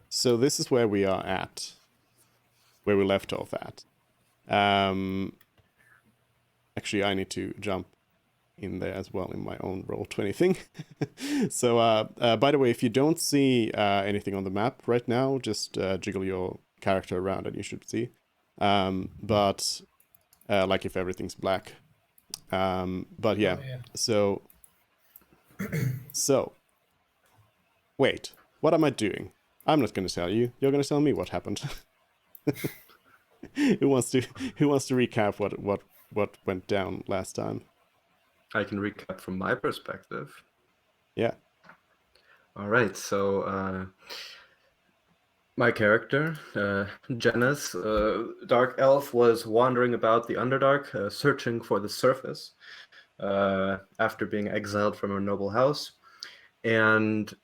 So this is where we are at, where we left off at. Actually, I need to jump in there as well in my own Roll20 thing. So, by the way, if you don't see anything on the map right now, just jiggle your character around and you should see. But like if everything's black. But yeah, so wait, what am I doing? I'm not going to tell you. You're going to tell me what happened. Who wants to recap what went down last time? I can recap from my perspective. Yeah. All right. So my character, Janice, Dark Elf, was wandering about the Underdark, searching for the surface after being exiled from her noble house. And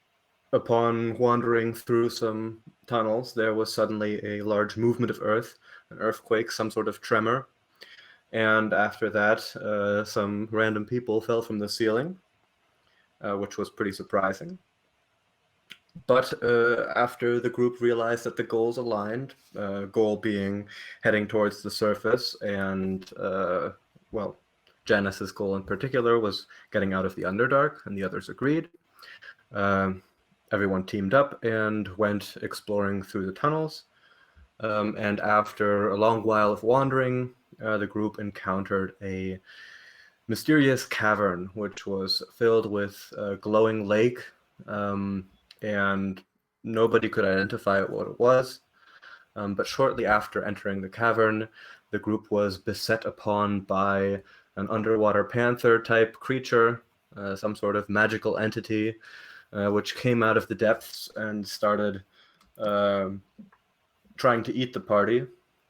Upon wandering through some tunnels, there was suddenly a large movement of earth, an earthquake, some sort of tremor. And after that, some random people fell from the ceiling, which was pretty surprising. But after the group realized that the goals aligned, goal being heading towards the surface, and, well, Janice's goal in particular was getting out of the Underdark, and the others agreed. Everyone teamed up and went exploring through the tunnels. And after a long while of wandering, the group encountered a mysterious cavern, which was filled with a glowing lake, and nobody could identify what it was. But shortly after entering the cavern, the group was beset upon by an underwater panther type creature, some sort of magical entity, which came out of the depths and started trying to eat the party.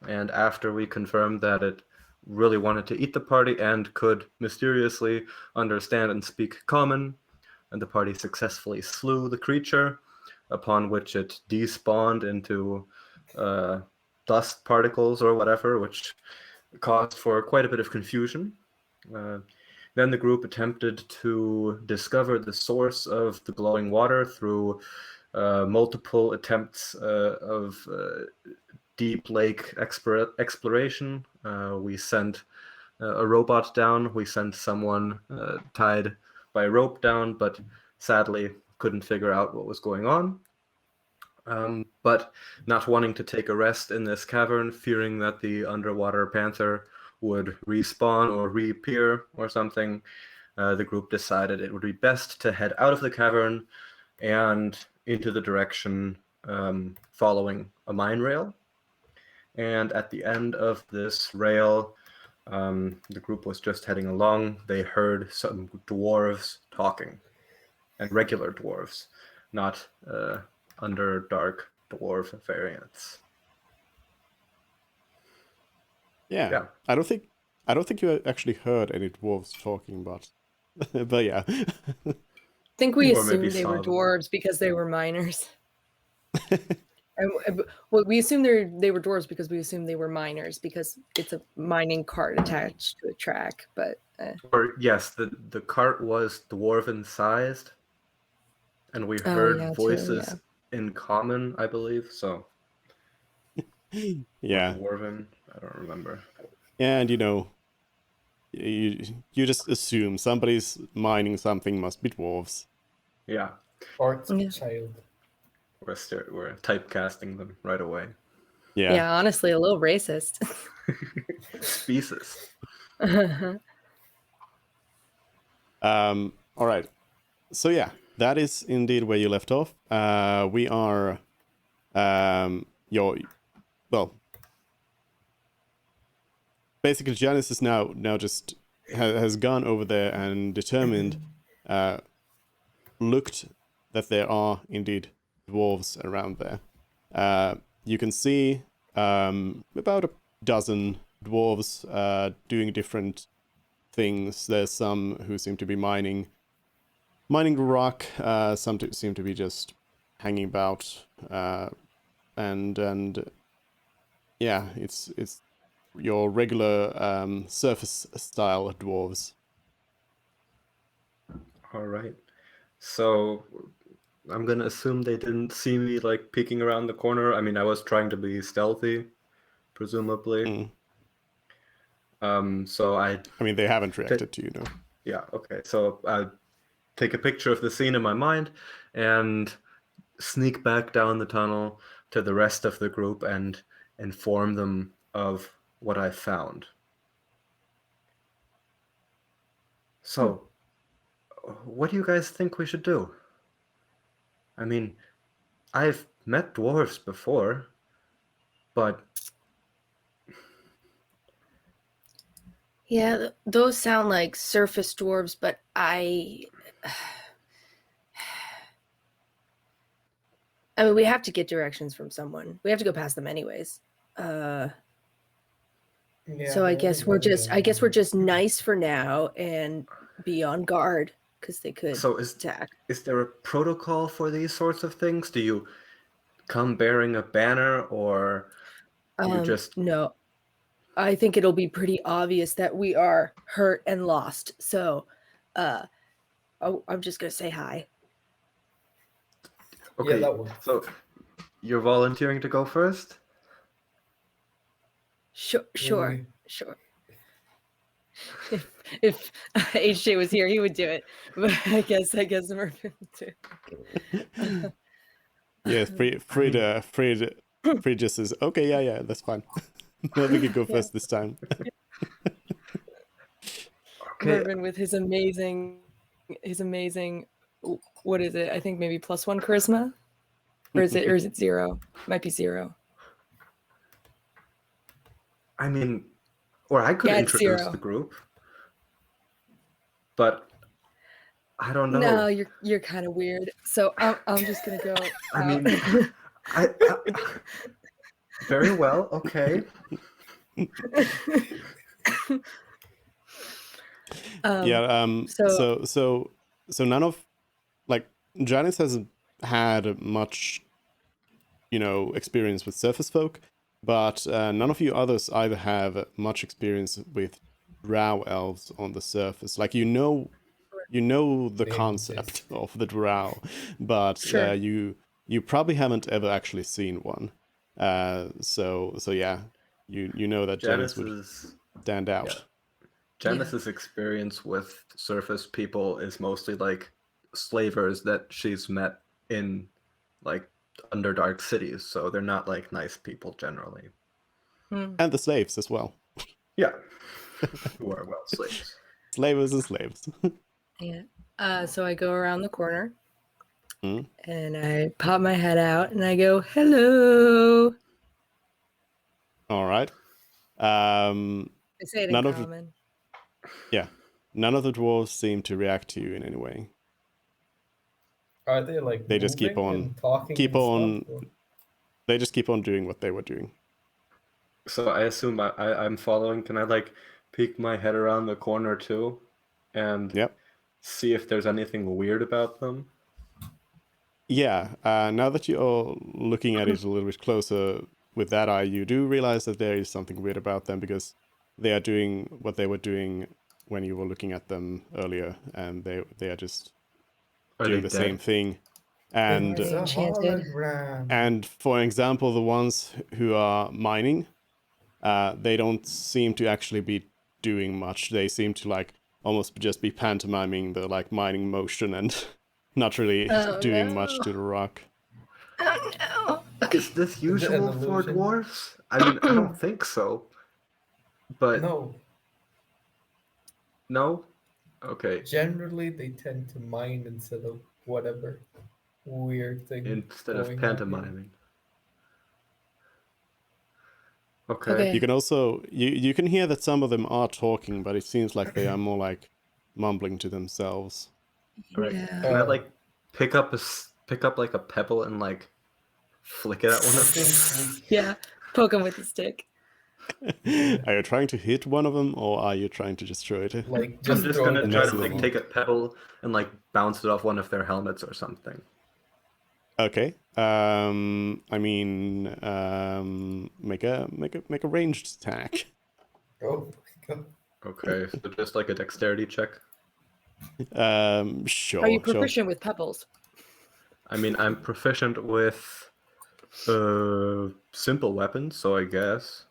And after we confirmed that it really wanted to eat the party and could mysteriously understand and speak common, and the party successfully slew the creature, upon which it despawned into dust particles or whatever, which caused for quite a bit of confusion. Then the group attempted to discover the source of the glowing water through multiple attempts of deep lake exploration. We sent a robot down. We sent someone tied by rope down, but sadly couldn't figure out what was going on. But not wanting to take a rest in this cavern, fearing that the underwater panther would respawn or reappear or something, the group decided it would be best to head out of the cavern and into the direction following a mine rail. And at the end of this rail, the group was just heading along. They heard some dwarves talking, and regular dwarves, not Underdark dwarf variants. Yeah. I don't think you actually heard any dwarves talking, but yeah. I think we Or maybe assumed they were saw them. dwarves because they were miners. Well, we assumed they were dwarves because we assumed they were miners because it's a mining cart attached to a track. But Or yes, the cart was dwarven sized, and we heard voices in common, I believe. So Yeah. dwarven, I don't remember. And you just assume somebody's mining something must be dwarves. Yeah. Art child. We're typecasting them right away. yeah, honestly, a little racist. Species. All right. So yeah, that is indeed where you left off. We are basically Janice is now just has gone over there and determined looked that there are indeed dwarves around there. You can see about a dozen dwarves doing different things. There's some who seem to be mining rock. Some seem to be just hanging about, and yeah, it's your regular surface style dwarves. All right. So I'm gonna assume they didn't see me like peeking around the corner. I mean, I was trying to be stealthy, presumably. So I mean, they haven't reacted to you, no. Yeah. Okay. So I take a picture of the scene in my mind and sneak back down the tunnel to the rest of the group and inform them of what I found. So, what do you guys think we should do? I mean, I've met dwarves before, but... Yeah, those sound like surface dwarves, but I mean, we have to get directions from someone. We have to go past them anyways. So I guess we're just nice for now and be on guard. because they could So attack. is there a protocol for these sorts of things? Do you come bearing a banner, or you just... No, I think it'll be pretty obvious that we are hurt and lost. So, I'm just gonna say hi. Okay, that works. so you're volunteering to go first? Sure. Really? If HJ was here, he would do it. But I guess Mervin too. Yeah, Free just says, okay, yeah, that's fine. Maybe we could go first this time. Okay. Mervin with his amazing, what is it? I think maybe +1 charisma, or is it 0? Might be 0. I mean, or I could Yeah, it's introduce 0. the group, but I don't know. No, you're kind of weird. So I'm just gonna go. I out. mean, I very well. Okay. So none of, like, Janice hasn't had much, experience with surface folk, but none of you others either have much experience with drow elves on the surface. Like, you know the They concept exist. of the drow, but Sure. you probably haven't ever actually seen one. So yeah, you know that Janice would Janice's stand out. yeah. Janice's experience with surface people is mostly like slavers that she's met in like Underdark cities, so they're not like nice people generally. And the slaves as well. Yeah. Who are well slaves. Slavers and slaves. Yeah. So I go around the corner Mm. and I pop my head out and I go, hello. All right. I say it in None of common. none of the dwarves seem to react to you in any way. Are they like They just keep moving on- and talking keep and on- stuff, or- They just keep on doing what they were doing. So I assume I'm following. Can I like peek my head around the corner too and Yep. see if there's anything weird about them? Yeah. Now that you're looking at it a little bit closer with that eye, you do realize that there is something weird about them, because they are doing what they were doing when you were looking at them earlier, and they are just Are doing they the dead? same thing. And It's a Enchanted. hologram. and for example, the ones who are mining, they don't seem to actually be doing much. They seem to like almost just be pantomiming the like mining motion and not really doing much to the rock. Oh no. Is this it an usual for illusion? dwarves? I mean, I don't think so. But No, no? Okay. generally they tend to mine instead of whatever weird thing Instead of going on here. pantomiming. Okay. Okay. You can also you can hear that some of them are talking, but it seems like they are more like mumbling to themselves. All right. Yeah. Can I like pick up like a pebble and like flick it at one of them? Yeah. Poke him with a stick. Are you trying to hit one of them, or are you trying to just throw it? Like I'm just just throwing gonna it try at to like them. take a pebble and like bounce it off one of their helmets or something. Okay. I mean, make a ranged attack. Oh my god. Okay, so just like a dexterity check. Sure. Are you Sure. proficient with pebbles? I mean, I'm proficient with simple weapons, so I guess.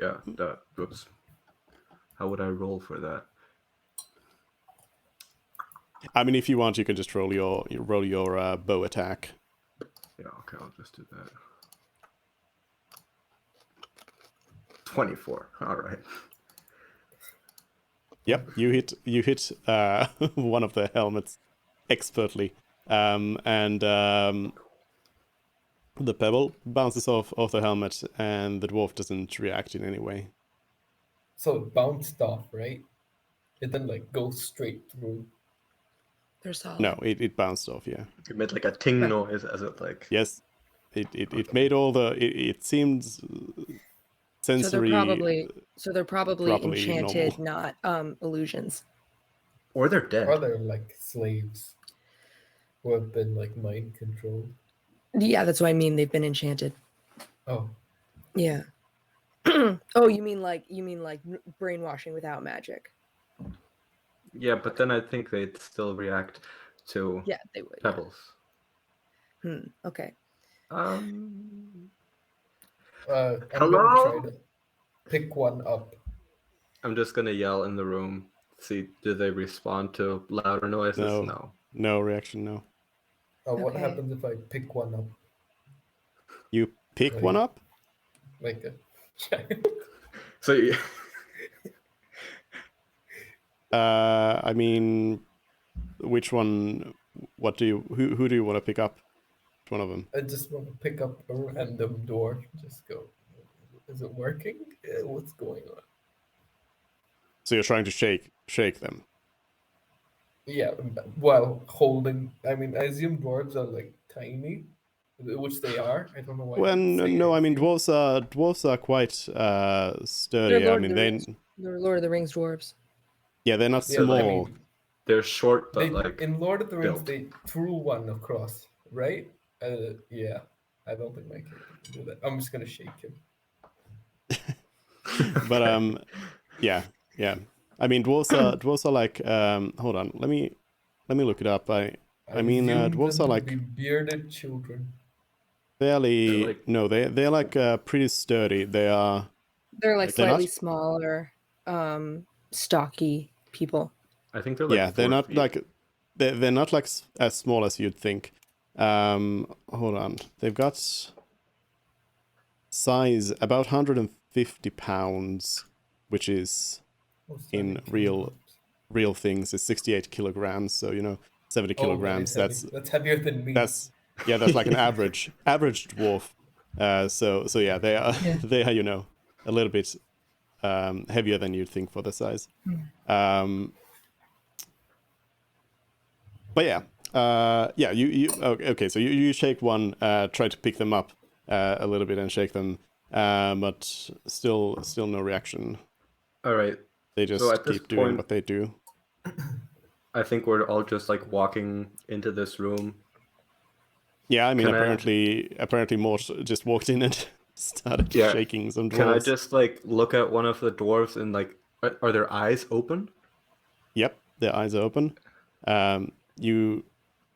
Yeah, that goes. How would I roll for that? I mean, if you want, you can just roll your bow attack. Yeah, okay, I'll just do that. 24. All right. Yep, you hit one of the helmets expertly, and the pebble bounces off the helmet, and the dwarf doesn't react in any way. So it bounced off, right? It didn't like go straight through. They're solid. No, it bounced off. Yeah. It made like a ting noise as it like. Yes, it made all the. It seems sensory. So they're probably properly enchanted, normal. not illusions. Or they're dead. Or they're like slaves who have been like mind controlled. Yeah, that's what I mean. They've been enchanted. Oh, Yeah. Oh, you mean like brainwashing without magic? Yeah, but then I think they'd still react to Yeah, they would. Yeah. pebbles. Okay. Um, I'm Hello? gonna try to pick one up. I'm just gonna yell in the room. See, do they respond to louder noises? No. No reaction. No. What Okay. happens if I pick one up? You pick Like- one up. Like a giant. So you, I mean, which one? What do you? Who do you want to pick up? Which one of them? I just want to pick up a random door. Just go. Is it working? What's going on? So you're trying to shake them. Yeah, while holding. I mean, I assume dwarves are like tiny, which they are. I don't know why. Well, I'm saying no, I mean assume. dwarves are quite sturdy. They're I Lord mean of the Rings. They're Lord of the Rings dwarves. yeah, they're not Yeah, small. I mean, they're short, but they like in Lord of the Rings built. they threw one across, right? Yeah. I don't think my character can do that. I'm just gonna shake him. But yeah. I mean dwarves are like hold on, let me look it up. I mean assumed dwarves them are to be like bearded children. fairly They're like- no, they're like pretty sturdy. They are They're like They're not- slightly smaller, stocky people. I think they're like yeah, they're 4 not feet. like they're not like as small as you'd think. Hold on. They've got size about 150 pounds, which is What's that in real things is 68 kilograms. So 70 Oh, man, kilograms. it's heavy. That's heavier than me. That's like an average dwarf. So yeah, they are Yeah. they are a little bit heavier than you'd think for the size. But yeah, you okay. So you shake one, try to pick them up a little bit and shake them, but still no reaction. All right. They just So at this keep doing point- what they do. I think we're all just like walking into this room. Yeah, I mean Can I- apparently Mort just walked in and started Yeah. shaking some dwarves. Can I just like look at one of the dwarves and like, are their eyes open? Yep, their eyes are open. You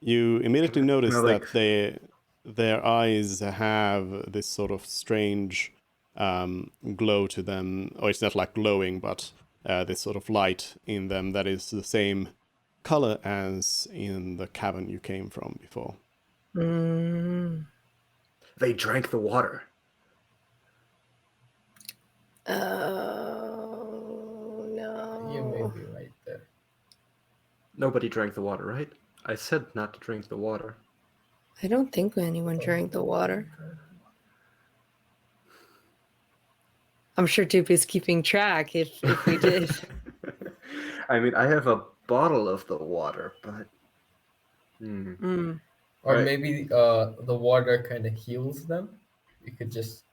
immediately notice I, like- that their eyes have this sort of strange glow to them. Or it's not like glowing, but this sort of light in them that is the same color as in the cavern you came from before. They drank the water. Oh no. You may be right there. Nobody drank the water, right? I said not to drink the water. I don't think anyone drank the water. I'm sure Dupe is keeping track if we did. I mean, I have a bottle of the water, but Or Right. maybe the water kind of heals them. You could just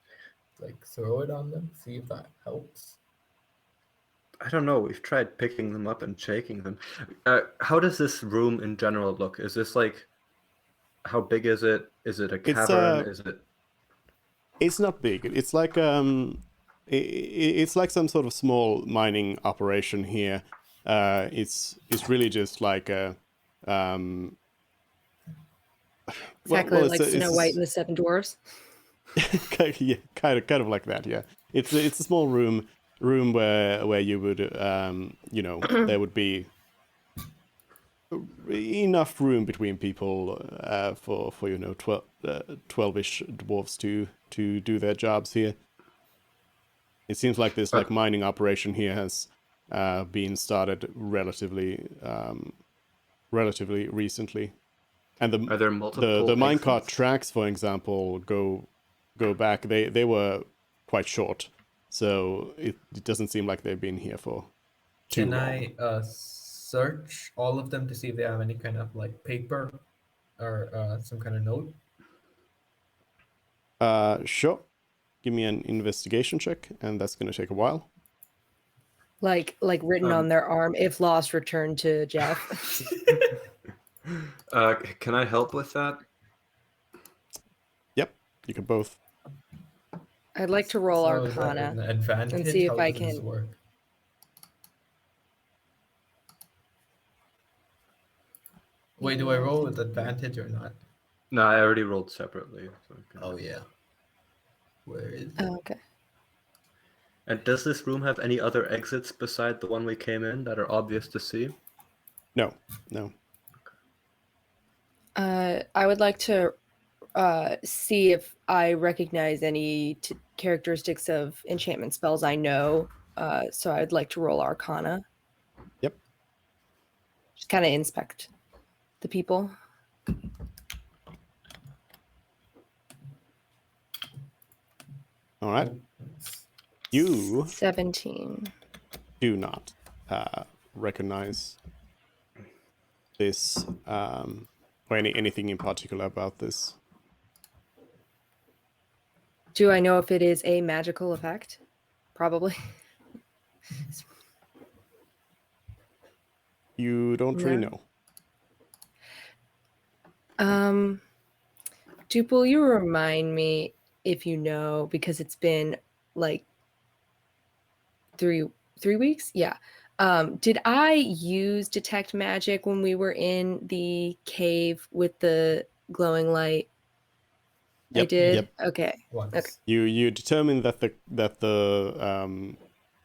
like throw it on them, see if that helps. I don't know. We've tried picking them up and shaking them. How does this room in general look? Is this like, how big is it? Is it a It's, cavern? Is it? It's not big. It's like it's like some sort of small mining operation here. It's really just like a Exactly well, like Snow White and the Seven Dwarfs. yeah, kind of like that. Yeah, it's a small room where you would there would be enough room between people for 12-ish dwarves to do their jobs here. It seems like this like mining operation here has been started relatively recently, and Are there multiple the minecart exits? tracks, for example, go back. They were quite short, so it doesn't seem like they've been here for too Can long. I search all of them to see if they have any kind of like paper or some kind of note? Sure. Give me an investigation check, and that's gonna take a while. Like written on their arm, if lost, return to Jeff. Can I help with that? Yep, you can both. I'd like to roll So is that Arcana an advantage? and see if How I does this can. work? Wait, do I roll with advantage or not? No, I already rolled separately. So Oh yeah. Where is it? Oh, okay. And does this room have any other exits beside the one we came in that are obvious to see? No. I would like to see if I recognize any characteristics of enchantment spells I know. So I'd like to roll Arcana. Yep. Just kind of inspect the people. All right. Oh, it's- You 17. do not recognize this or anything in particular about this. Do I know if it is a magical effect? Probably. You don't really No. know. Duple, you remind me if you know, because it's been like three weeks. Yeah. Did I use detect magic when we were in the cave with the glowing light? I Yep, did. yep. Okay. once. Okay. You determined that the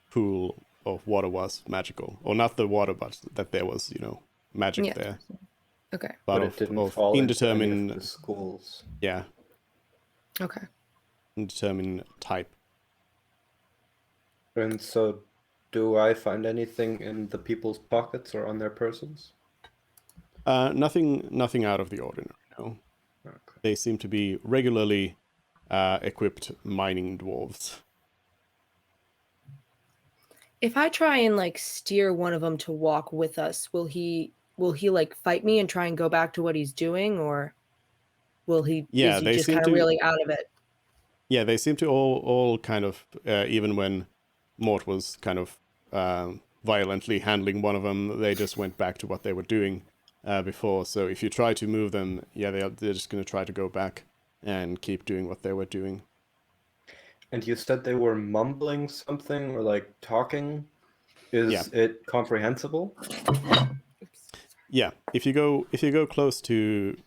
pool of water was magical, or not the water, but that there was magic Yeah. there. Okay. But But it didn't of fall into any of indeterminate, the schools. yeah, Okay. indeterminate type. And so, do I find anything in the people's pockets or on their persons? Nothing out of the ordinary. No, Okay. they seem to be regularly equipped mining dwarves. If I try and like steer one of them to walk with us, will he like fight me and try and go back to what he's doing, or will he Yeah, is he they just seem kind of to- really out of it? Yeah, they seem to all kind of even when Mort was kind of violently handling one of them, they just went back to what they were doing before. So if you try to move them, yeah, they're just going to try to go back and keep doing what they were doing. And you said they were mumbling something or like talking. Is it comprehensible? Yeah, if you go close to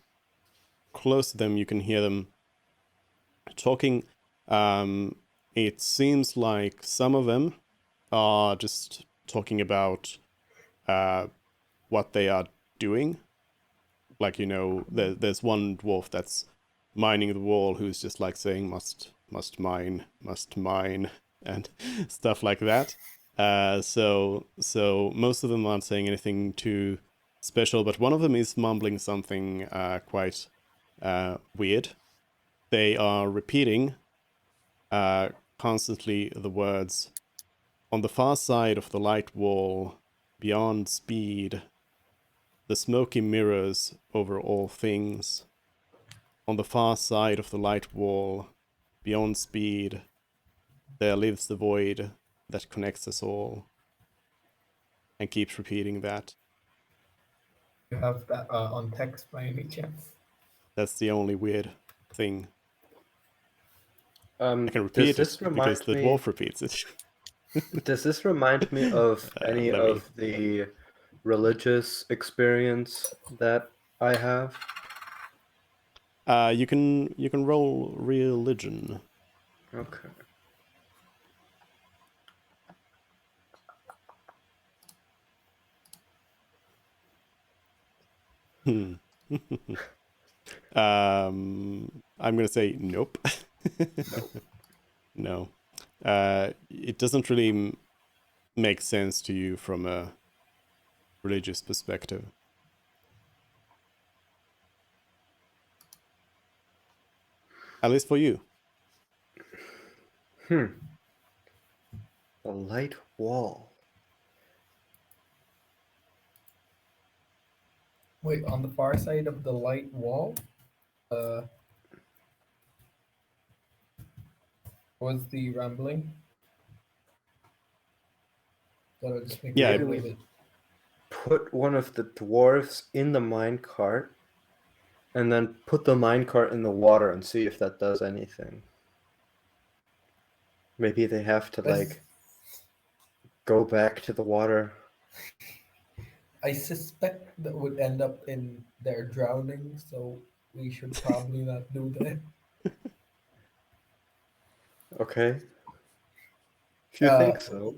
them, you can hear them talking. It seems like some of them are just talking about what they are doing. Like, there's one dwarf that's mining the wall who's just like saying must mine, and stuff like that. So most of them aren't saying anything too special, but one of them is mumbling something quite weird. They are repeating constantly the words, "On the far side of the light wall, beyond speed, the smoky mirrors over all things. On the far side of the light wall, beyond speed, there lives the void that connects us all." And keeps repeating that. You have that on text by any chance? That's the only weird thing. I can Does repeat this it because remind the me? dwarf repeats it. Does this remind me of any let me- of the religious experience that I have? You can roll religion. Okay. I'm gonna say nope. No. It doesn't really make sense to you from a religious perspective. At least for you. The light wall. Wait, on the far side of the light wall, was the rambling? That'll just make Yeah, me I- believe it. Put one of the dwarves in the minecart, and then put the minecart in the water and see if that does anything. Maybe they have to like go back to the water. I suspect that would end up in their drowning, so we should probably not do that. Okay. If you Uh, think so.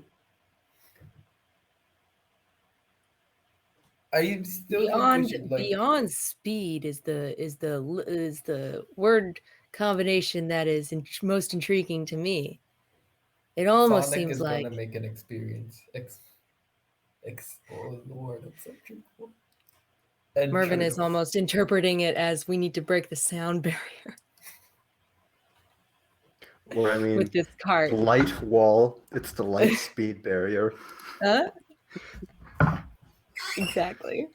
I still think we should like. Beyond speed is the word combination that is most intriguing to me. It almost Sonic seems is like gonna make an experience. What was the word I'm searching for? Mervin is Entry. almost interpreting it as we need to break the sound barrier Or I mean, with this cart. the light wall. It's the light speed barrier. Huh? Exactly.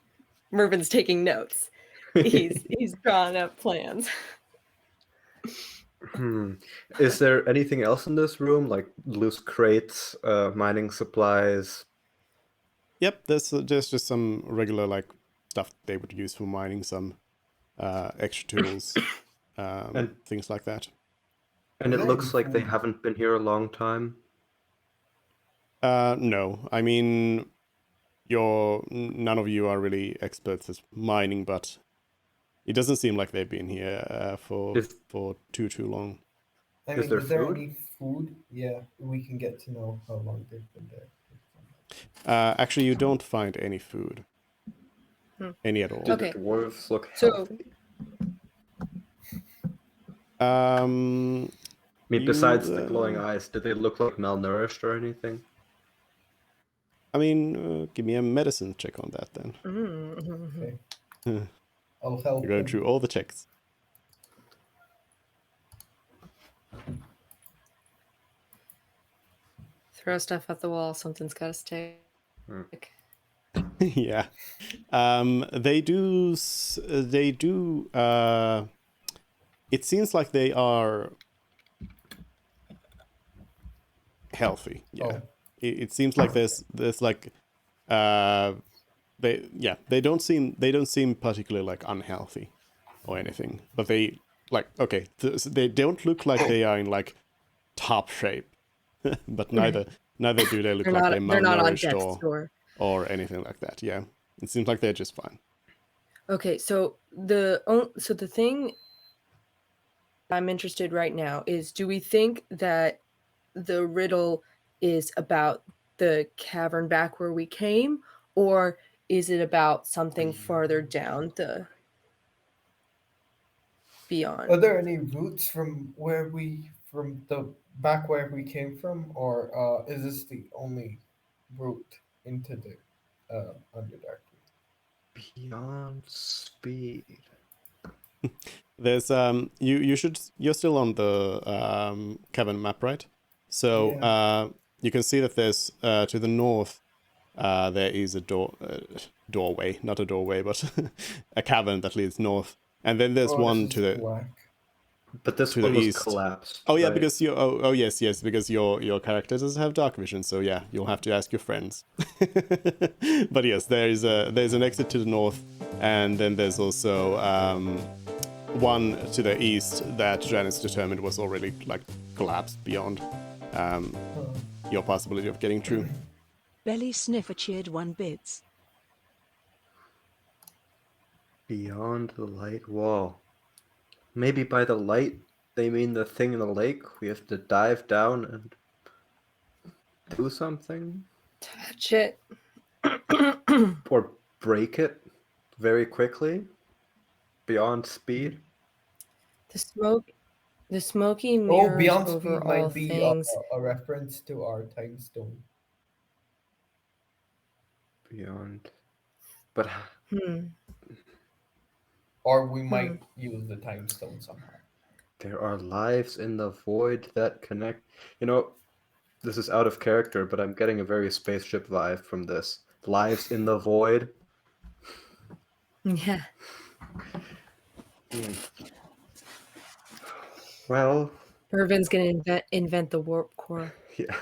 Mervin's taking notes. He's drawing up plans. Is there anything else in this room, like loose crates, mining supplies? Yep, there's just some regular like stuff they would use for mining, some extra tools, And- things like that. And Is it there looks any like they food? haven't been here a long time. No, I mean, none of you are really experts at mining, but it doesn't seem like they've been here for Is- too long. I Is mean, there is there food? any food? Yeah, we can get to know how long they've been there. Actually, you don't find any food, any at all. Do Okay. the dwarves look So- healthy? Um, I mean, You, besides the glowing eyes, do they look like malnourished or anything? I mean, give me a medicine check on that then. Mm-hmm. Okay. You're I'll help going them. through all the checks. Throw stuff at the wall. Something's got to stick. Yeah, they do. They do. It seems like they are healthy. Yeah, Oh. it seems like there's like they don't seem particularly like unhealthy or anything, but they like okay they don't look like they are in like top shape, but neither do they look like they're They're not on malnourished death's door. or anything like that. Yeah, it seems like they're just fine. Okay, so the thing I'm interested right now is, do we think that the riddle is about the cavern back where we came, or is it about something farther down the beyond? Are there any routes from the back where we came from, or is this the only route into the Underdark? Beyond speed. There's you're still on the cavern map, right? So you can see that there's to the north there is a doorway, not a doorway, but a cavern that leads north, and then there's one to the black. But this To the one was east. collapsed. oh yeah right? because you yes because your character doesn't have dark vision, so yeah, you'll have to ask your friends. But yes, there's an exit to the north, and then there's also one to the east that Janice determined was already like collapsed beyond your possibility of getting through. Belly Sniffer cheered 1 bits. Beyond the light wall. Maybe by the light they mean the thing in the lake. We have to dive down and do something? Touch it. Or break it very quickly? Beyond speed? The smoky Oh, mirrors beyond over speed all might be things. a reference to our time stone. Beyond. But Or we might use the time stone somehow. there are lives in the void that connect. You know, this is out of character, but I'm getting a very spaceship vibe from this. Lives in the void. Yeah. Well, Irvin's gonna invent the warp core. yeah.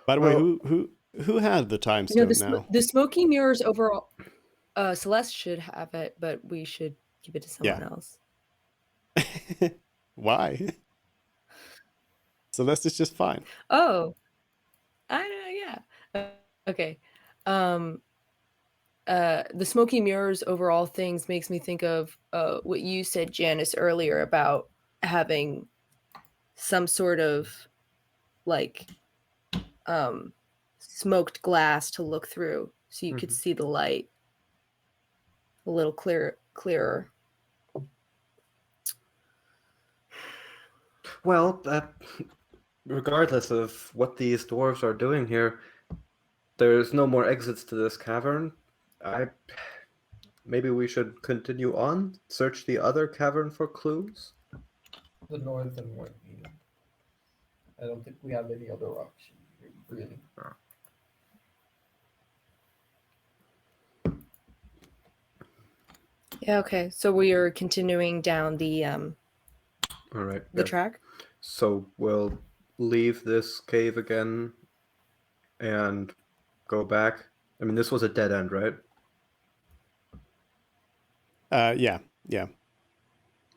By the way, Well- who Who had the time You know, stone now? the smoky mirrors overall. Celeste should have it, but we should give it to someone else. Why? Celeste is just fine. Oh, I know. Yeah. Okay. The smoky mirrors overall things makes me think of what you said, Janice, earlier about having some sort of like smoked glass to look through so you could see the light a little clearer. Well, regardless of what these dwarves are doing here, there's no more exits to this cavern. Maybe we should continue on, search the other cavern for clues. The northern one. I don't think we have any other option, really. Yeah. Okay. So we are continuing down the All right. the track. So we'll leave this cave again and go back. I mean, this was a dead end, right? Yeah.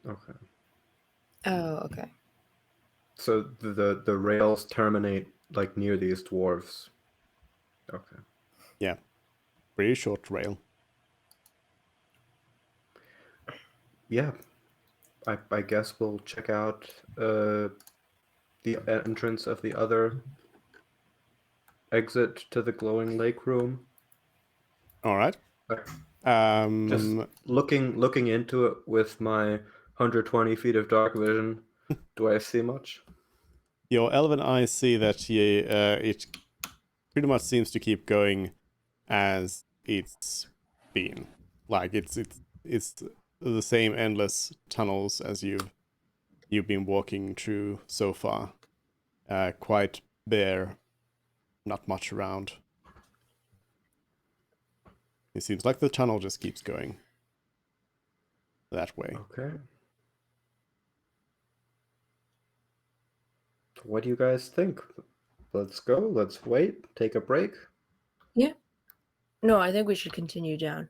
Okay. Oh, okay. So the rails terminate like near these dwarves. Okay. Yeah. Pretty short rail. Yeah. I guess we'll check out the entrance of the other exit to the glowing lake room. All right. Just looking into it with my 120 feet of dark vision, do I see much? Your elven eyes see that it pretty much seems to keep going as it's been. Like it's the same endless tunnels as you've been walking through so far. Quite bare, not much around. It seems like the tunnel just keeps going that way. Okay. What do you guys think? Let's go. Let's wait. Take a break. Yeah. No, I think we should continue down.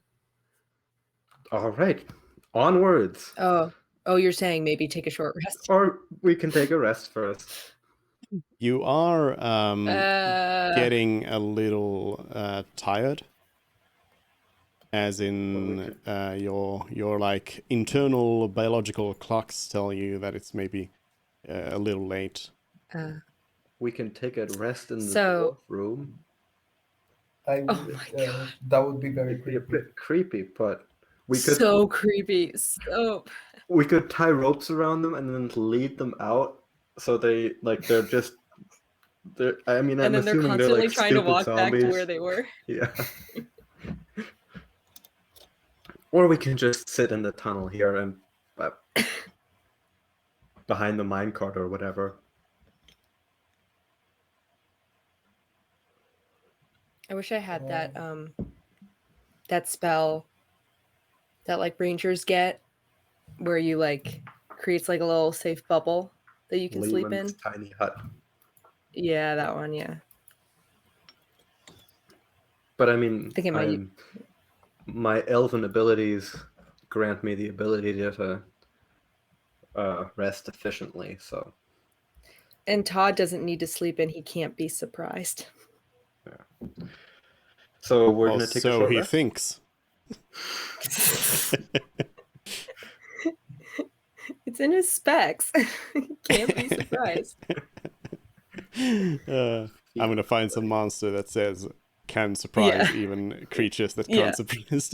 All right. Onwards. Oh, you're saying maybe take a short rest. Or we can take a rest first. You are Uh, getting a little tired, as in your like internal biological clocks tell you that it's maybe a little late. We can take a rest in the So- dwarf room. I Oh would, my God. that would be very It'd be a creepy. bit creepy, but we could so creepy. So we could tie ropes around them and then lead them out so they're just I mean, and I'm then they're assuming they're constantly like trying to stupid walk back to zombies. where they were. Yeah. Or we can just sit in the tunnel here and behind the minecart or whatever. I wish I had that spell that like rangers get where you like creates like a little safe bubble that you can sleep in. Lehman's tiny hut. Yeah, that one, yeah. But I mean, think it might- my elven abilities grant me the ability to rest efficiently. So And Todd doesn't need to sleep in, he can't be surprised. so we're gonna take a So short he rest. thinks. It's in his specs. He can't be surprised. I'm gonna find some monster that says can surprise even creatures that can't surprise.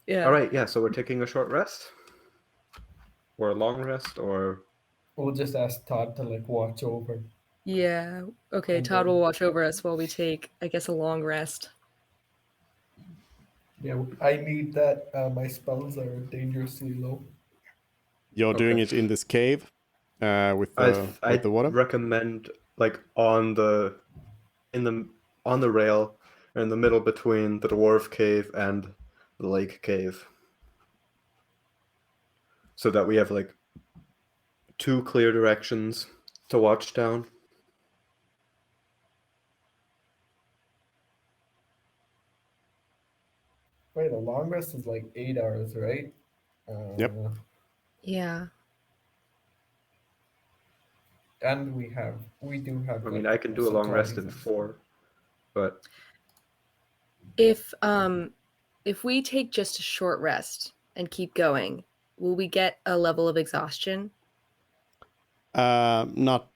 Yeah. All right, yeah. So we're taking a short rest, or a long rest, or We'll just ask Todd to like watch over. Yeah. Okay, And Todd then- will watch over us while we take, I guess, a long rest. Yeah, I need that. My spells are dangerously low. You're doing Okay. it in this cave with the water. recommend like on the rail in the middle between the dwarf cave and the lake cave, so that we have like two clear directions to watch down. Wait, a long rest is like 8 hours, right? Yep. Yeah. And we do have. I mean, like, I can do a long rest in supplies and- 4, but If we take just a short rest and keep going, will we get a level of exhaustion? Not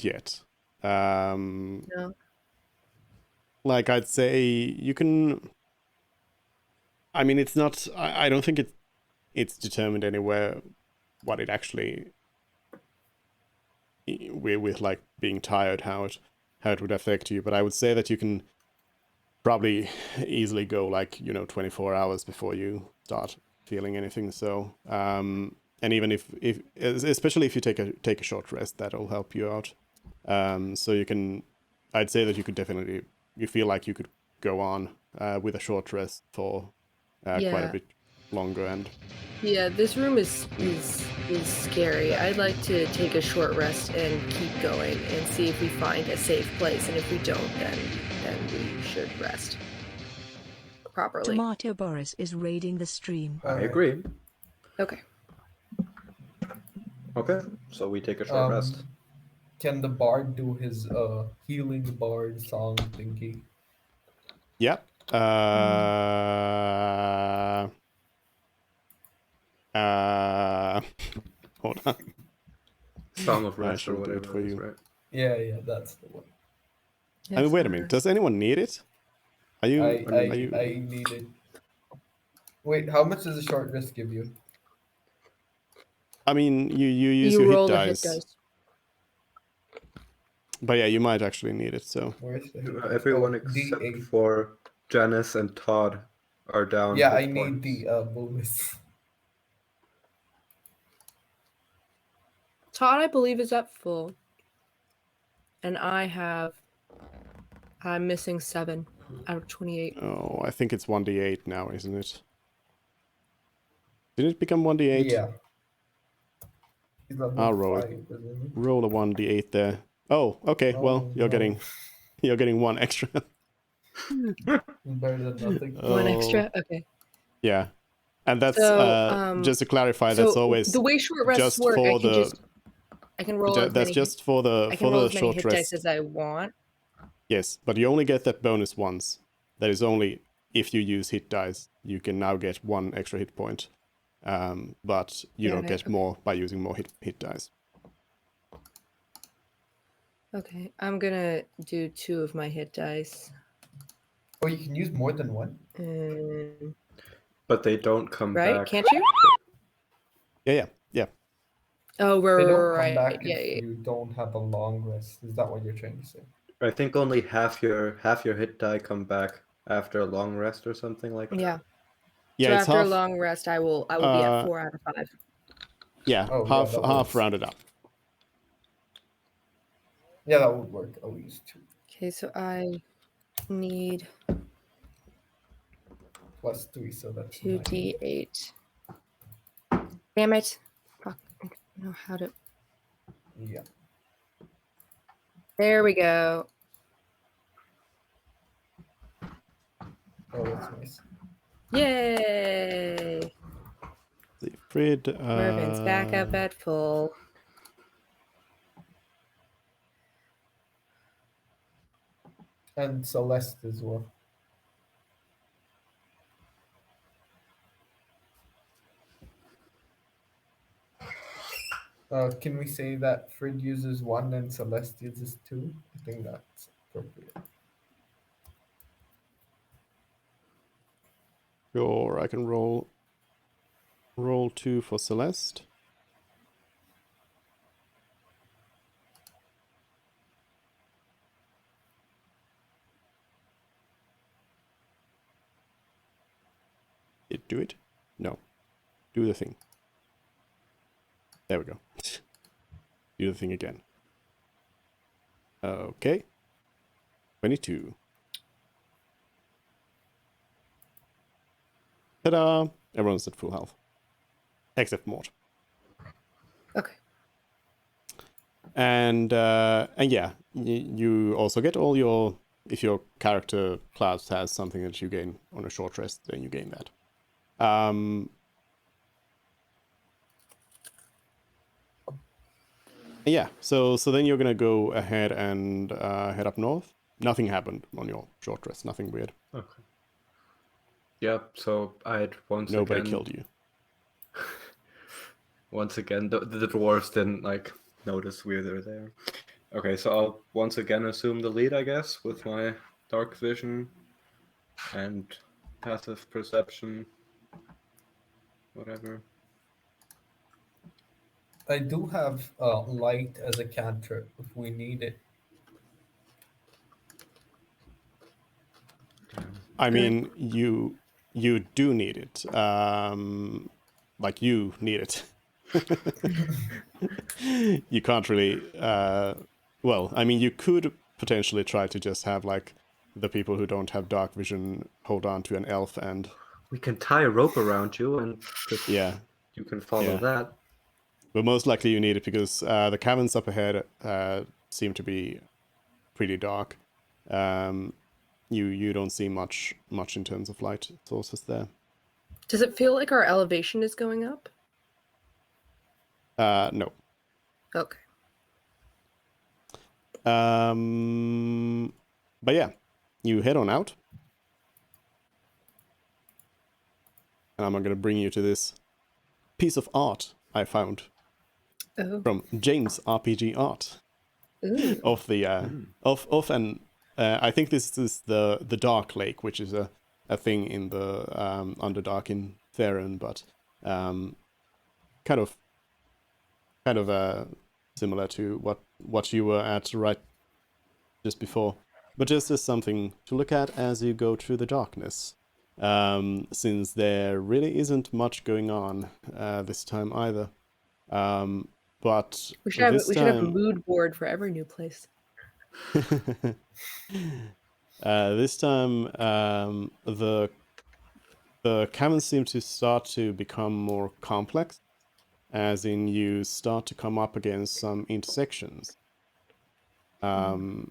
yet. No. Like I'd say you can. I mean, it's not. I don't think it's determined anywhere what it actually with like being tired how it would affect you. But I would say that you can probably easily go like 24 hours before you start feeling anything. So and even if especially if you take a short rest, that'll help you out. So you can, I'd say that you could definitely, you feel like you could go on with a short rest for quite a Yeah. bit longer. And Yeah, this room is scary. I'd like to take a short rest and keep going and see if we find a safe place. And if we don't, then we should rest properly. Tomato Boris is raiding the stream. I Alright. agree. Okay. Okay, so we take a short rest. Can the bard do his healing bard song thingy? yeah. Hold on. Song of I Rest or shall do it whatever for it is, you. right? Yeah, that's the one. I mean, wait a minute. Does anyone need it? Are you? I are you? need it. Wait, how much does a short rest give you? I mean, you use You your roll hit the hit dice, dice. but yeah, you might actually need it. So Where's the hit dice? Everyone Oh, except D8. for Janice and Todd are down. Yeah, hit I need points. the bonus. Todd, I believe, is at full. And I'm missing 7 out of 28. oh, I think it's 1d8 now, isn't it? Did it become 1d8? Yeah. He's level I'll roll it. 5, isn't he? Roll a 1d8 there. Oh, okay. Well, Oh, you're no. getting one extra. Better than nothing. One Oh, extra? Okay. Yeah, and that's So, just to clarify. So That's always the way short rests just work, for I can roll as that's many just for I can roll as many short hit rest. dice as I want. Yes, but you only get that bonus once. That is only if you use hit dice. You can now get one extra hit point, but you don't get more by using more hit dice. Okay, I'm gonna do 2 of my hit dice. Oh, you can use more than one? But they don't come Right? back. Can't you? Yeah. Oh, They don't come right. back Yeah, if yeah. you don't have a long rest. Is that what you're trying to say? I think only half your hit die come back after a long rest or something like that. Yeah. Yeah, So it's after half. a long rest, I will be at 4 out of 5. Yeah, Oh, yeah, half that half works. rounded up. Yeah, that would work. I'll use 2. Okay, so I need Plus 3, so that's 2d8. Damn it. Fuck. I don't know how to. 9. Yeah. There we go. Oh, that's nice. Yay! Siegfried. Mervin's back up at full. And Celeste as well. Can we say that Frid uses 1 and Celeste uses 2? I think that's appropriate. Sure, I can roll 2 for Celeste. Did do it? No. Do the thing. There we go. Do the thing again. Okay. 22. Ta-da! Everyone's at full health. Except Mort. Okay. And yeah, you also get all your if your character class has something that you gain on a short rest, then you gain that. Yeah, so then you're gonna go ahead and head up north. Nothing happened on your short rest. Nothing weird. Okay. Yep. So I'd Nobody killed you. Once again, the dwarves didn't like notice we were there. Okay, so I'll once again assume the lead, I guess, with my dark vision and passive perception, whatever. I do have light as a cantrip if we need it. I mean, you do need it. Like you need it. You can't really. Well, I mean, you could potentially try to just have like the people who don't have dark vision hold on to an elf, and We can tie a rope around you and just yeah. you can follow Yeah. that. But most likely you need it because the caverns up ahead seem to be pretty dark. You don't see much in terms of light sources there. Does it feel like our elevation is going up? No. Okay. But yeah, you head on out. And I'm going to bring you to this piece of art I found from James RPG Art Ooh. of the of an I think this is the Dark Lake, which is a thing in the Underdark in Faerun, but kind of similar to what you were at right just before, but just as something to look at as you go through the darkness, since there really isn't much going on this time either. But We should have a time, mood board for every new place. this time, the caverns seem to start to become more complex, as in you start to come up against some intersections. And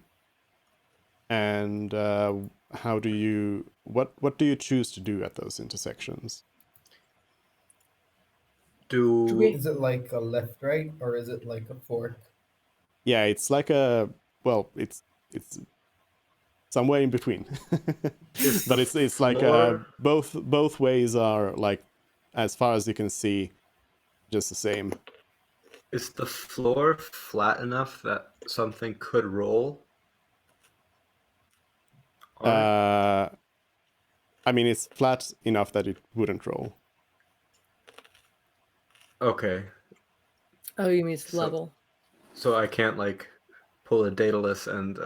how do you what do you choose to do at those intersections? Is it like a left, right, or is it like a fork? Yeah, it's like it's somewhere in between. But it's like both ways are like, as far as you can see, just the same. Is the floor flat enough that something could roll? I mean, it's flat enough that it wouldn't roll. Okay. Oh, you mean it's level? So I can't like pull a Daedalus and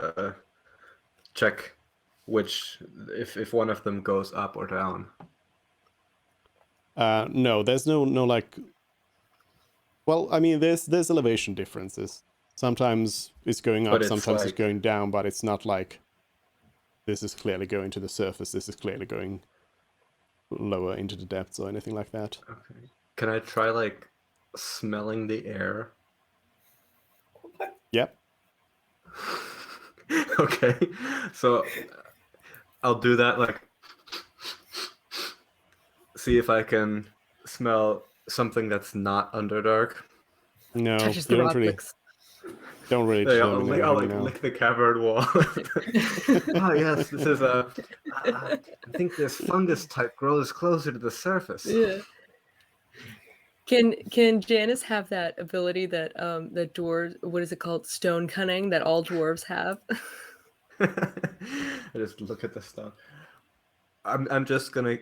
check which if one of them goes up or down. No, there's no like. Well, I mean, there's elevation differences. Sometimes it's going up, sometimes it's going down, but it's not like this is clearly going to the surface, this is clearly going lower into the depths or anything like that. Okay. Can I try like smelling the air? Yep. Okay. So I'll do that, like see if I can smell something that's not Underdark. No, Touches you the don't really determine I'll anything now. lick the cavern wall. Oh yes, this is I think this fungus type grows closer to the surface. Yeah. Can Janice have that ability that the dwarves, what is it called, stone cunning, that all dwarves have? I just look at the stuff. I'm just gonna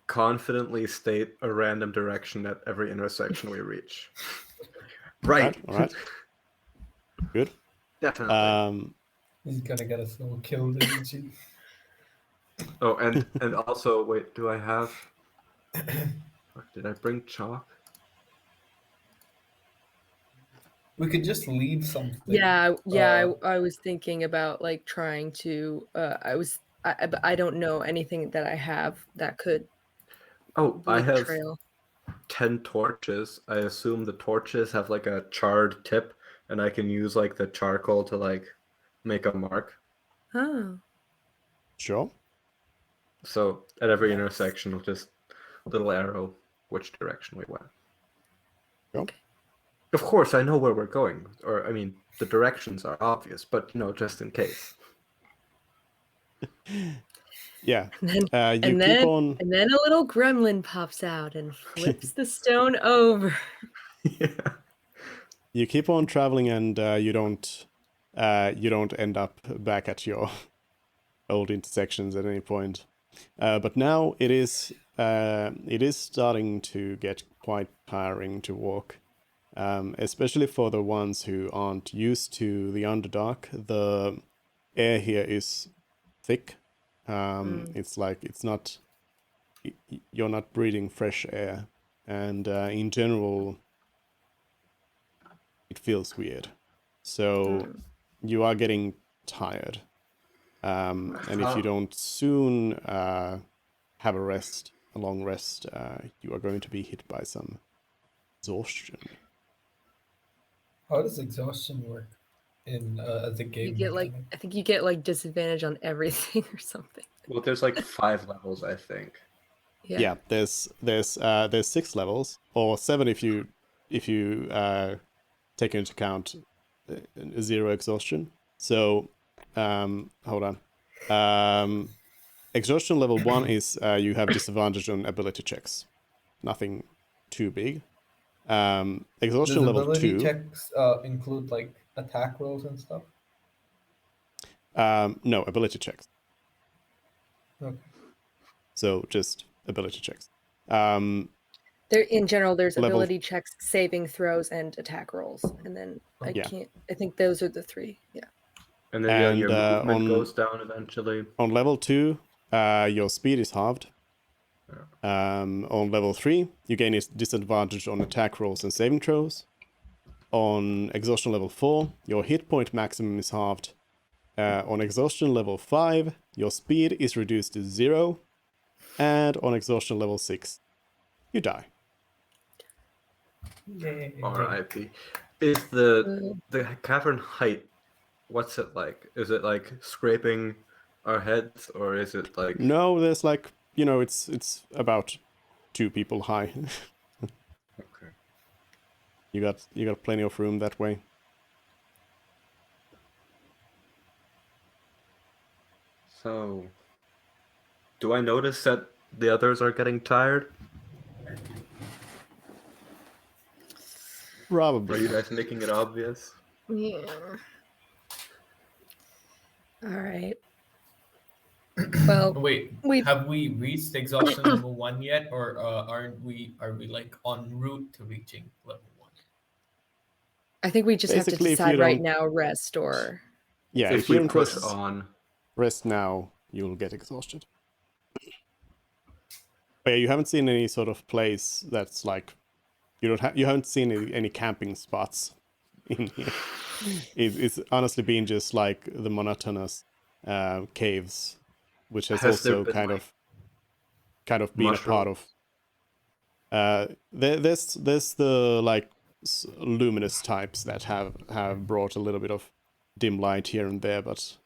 confidently state a random direction at every intersection we reach. Right. All right. Good. Definitely. He's gonna get us all killed, isn't he? Oh, and also, wait, do I have? Did I bring chalk? We could just leave something. Yeah. I was thinking about like trying to. I don't know anything that I have that could. Oh, I have trail. 10 torches. I assume the torches have like a charred tip, and I can use like the charcoal to like make a mark. Oh. Sure. So at every Nice. intersection, with just a little arrow, which direction we went. Sure. Of course, I know where we're going, or I mean, the directions are obvious, but just in case. Yeah. And then, You and keep then, on. and then a little gremlin pops out and flips the stone over. Yeah. You keep on traveling, and you don't end up back at your old intersections at any point. But now it is starting to get quite tiring to walk, especially for the ones who aren't used to the Underdark. The air here is thick. It's like you're not breathing fresh air, and in general, it feels weird. So you are getting tired. And if you don't soon have a long rest, you are going to be hit by some exhaustion. How does exhaustion work in as a You game get like, mechanic? I think you get like disadvantage on everything or something. Well, there's like 5 levels, I think. Yeah, there's 6 levels, or 7 if you take into account 0 exhaustion. So hold on. Exhaustion level 1 is you have disadvantage on ability checks. Nothing too big. Exhaustion Does level ability 2. checks include like attack rolls and stuff? No, ability checks. Okay. So just ability checks. There, in general, there's Level- ability checks, saving throws, and attack rolls, and then Yeah. I think those are the 3. Yeah. And then your And, movement on- goes down eventually. On level 2, your speed is halved. On level 3, you gain a disadvantage on attack rolls and saving throws. On exhaustion level 4, your hit point maximum is halved. On exhaustion level 5, your speed is reduced to 0. And on exhaustion level 6, you die. Yay. R.I.P. Is the cavern height? What's it like? Is it like scraping our heads, or is it like? No, there's like, it's about 2 people high. Okay. You got plenty of room that way. So, do I notice that the others are getting tired? Probably. Are you guys making it obvious? Yeah. All right. Well, Wait, have we reached exhaustion level 1 yet, or are we like en route to reaching level 1? I think we just have to Basically, if you decide right don't- now, rest or. Yeah, If if you we don't push on, rest now, you'll get exhausted. But yeah, you haven't seen any sort of place that's like you haven't seen any camping spots in here. It's honestly been just like the monotonous caves, which has Has there also been, kind like, of been a part of. There's the like luminous types that have brought a little bit of dim light here and there, but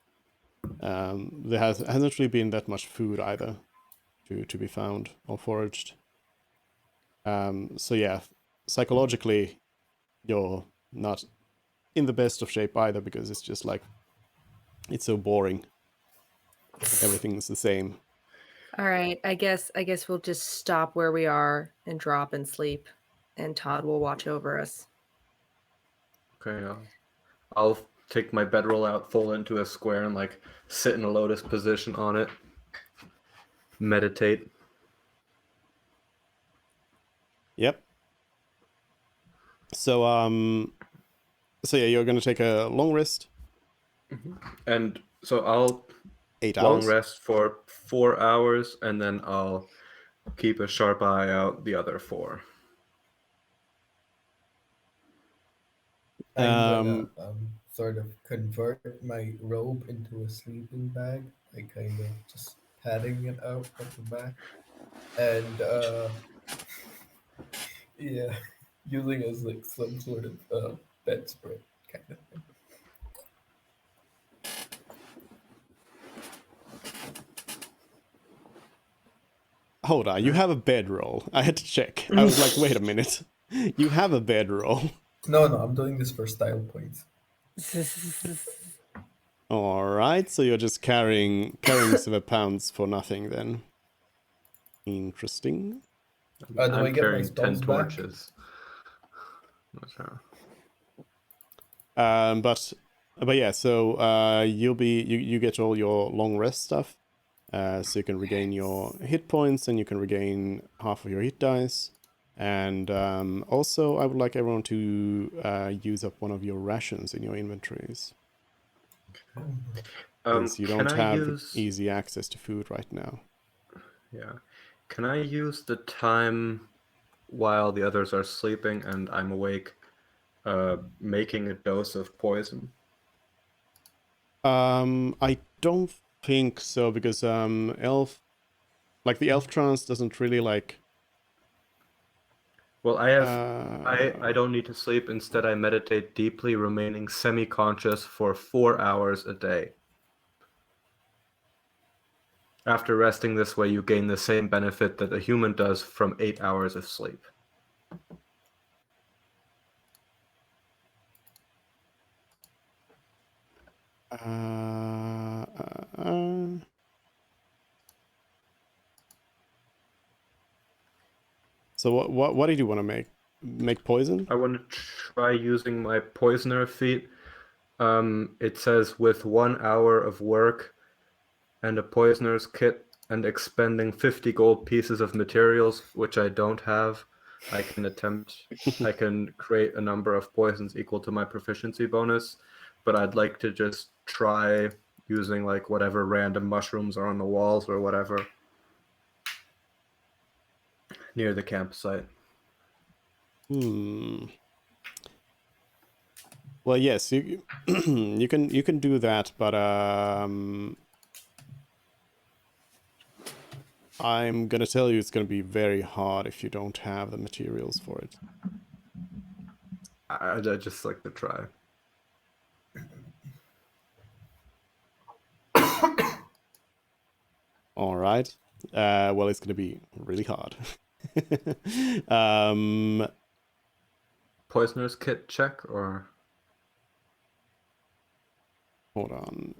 there hasn't really been that much food either to be found or foraged. So yeah, psychologically, you're not in the best of shape either, because it's just like it's so boring. Everything's the same. All right, I guess we'll just stop where we are and drop and sleep, and Todd will watch over us. okay, I'll take my bedroll out, fold into a square, and like sit in a lotus position on it. Meditate. Yep. So yeah, you're gonna take a long rest. And so I'll 8 long hours. rest for 4 hours, and then I'll keep a sharp eye out the other 4. I'm gonna sort of convert my robe into a sleeping bag, like kind of just padding it out at the back, and yeah, using as like some sort of bedspread kind of thing. Hold on, you have a bedroll. I had to check. I was like, wait a minute. You have a bedroll. No, I'm doing this for style points. All right, so you're just carrying 7 pounds for nothing then. Interesting. Do I I'm get my carrying 10 spells back? torches. Okay. But yeah, so you get all your long rest stuff. So you can regain your hit points and you can regain half of your hit dice. And also, I would like everyone to use up one of your rations in your inventories. Since you Can don't I have use... easy access to food right now. Yeah. Can I use the time while the others are sleeping and I'm awake, making a dose of poison? I don't think so, because the elf trance doesn't really like... Well, I don't need to sleep. Instead, I meditate deeply, remaining semi-conscious for 4 hours a day. After resting this way, you gain the same benefit that a human does from 8 hours of sleep. So what did you want to make? Make poison? I want to try using my poisoner feat. It says with 1 hour of work and a poisoner's kit and expending 50 gold pieces of materials, which I don't have, I can create a number of poisons equal to my proficiency bonus, but I'd like to just try using like whatever random mushrooms are on the walls or whatever near the campsite. Well, yes, you you can do that, but I'm gonna tell you it's gonna be very hard if you don't have the materials for it. I'd just like to try. All right. Well, it's gonna be really hard. Poisoner's kit check or... Hold on.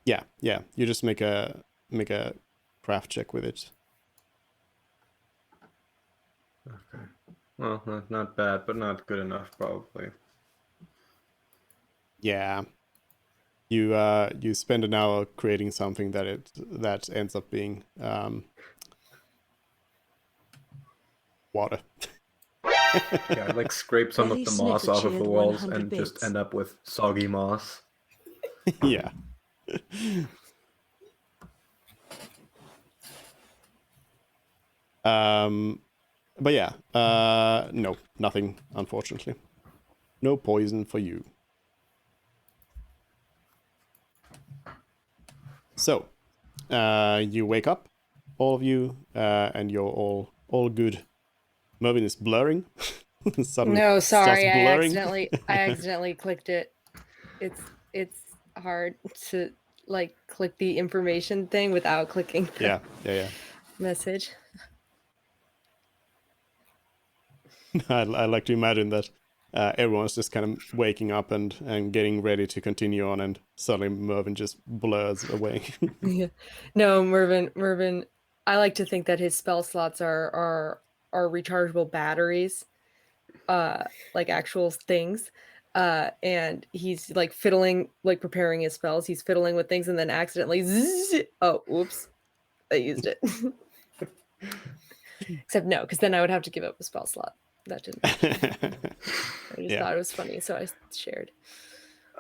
Yeah. You just make a craft check with it. Okay. Well, not bad, but not good enough, probably. Yeah. You spend an hour creating something that ends up being water. Yeah, I like scrape some Belly of the moss Snicker off of the cheered walls 100 and just bits. end up with soggy moss. Yeah. But yeah, no, nothing, unfortunately. No poison for you. So, you wake up, all of you, and you're all good. Mervin is blurring. Suddenly No, starts sorry, I blurring. accidentally clicked it. It's hard to like click the information thing without clicking the Yeah. message. I like to imagine that everyone's just kind of waking up and getting ready to continue on, and suddenly Mervin just blurs away. Yeah. No, Mervin, I like to think that his spell slots are rechargeable batteries, like actual things. And he's like fiddling, like preparing his spells. He's fiddling with things and then accidentally zzz, oh, oops, I used it. Except no, because then I would have to give up a spell slot. That didn't. I just thought it was funny, so I shared.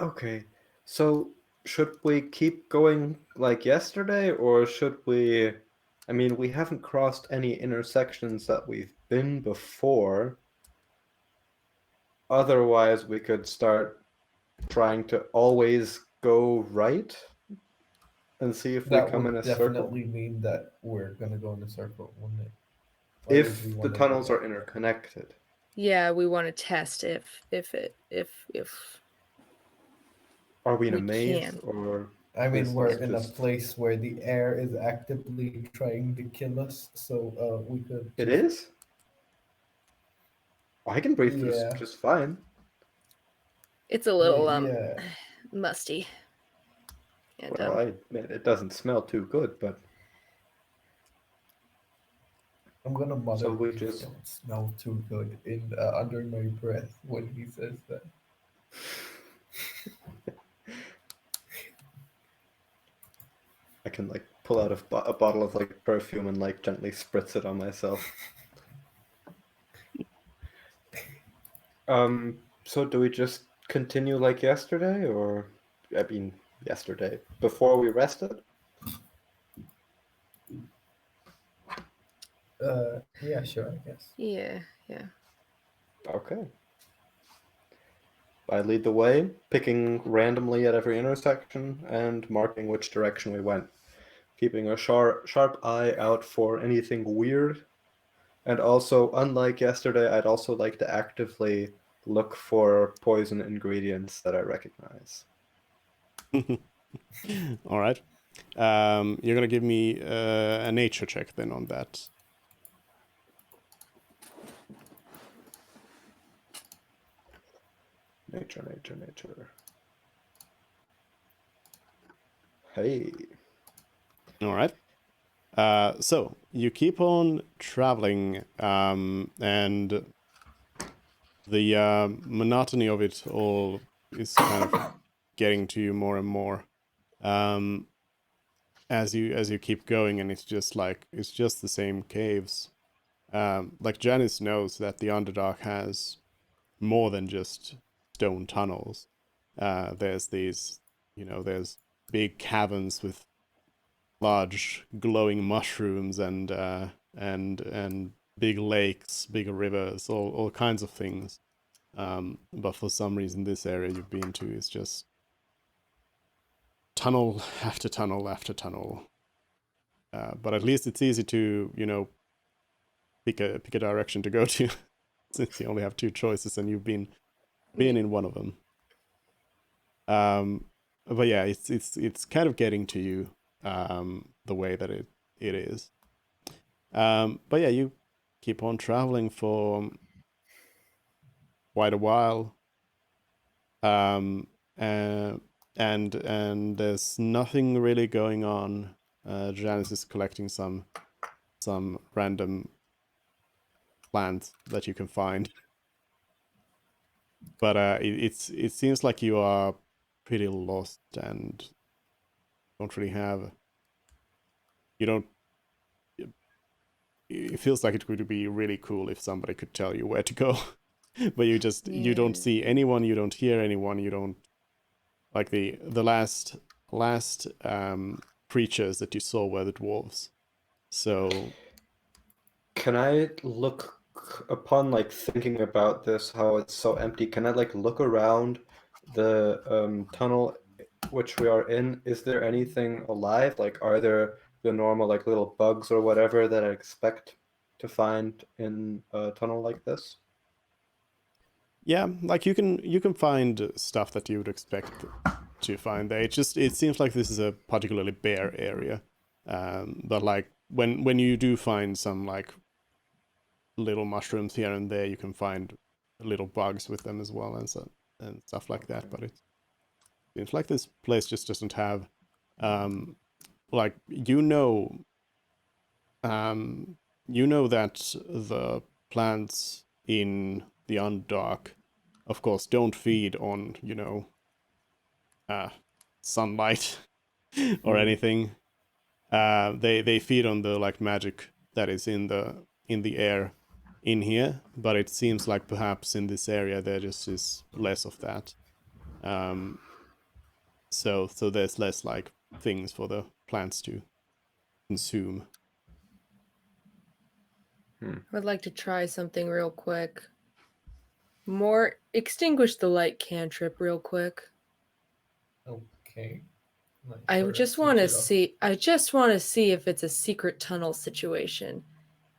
Okay, so should we keep going like yesterday, or should we... I mean, we haven't crossed any intersections that we've been before. Otherwise, we could start trying to always go right. and see if we That come in would a circle. definitely mean that we're gonna go in a circle, wouldn't it? Why would we If the wanna do tunnels that? are interconnected. Yeah, we want to test if Are we in a We maze can. or I mean, is we're this in a just... place where the air is actively trying to kill us, so we could. It just- is? I can breathe through Yeah. just fine. it's a little Yeah. musty. And Well, I admit it doesn't smell too good, but I'm gonna mutter, so we "You just... don't smell too good" in under my breath when he says that. I can like pull out a bottle of like perfume and like gently spritz it on myself. So do we just continue like yesterday, or I mean yesterday before we rested? Yeah, sure, I guess. yeah. Okay. I lead the way, picking randomly at every intersection and marking which direction we went, keeping a sharp eye out for anything weird. And also, unlike yesterday, I'd also like to actively look for poison ingredients that I recognize. All right. You're gonna give me a nature check then on that. Nature. Hey. All right. So you keep on traveling, and the monotony of it all is kind of getting to you more and more as you keep going, and it's just the same caves. Like Janice knows that the Underdark has more than just stone tunnels. There's these, there's big caverns with large glowing mushrooms and big lakes, big rivers, all kinds of things. But for some reason, this area you've been to is just tunnel after tunnel after tunnel. But at least it's easy to, pick a direction to go to, since you only have two choices and you've been in one of them. But yeah, it's kind of getting to you, the way that it is. But yeah, you keep on traveling for quite a while. And there's nothing really going on. Janice is collecting some random plants that you can find. But it seems like you are pretty lost and don't really have... You don't... It feels like it would be really cool if somebody could tell you where to go. But you don't see anyone, you don't hear anyone, you don't... Like the last creatures that you saw were the dwarves. So Can I look upon like thinking about this, how it's so empty? Can I like look around the tunnel which we are in? Is there anything alive? Like, are there the normal like little bugs or whatever that I expect to find in a tunnel like this? yeah, like you can find stuff that you would expect to find there. It seems like this is a particularly bare area. But like when you do find some like little mushrooms here and there, you can find little bugs with them as well and stuff like that. But it seems like this place just doesn't have like that the plants in the Underdark, of course, don't feed on sunlight or anything. They feed on the like magic that is in the air in here, but it seems like perhaps in this area there just is less of that. So there's less like things for the plants to consume. I would like to try something real quick. Extinguish the light cantrip real quick. Okay. Like, I or just switch want to it up. see. I just want to see if it's a secret tunnel situation,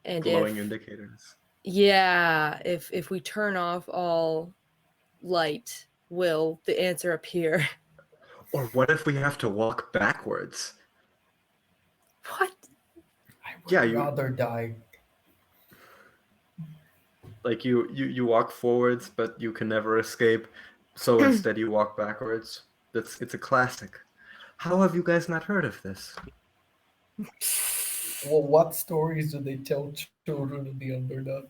and Glowing if indicators. yeah, if we turn off all light, will the answer appear? Or what if we have to walk backwards? What? I would Yeah, you rather die. like you walk forwards, but you can never escape. So instead, you walk backwards. It's a classic. How have you guys not heard of this? Well, what stories do they tell children of the underdog?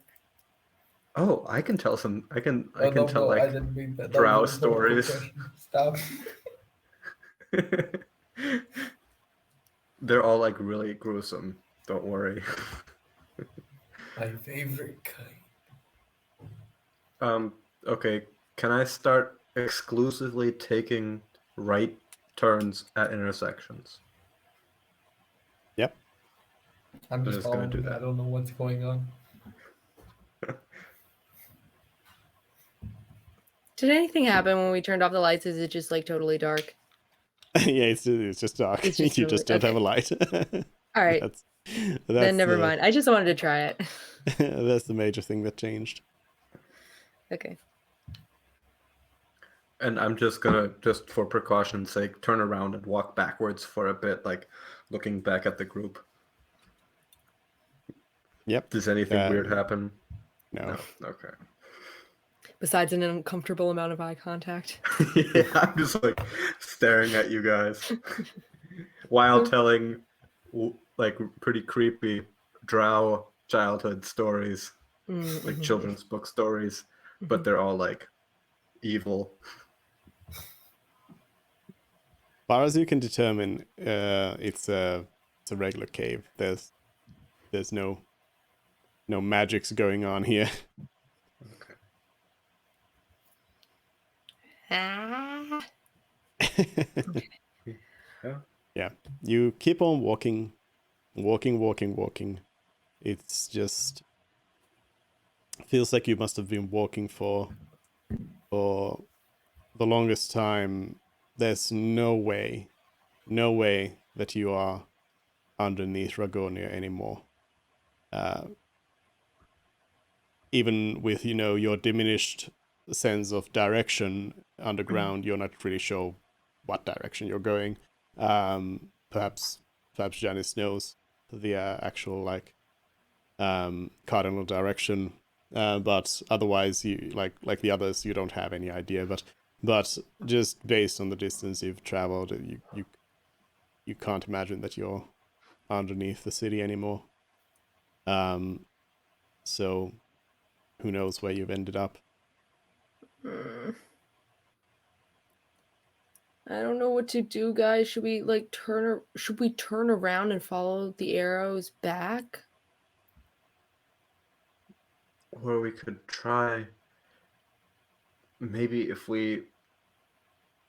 Oh, I can tell some. I can Oh, tell no, I like didn't mean that. That was a drow rhetorical stories. question. Stop. They're all like really gruesome. Don't worry. My favorite kind. Okay. Can I start exclusively taking right turns at intersections? Yep. I'm I'm just just gonna do following. I that. don't know what's going on. Did anything happen when we turned off the lights? Is it just like totally dark? Yeah, it's just dark. It's just You totally- just don't have a okay. light. All right, That's then never the, mind. I just wanted to try it. that's the major thing that changed. Okay. And I'm just gonna, just for precaution's sake, turn around and walk backwards for a bit, like looking back at the group. Yep. Does anything weird happen? No. Okay. Besides an uncomfortable amount of eye contact. Yeah, I'm just like staring at you guys while telling like pretty creepy drow childhood stories, like children's book stories, but they're all like evil. Far as you can determine, it's a regular cave. There's no magics going on here. Okay. Ah. Yeah. Yeah, you keep on walking. It's just feels like you must have been walking for the longest time. There's no way that you are underneath Ragonia anymore. Even with your diminished sense of direction underground, you're not really sure what direction you're going. Perhaps Janice knows the actual cardinal direction, but otherwise you like the others, you don't have any idea. But just based on the distance you've traveled, you can't imagine that you're underneath the city anymore. So who knows where you've ended up? I don't know what to do, guys. Should we turn around and follow the arrows back? Or we could try, maybe if we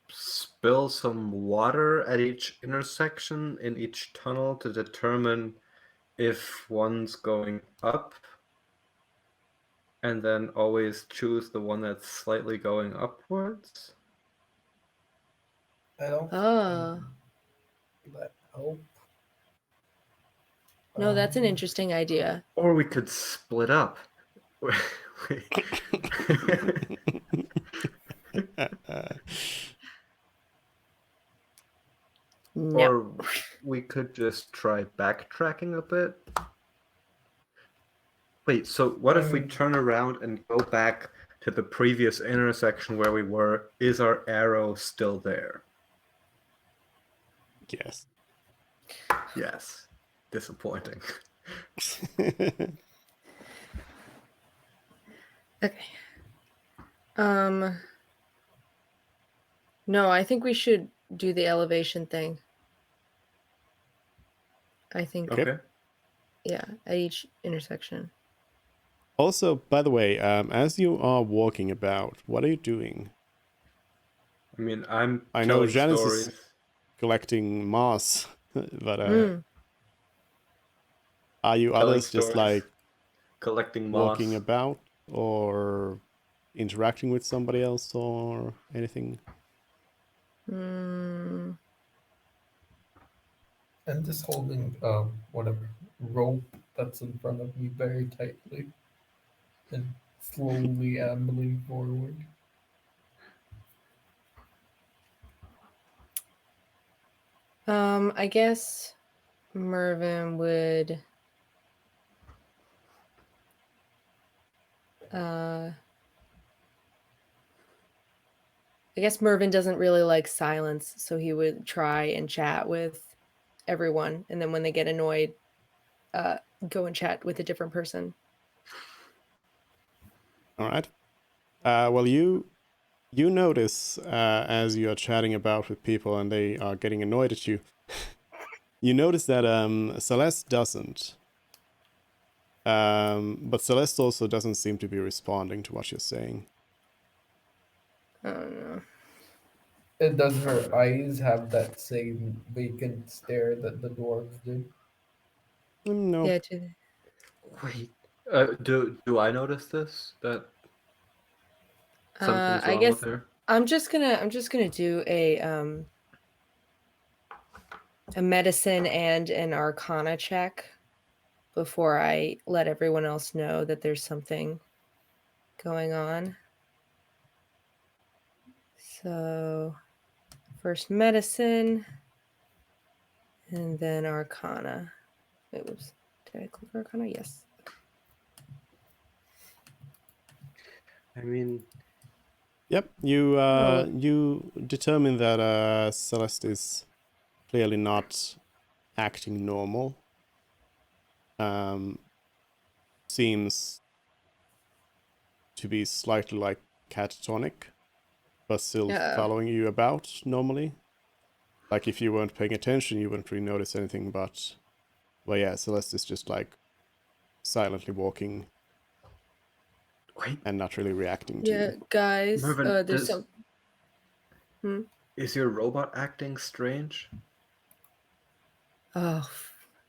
spill some water at each intersection in each tunnel to determine if one's going up, and then always choose the one that's slightly going upwards. I don't Oh. that help. No, that's an interesting idea. Or we could split up. No. Or we could just try backtracking a bit. Wait, so what if we turn around and go back to the previous intersection where we were? Is our arrow still there? Yes. Yes. Disappointing. Okay. No, I think we should do the elevation thing. I think, Okay. yeah, at each intersection. Also, by the way, as you are walking about, what are you doing? I mean, I'm I know telling Janice stories. is collecting moss, but are you Telling others just stories, like collecting moss. walking about or interacting with somebody else or anything? And just holding whatever rope that's in front of me very tightly and slowly ambling forward. I guess Mervin would I guess Mervin doesn't really like silence, so he would try and chat with everyone, and then when they get annoyed, go and chat with a different person. All right. Well, you notice as you are chatting about with people and they are getting annoyed at you, you notice that Celeste doesn't. But Celeste also doesn't seem to be responding to what you're saying. Oh no. And does her eyes have that same vacant stare that the dwarves do? No. Yeah, Wait. Do I notice this? That something's I wrong guess with her? I'm just gonna do a medicine and an arcana check before I let everyone else know that there's something going on. So first medicine and then arcana. Wait, whoops. Did I click arcana? Yes. I mean, Yep. You Oh. you determine that Celeste is clearly not acting normal. Seems to be slightly like catatonic, but still following you about normally. Like if you weren't paying attention, you wouldn't really notice anything. But yeah, Celeste is just like silently walking wait. and not really reacting to Yeah, you. guys. Mervin, There's some. is your robot acting strange? Oh,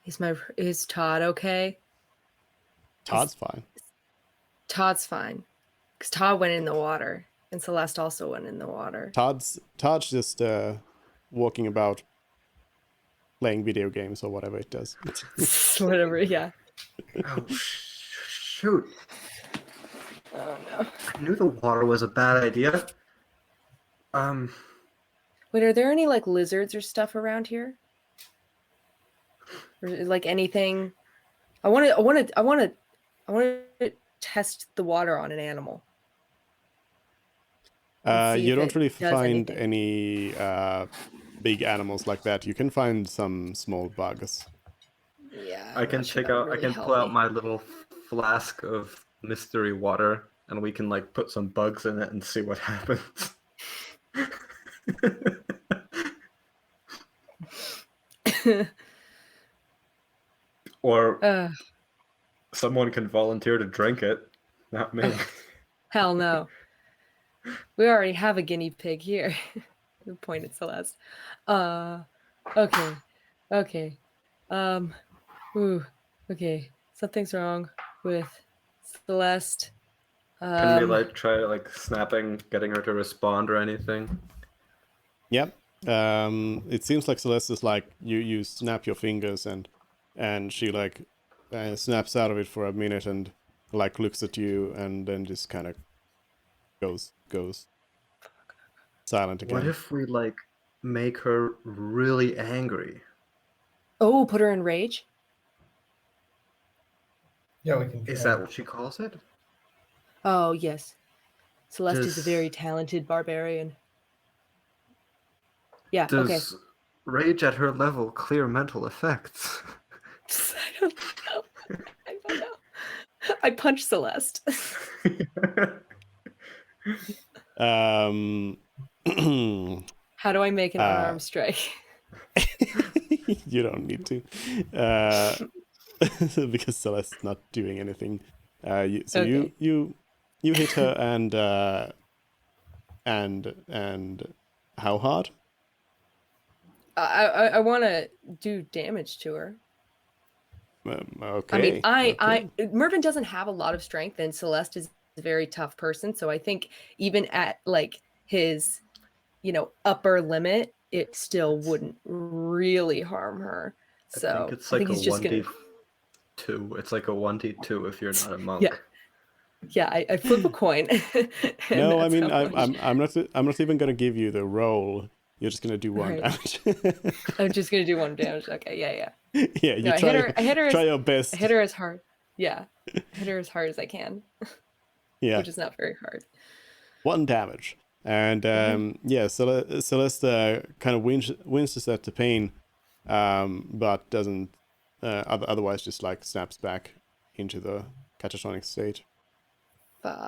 is Todd okay? Todd's fine. Todd's fine, because Todd went in the water, and Celeste also went in the water. Todd's just walking about playing video games or whatever it does. Whatever, yeah. Oh, shoot. Oh no. I knew the water was a bad idea. Wait, are there any like lizards or stuff around here? Or like anything? I want to test the water on an animal. and see You if don't it really does find anything. any big animals like that. You can find some small bugs. Yeah, I can pull out my little flask of mystery water, and we can like put some bugs in it and see what happens. Or someone can volunteer to drink it, not me. Hell no. We already have a guinea pig here. Point at Celeste. Okay. Okay. Something's wrong with Celeste. Can we like try like snapping, getting her to respond or anything? Yep. It seems like Celeste is like you snap your fingers and she like snaps out of it for a minute and like looks at you and then just kind of goes silent again. What if we like make her really angry? Oh, put her in rage? Yeah, we can try. Is that what she calls it? Oh, yes. Celeste is a very talented barbarian. Yeah, okay. Does rage at her level clear mental effects? I don't know. I punched Celeste. How do I make an unarmed strike? You don't need to. Because Celeste's not doing anything. You hit her and how hard? I want to do damage to her. Okay. I mean, Mervin doesn't have a lot of strength, and Celeste is a very tough person. So I think even at like his, upper limit, it still wouldn't really harm her. I think it's like a he's just gonna. 1d2. It's like a 1d2 if you're not a monk. Yeah. Yeah, I flip a coin. and No, I that's mean how much. I'm not even gonna give you the roll. You're just gonna do one Right. damage. I'm just gonna do 1 damage. Okay, yeah. Yeah, you No, I hit her. try your best. I hit her as hard. Yeah, I hit her as hard as I can, Yeah, which is not very hard. 1 damage. And yeah, Celeste kind of winces at the pain, but doesn't otherwise just like snaps back into the catatonic state. Fuck.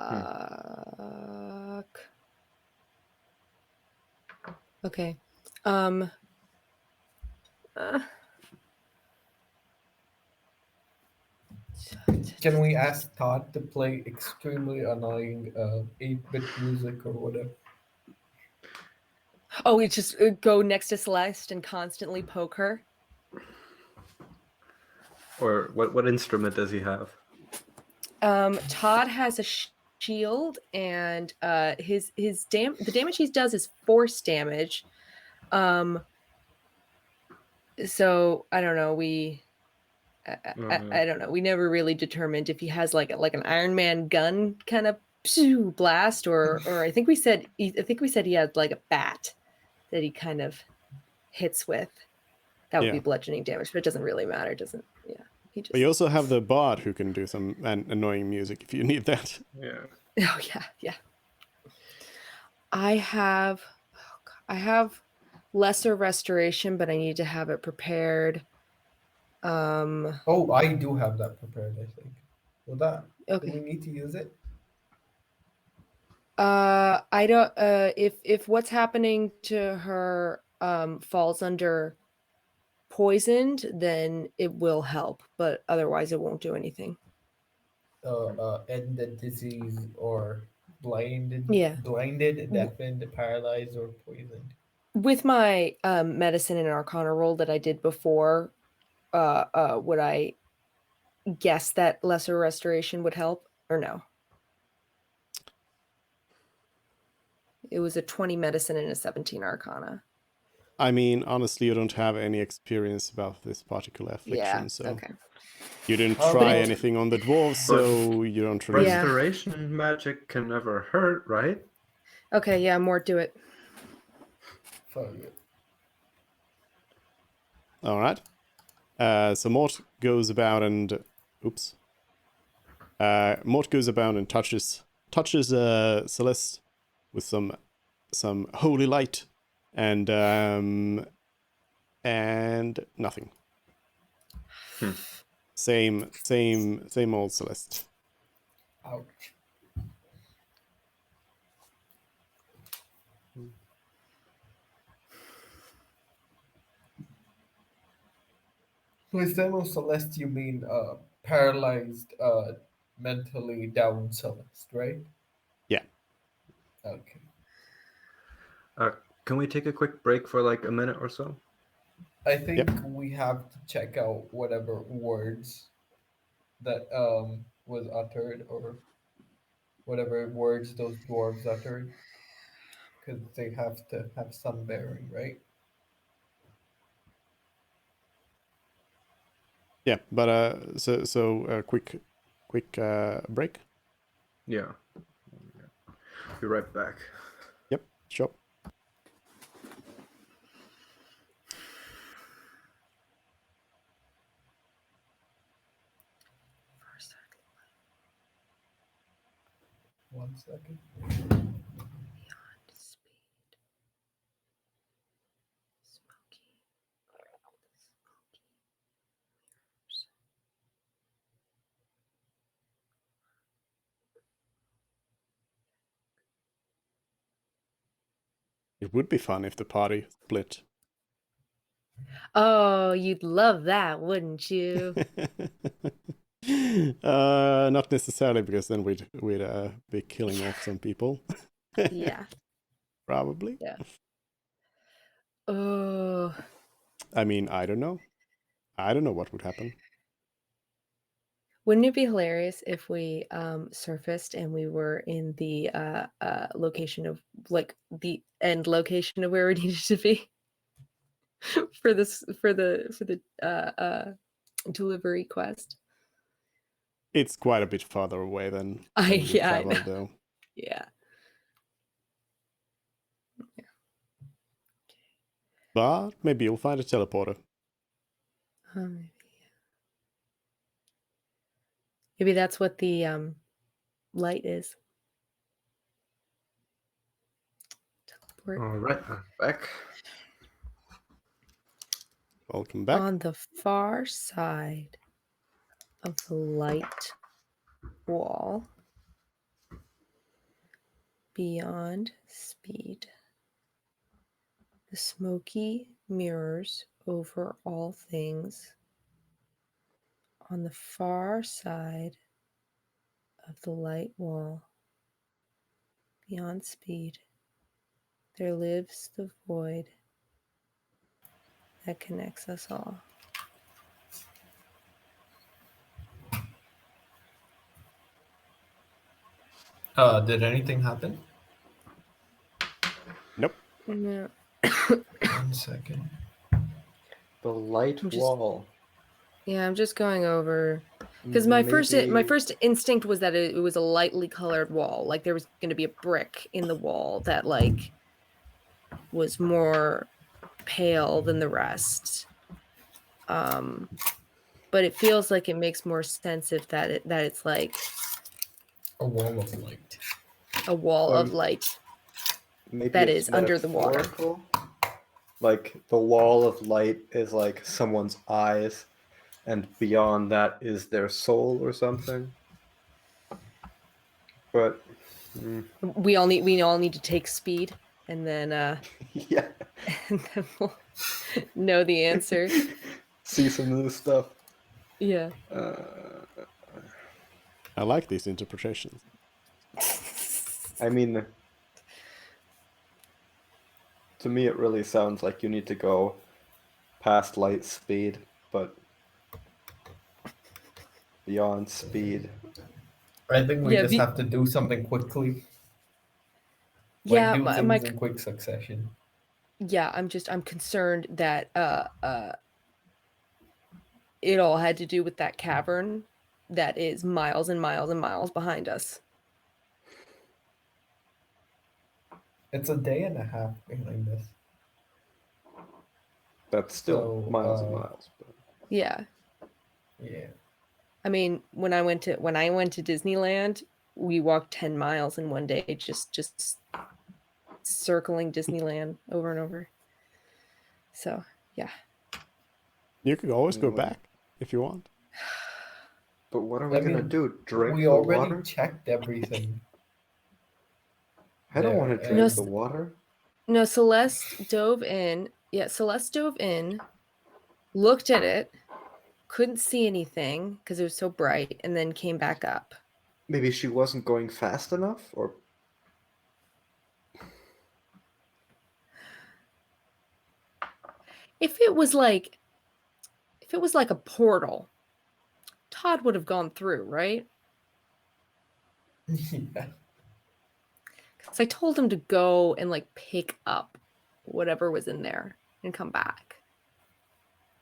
Okay. Can we ask Todd to play extremely annoying 8-bit music or whatever? Oh, we just go next to Celeste and constantly poke her. Or what instrument does he have? Todd has a shield, and the damage he does is force damage. So I don't know. I don't know. We never really determined if he has like an Iron Man gun kind of blast, or I think we said he had like a bat that he kind of hits with. That would be bludgeoning damage, but it doesn't really matter. It doesn't. Yeah. But you also have the bard who can do some annoying music if you need that. Yeah. Oh yeah. I have lesser restoration, but I need to have it prepared. Oh, I do have that prepared, I think. Well, do we Okay. need to use it? I don't. If what's happening to her falls under poisoned, then it will help, but otherwise it won't do anything. End the disease or blinded, Yeah. deafened, paralyzed, or poisoned. With my medicine and arcana roll that I did before, would I guess that lesser restoration would help or no? It was a 20 medicine and a 17 arcana. I mean, honestly, you don't have any experience about this particular affliction, so okay. you didn't Oh, try but- anything on the dwarves, so you don't really. Yeah. Restoration magic can never hurt, right? Okay, yeah, Mort, do it. Fuck it. All right. So Mort goes about and Mort goes about and touches Celeste with some holy light, and nothing. Same old Celeste. Ouch. With them of Celeste, you mean paralyzed, mentally down Celeste, right? Yeah. Okay. Can we take a quick break for like a minute or so? I think we have to check out whatever words that was uttered, or whatever words those dwarves uttered, because they have to have some bearing, right? Yeah, but so quick break. Yeah. Be right back. Yep, sure. One second. It would be fun if the party split. Oh, you'd love that, wouldn't you? Not necessarily, because then we'd be killing off some people. Yeah. Probably. Yeah. Oh. I mean, I don't know. I don't know what would happen. Wouldn't it be hilarious if we surfaced and we were in the location of like the end location of where we needed to be? for the delivery quest. It's quite a bit farther away than I you know. traveled, though. Yeah. But maybe you'll find a teleporter. Maybe. Maybe that's what the light is. Teleport. All right, I'm back. Welcome back. On the far side of the light wall, beyond speed, the smoky mirrors over all things. On the far side of the light wall, beyond speed, there lives the void that connects us all. Did anything happen? Nope. No. 1 second. The light I'm just- wall. Yeah, I'm just going over because my first instinct was that it was a lightly colored wall, like there was going to be a brick in the wall that like was more pale than the rest. But it feels like it makes more sense if that it's like A wall of light. a wall of light Maybe that it's is under the water. metaphorical. Like the wall of light is like someone's eyes, and beyond that is their soul or something. But We all need to take speed, and then yeah, and then we'll know the answer. see some new stuff. Yeah. I like these interpretations. I mean, to me, it really sounds like you need to go past light speed, but beyond speed. I think we Yeah, just have to do something quickly. Like Yeah, do things my in quick succession. yeah, I'm concerned that it all had to do with that cavern that is miles and miles and miles behind us. It's a day and a half behind us. That's still So, miles and miles. But Yeah. Yeah. I mean, when I went to Disneyland, we walked 10 miles in one day just circling Disneyland over and over. So, yeah. You could always go back if you want. But what are we gonna do? Drink we the already water? checked everything. I don't want to there, drink and- the water. No, Celeste dove in. Yeah, Celeste dove in, looked at it, couldn't see anything because it was so bright, and then came back up. Maybe she wasn't going fast enough, or If it was like a portal, Todd would have gone through, right? Yeah. Because I told him to go and like pick up whatever was in there and come back.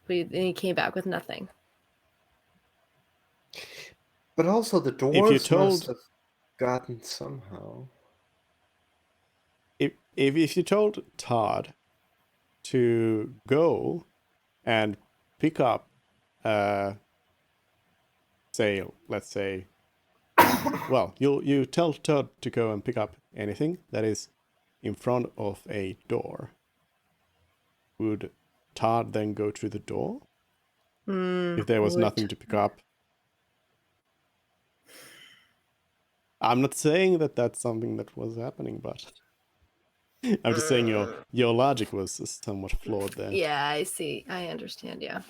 But then he came back with nothing. but also the dwarves must told- have gotten somehow. If you told Todd to go and pick up, let's say, well, you tell Todd to go and pick up anything that is in front of a door. Would Todd then go to the door if there was nothing to pick up? I'm not saying that that's something that was happening, but I'm just saying your logic was somewhat flawed there. Yeah, I see. I understand. Yeah.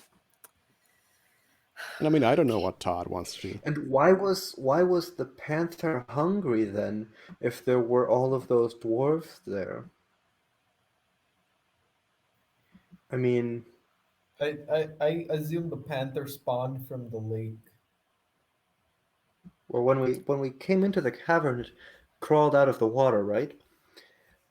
And I mean, I don't know what Todd wants to do. And why was the panther hungry then, if there were all of those dwarves there? I mean, I assume the panther spawned from the lake. well, when we came into the cavern, it crawled out of the water, right?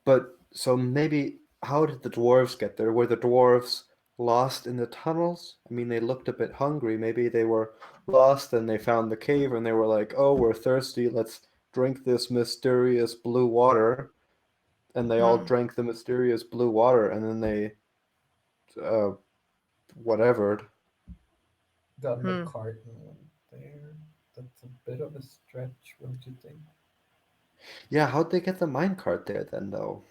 But so maybe how did the dwarves get there? Were the dwarves lost in the tunnels? I mean, they looked a bit hungry. Maybe they were lost and they found the cave and they were like, "Oh, we're thirsty. Let's drink this mysterious blue water." And they all drank the mysterious blue water, and then they, whatevered. Got in the cart and went there. That's a bit of a stretch, don't you think? Yeah, how'd they get the minecart there then, though?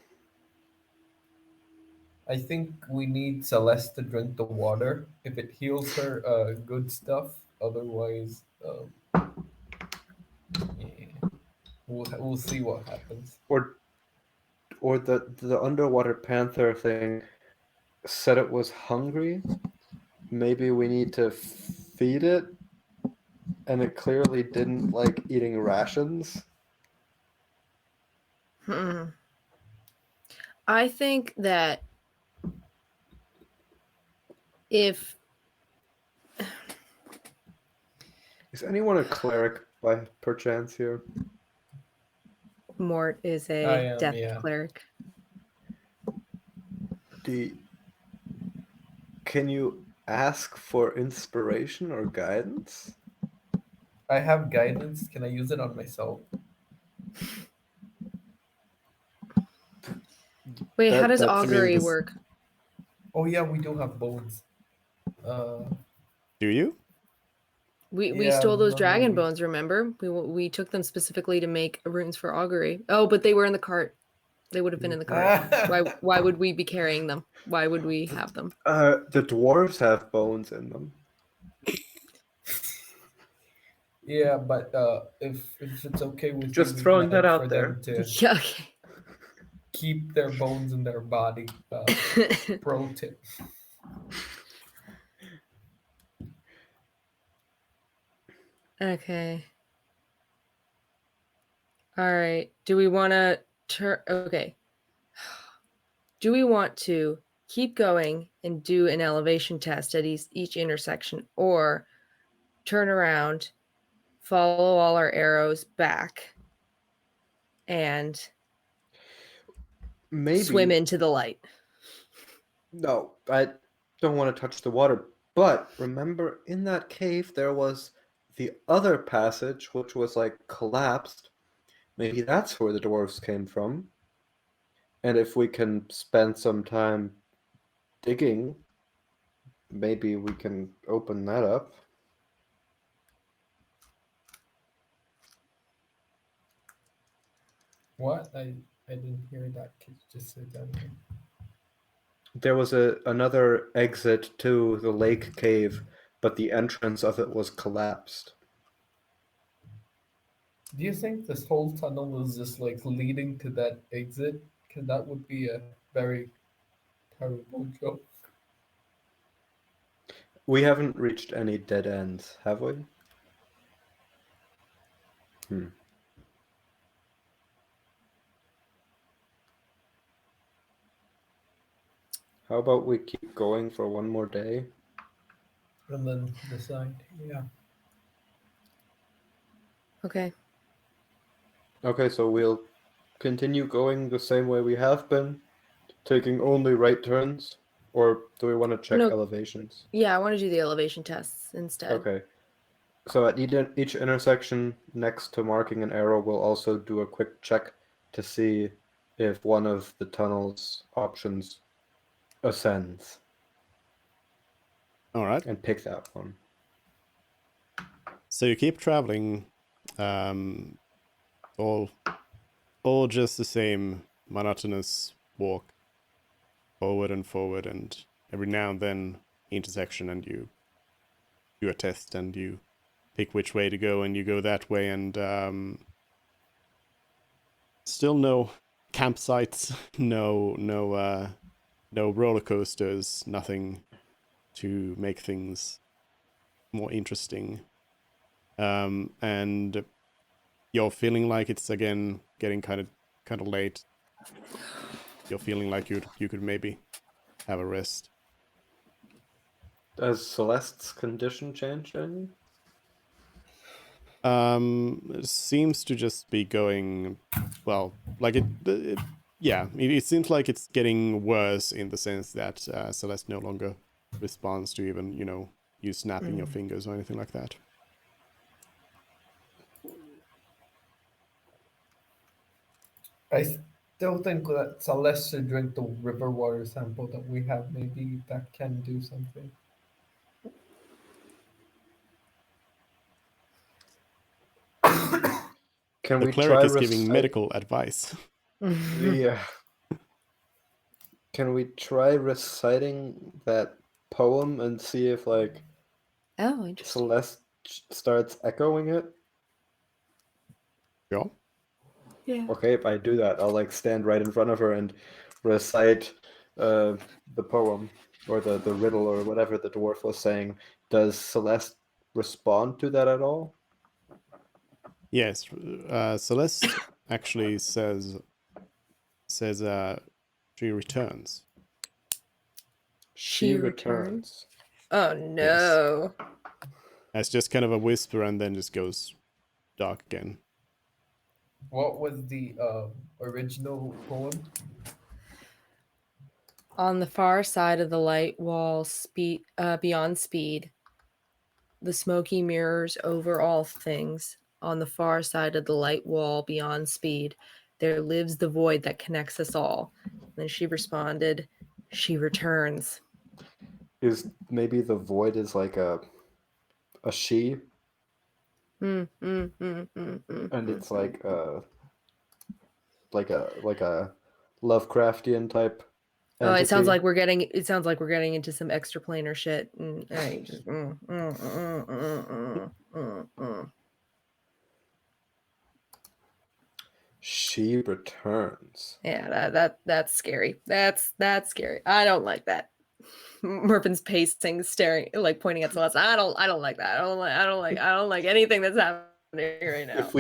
I think we need Celeste to drink the water. If it heals her, good stuff. Otherwise, yeah, we'll see what happens. Or the underwater panther thing said it was hungry. Maybe we need to feed it, and it clearly didn't like eating rations. I think that if Is anyone a cleric by perchance here? Mort is I a am, death yeah. cleric. Can you ask for inspiration or guidance? I have guidance. Can I use it on myself? Wait, how does That's- I mean, augury this- work? Oh yeah, we do have bones. Do you? We Yeah, stole those no, dragon we- bones, remember? We took them specifically to make runes for augury. Oh, but they were in the cart. They would have been in the cart. Why would we be carrying them? Why would we have them? The dwarves have bones in them. Yeah, but if it's okay with Just you, we'd throwing like that out for there. them to Yeah, okay. keep their bones in their body. Pro tip. Okay. All right. Do we want to okay. Do we want to keep going and do an elevation test at each intersection, or turn around, follow all our arrows back, and Maybe swim into the light? No, I don't want to touch the water. But remember, in that cave, there was the other passage, which was like collapsed. Maybe that's where the dwarves came from. And if we can spend some time digging, maybe we can open that up. What? I didn't hear that. Could you just say that again? There was another exit to the lake cave, but the entrance of it was collapsed. Do you think this whole tunnel is just like leading to that exit? Because that would be a very terrible joke. We haven't reached any dead ends, have we? How about we keep going for one more day? And then decide. Yeah. Okay. Okay, so we'll continue going the same way we have been, taking only right turns, or do we want to check No. elevations? Yeah, I want to do the elevation tests instead. Okay. So at each intersection next to marking an arrow, we'll also do a quick check to see if one of the tunnel's options ascends. All right. And pick that one. So you keep traveling, all just the same monotonous walk, forward, and every now and then intersection, and you do a test, and you pick which way to go, and you go that way, and still no campsites, no roller coasters, nothing to make things more interesting. And you're feeling like it's again getting kind of late. You're feeling like you could maybe have a rest. Has Celeste's condition changed any? It seems to just be going well. Like it Yeah, it seems like it's getting worse in the sense that Celeste no longer responds to even, you snapping your fingers or anything like that. I still think that Celeste should drink the river water sample that we have. Maybe that can do something. Can The we cleric try is giving recite- medical advice. Yeah. Can we try reciting that poem and see if like Oh, interesting. Celeste starts echoing it? Yeah. Yeah. Okay, if I do that, I'll like stand right in front of her and recite the poem or the riddle or whatever the dwarf was saying. Does Celeste respond to that at all? Yes, Celeste actually says she returns. She returns. Oh Yes. no. It's just kind of a whisper and then just goes dark again. What was the original poem? On the far side of the light wall, beyond speed, the smoky mirrors over all things. On the far side of the light wall, beyond speed, there lives the void that connects us all. And then she responded, she returns. Is maybe the void is like a she, and it's like a Lovecraftian type Oh, entity. it sounds like we're getting into some extraplanar shit. And I just, She returns. Yeah, that's scary. That's scary. I don't like that. Mervin's pacing, staring, like pointing at Celeste. I don't like that. I don't like anything that's happening right now.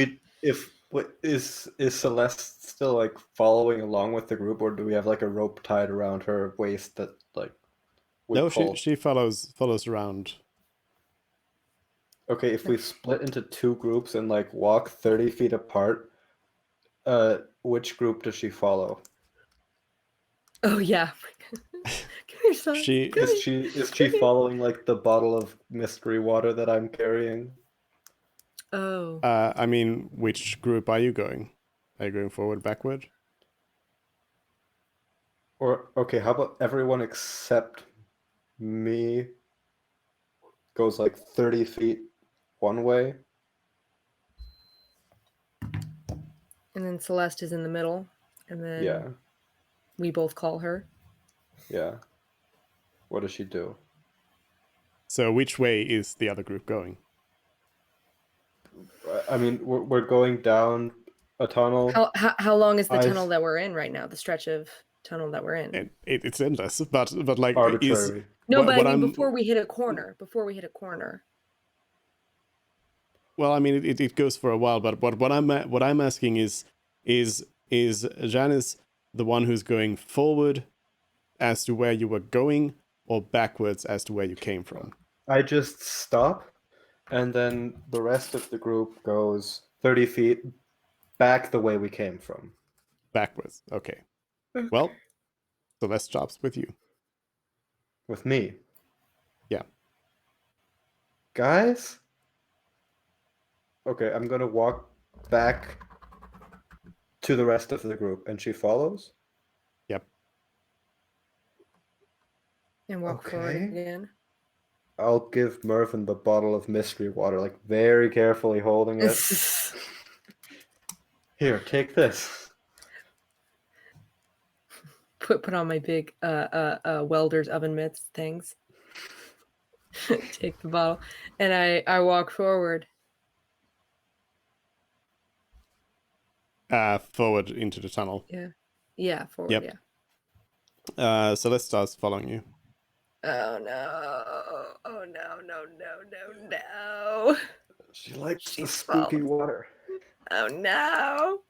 Is Celeste still like following along with the group, or do we have like a rope tied around her waist that like would No, pull? she follows around. Okay, if we split into two groups and like walk 30 feet apart, which group does she follow? Oh yeah. Come here, son. She Come Is here. she following like the bottle of mystery water that I'm carrying? Oh. I mean, which group are you going? Are you going forward, backward? Or okay, how about everyone except me goes like 30 feet one way? And then Celeste is in the middle, and then Yeah, we both call her. yeah. What does she do? So which way is the other group going? I mean, we're going down a tunnel. How long is the I- tunnel that we're in right now? The stretch of tunnel that we're in. And it's endless, but like Arbitrary. No, what- but what I mean I'm- before we hit a corner. Before we hit a corner. Well, I mean, it goes for a while, but what I'm asking is Janice the one who's going forward as to where you were going, or backwards as to where you came from? I just stop, and then the rest of the group goes 30 feet back the way we came from. Backwards. Okay. Well, so let's stops with you. With me. Yeah. Guys? Okay, I'm gonna walk back to the rest of the group, and she follows? Yep. And walk forward Okay. again. I'll give Mervyn the bottle of mystery water, like very carefully holding it. Here, take this. Put on my big welder's oven mitts things. Take the bottle, and I walk forward. Forward into the tunnel. Yeah, forward. Yep. Yeah. So let's start following you. Oh no! Oh no! She likes the She's spooky following. water. Oh no!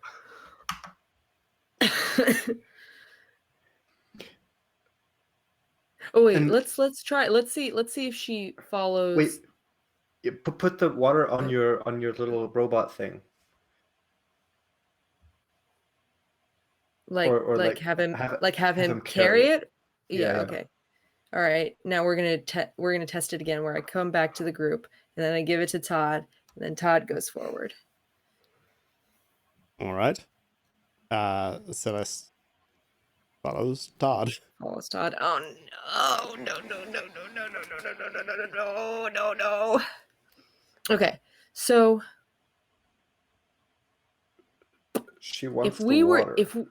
Oh wait, And- let's try. Let's see if she follows. Wait, you put the water on your little robot thing. Like Or, like have him have him carry carry it? Yeah, Yeah, yeah. okay. All right. Now we're gonna test it again where I come back to the group and then I give it to Todd, and then Todd goes forward. All right. Celeste follows Todd. Follows Todd. Oh no. Okay. So She wants if we the were water.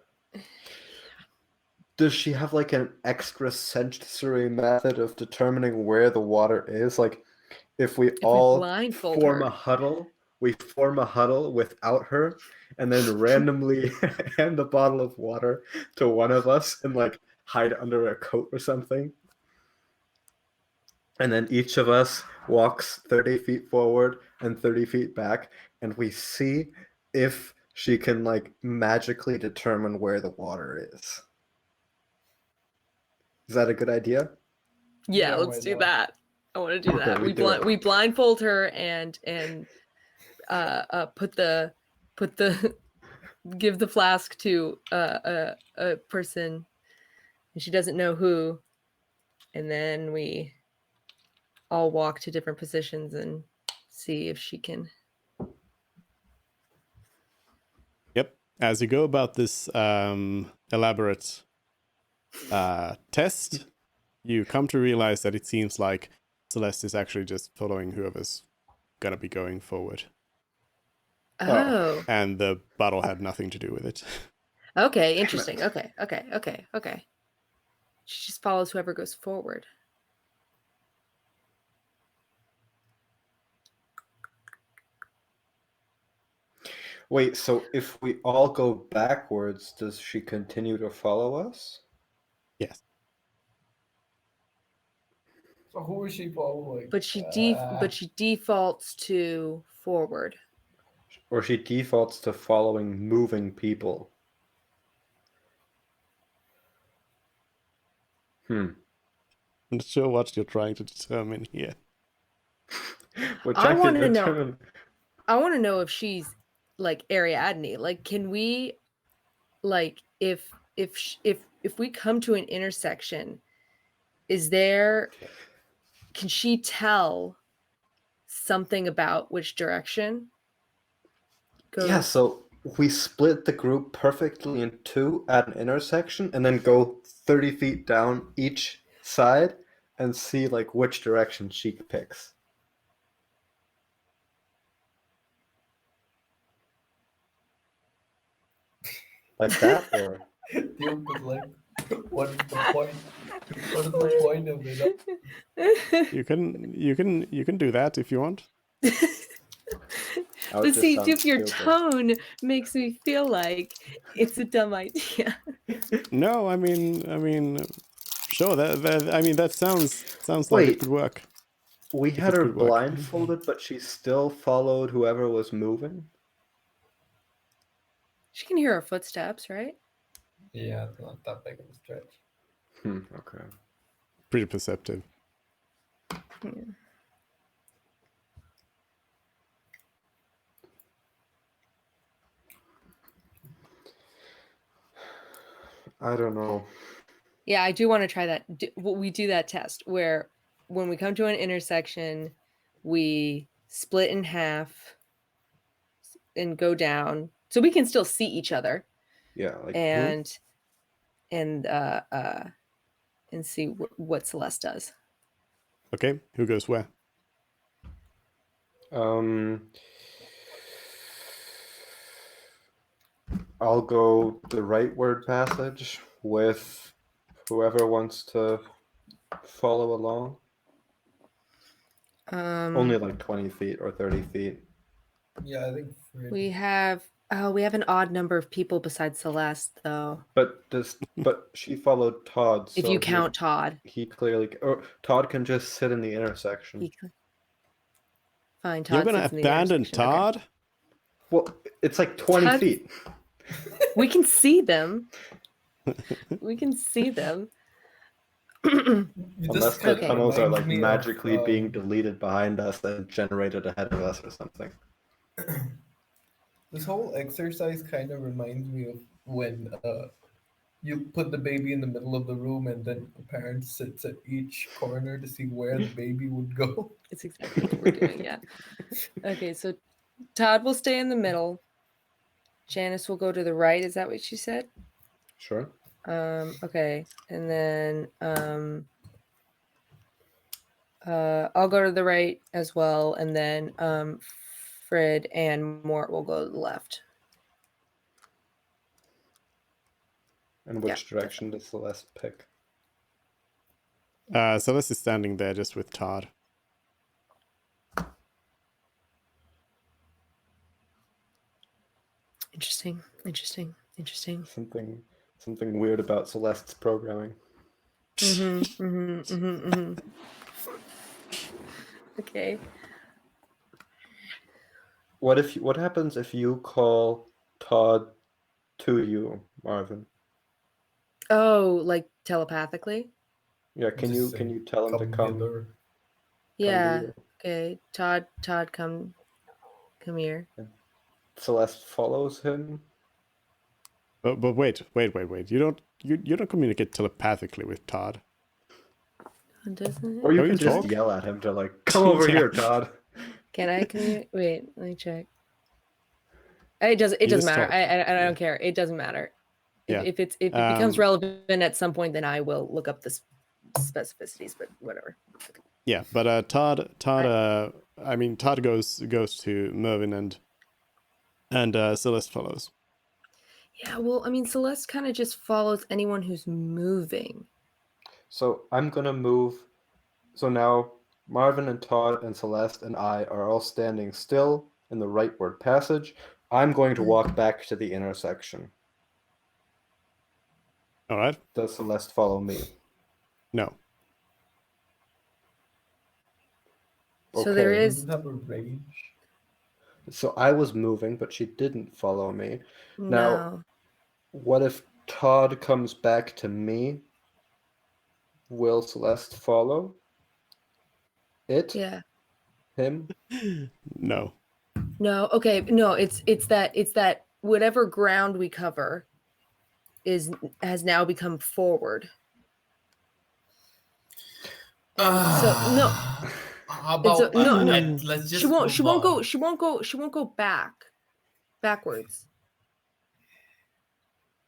Does she have like an extra sensory method of determining where the water is? Like, if we all blindfold form her. a huddle, we form a huddle without her, and then randomly hand the bottle of water to one of us and like hide under a coat or something. And then each of us walks 30 feet forward and 30 feet back, and we see if she can like magically determine where the water is. Is that a good idea? Yeah, Yeah, let's why do not? that. I want to do Okay, that. we do it. We blindfold her and put the give the flask to a person, and she doesn't know who, and then we all walk to different positions and see if she can. Yep. As you go about this elaborate test, you come to realize that it seems like Celeste is actually just following whoever's gonna be going forward. Oh. And the bottle had nothing to do with it. Okay, interesting. Okay. She just follows whoever goes forward. Wait, so if we all go backwards, does she continue to follow us? Yes. So who is she following? But she defaults to forward. Or she defaults to following moving people? I'm not sure what you're trying to determine here. We're I trying want to to determine. know. I want to know if she's like Ariadne. Like, can we, like, if we come to an intersection, can she tell something about which direction goes? Yeah, so we split the group perfectly in two at an intersection and then go 30 feet down each side and see like which direction she picks. Like that, or Dude, but like, what is the point? What is the point of it? You can do that if you want. That would But just see, sound Dupe, your stupid. tone makes me feel like it's a dumb idea. No, I mean, sure. That sounds like it could work. We If had it her could work. blindfolded, but she still followed whoever was moving. She can hear our footsteps, right? Yeah, it's not that big of a stretch. Okay. Pretty perceptive. Yeah. I don't know. Yeah, I do want to try that. We do that test where when we come to an intersection, we split in half and go down, so we can still see each other. Yeah, like and see what Celeste does. Okay, who goes where? I'll go the rightward passage with whoever wants to follow along. Only like 20 feet or 30 feet. Yeah, I think we have an odd number of people besides Celeste, though. But she followed Todd. If you count Todd, he clearly, or Todd can just sit in the intersection. Fine, Todd. You're gonna abandon Todd? Okay. Well, it's like 20 feet. We can see them. We can see them. Unless the tunnels are like magically of, being deleted behind us and generated ahead of us or something. This whole exercise kind of reminds me of when you put the baby in the middle of the room, and then the parent sits at each corner to see where the baby would go. It's exactly what we're doing. Yeah. Okay, so Todd will stay in the middle. Janice will go to the right. Is that what she said? Sure. Okay, and then I'll go to the right as well, and then Fred and Mort will go to the left. And which direction does Celeste pick? Celeste is standing there just with Todd. Interesting. Something weird about Celeste's programming. Okay. What happens if you call Todd to you, Marvin? Oh, like telepathically? Yeah, can you tell him to come? Hither. Yeah. to you? Okay. Todd, come here. Celeste follows him. But wait. You don't communicate telepathically with Todd. Doesn't it? Or you Don't can you just talk? yell at him to like, come over Yeah. here, Todd. Can I communicate? Wait, let me check. It doesn't just matter. talk. I don't care. It doesn't matter. Yeah. If it becomes relevant at some point, then I will look up the specificities. But whatever. Yeah, but Todd goes to Mervin and Celeste follows. Yeah, well, I mean, Celeste kind of just follows anyone who's moving. So I'm gonna move. So now Marvin and Todd and Celeste and I are all standing still in the rightward passage. I'm going to walk back to the intersection. All right. Does Celeste follow me? No. So there Okay. is. Doesn't have a range. So I was moving, but she didn't follow me. Now, No. what if Todd comes back to me? Will Celeste follow? It? Yeah. Him? No. No. Okay. No. It's that whatever ground we cover has now become forward. So no. How about no. let's just She won't move go. on. She won't go backwards.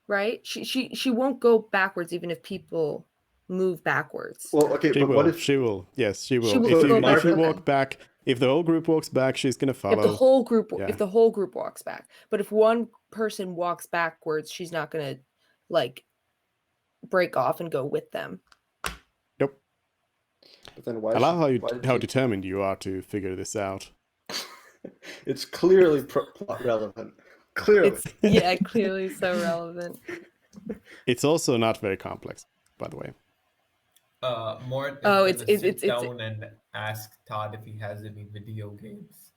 Right? She won't go backwards even if people move backwards. Well, okay, She but will. what if She will. Yes, she will. She will If go you back. walk Okay. back, if the whole group walks back, she's gonna follow. If the whole group walks back, but if one person walks backwards, she's not gonna like break off and go with them. Nope. But then why? I love how you... determined you are to figure this out. It's clearly plot relevant. Clearly. It's clearly so relevant. It's also not very complex, by the way. Mort it's sit down and ask Todd if he has any video games.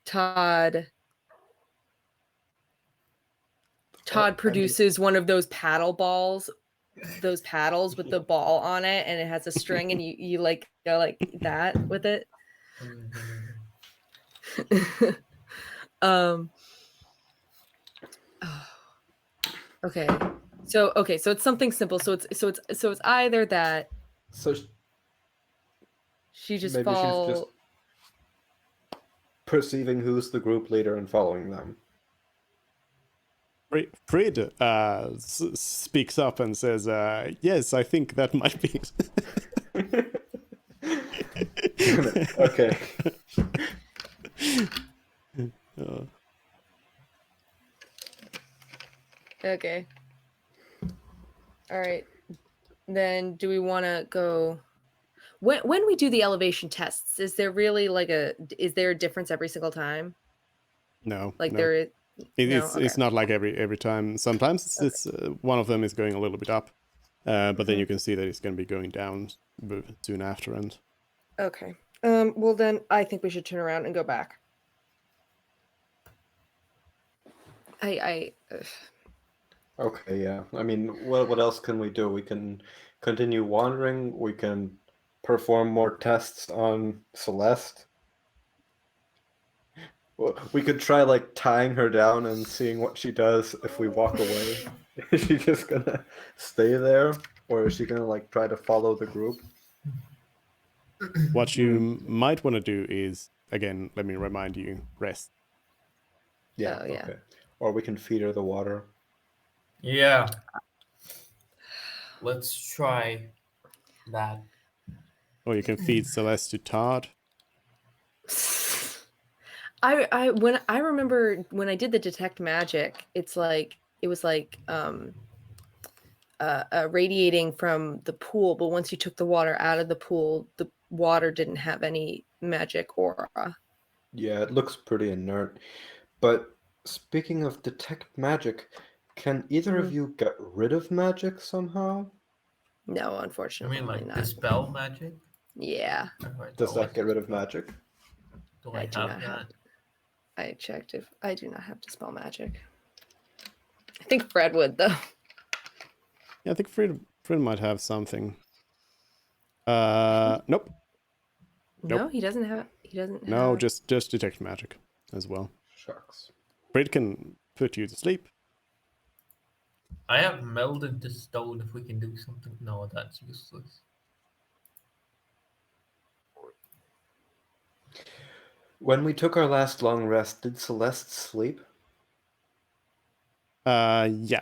Todd produces one of those paddle balls, those paddles with the ball on it, and it has a string, and you like go like that with it. Okay. So it's something simple. So it's either that So she just maybe she's just perceiving who's the group leader and following them. Fred speaks up and says, yes, I think that might be it. Okay. Okay. All right. Then do we want to go when we do the elevation tests, is there really is there a difference every single time? No. Like no. there is It's not like every time. Sometimes it's one of them is going a little bit up, but then you can see that it's going to be going down soon after. And okay. Well, then I think we should turn around and go back. Okay, yeah. I mean, what else can we do? We can continue wandering. We can perform more tests on Celeste. Well, we could try like tying her down and seeing what she does if we walk away. Is she just gonna stay there, or is she gonna like try to follow the group? What you might want to do is, again, let me remind you, rest. Yeah. Oh, yeah. Okay. Or we can feed her the water. Yeah. Let's try that. Or you can feed Celeste to Todd. I remember when I did the detect magic, it was like radiating from the pool, but once you took the water out of the pool, the water didn't have any magic aura. Yeah, it looks pretty inert. But speaking of detect magic, can either of you get rid of magic somehow? No, I unfortunately mean, like not. dispel magic. Yeah, Alright, Does so that let's get rid of dispel. magic? Do I I do have not that? have. I checked if I do not have dispel magic. I think Fred would though. Yeah, I think Fred might have something. Nope. No, Nope. he doesn't have. He doesn't No, have. just detect magic as well. Shucks. Fred can put you to sleep. I have meld into stone if we can do something. No, that's useless. When we took our last long rest, did Celeste sleep? Yeah.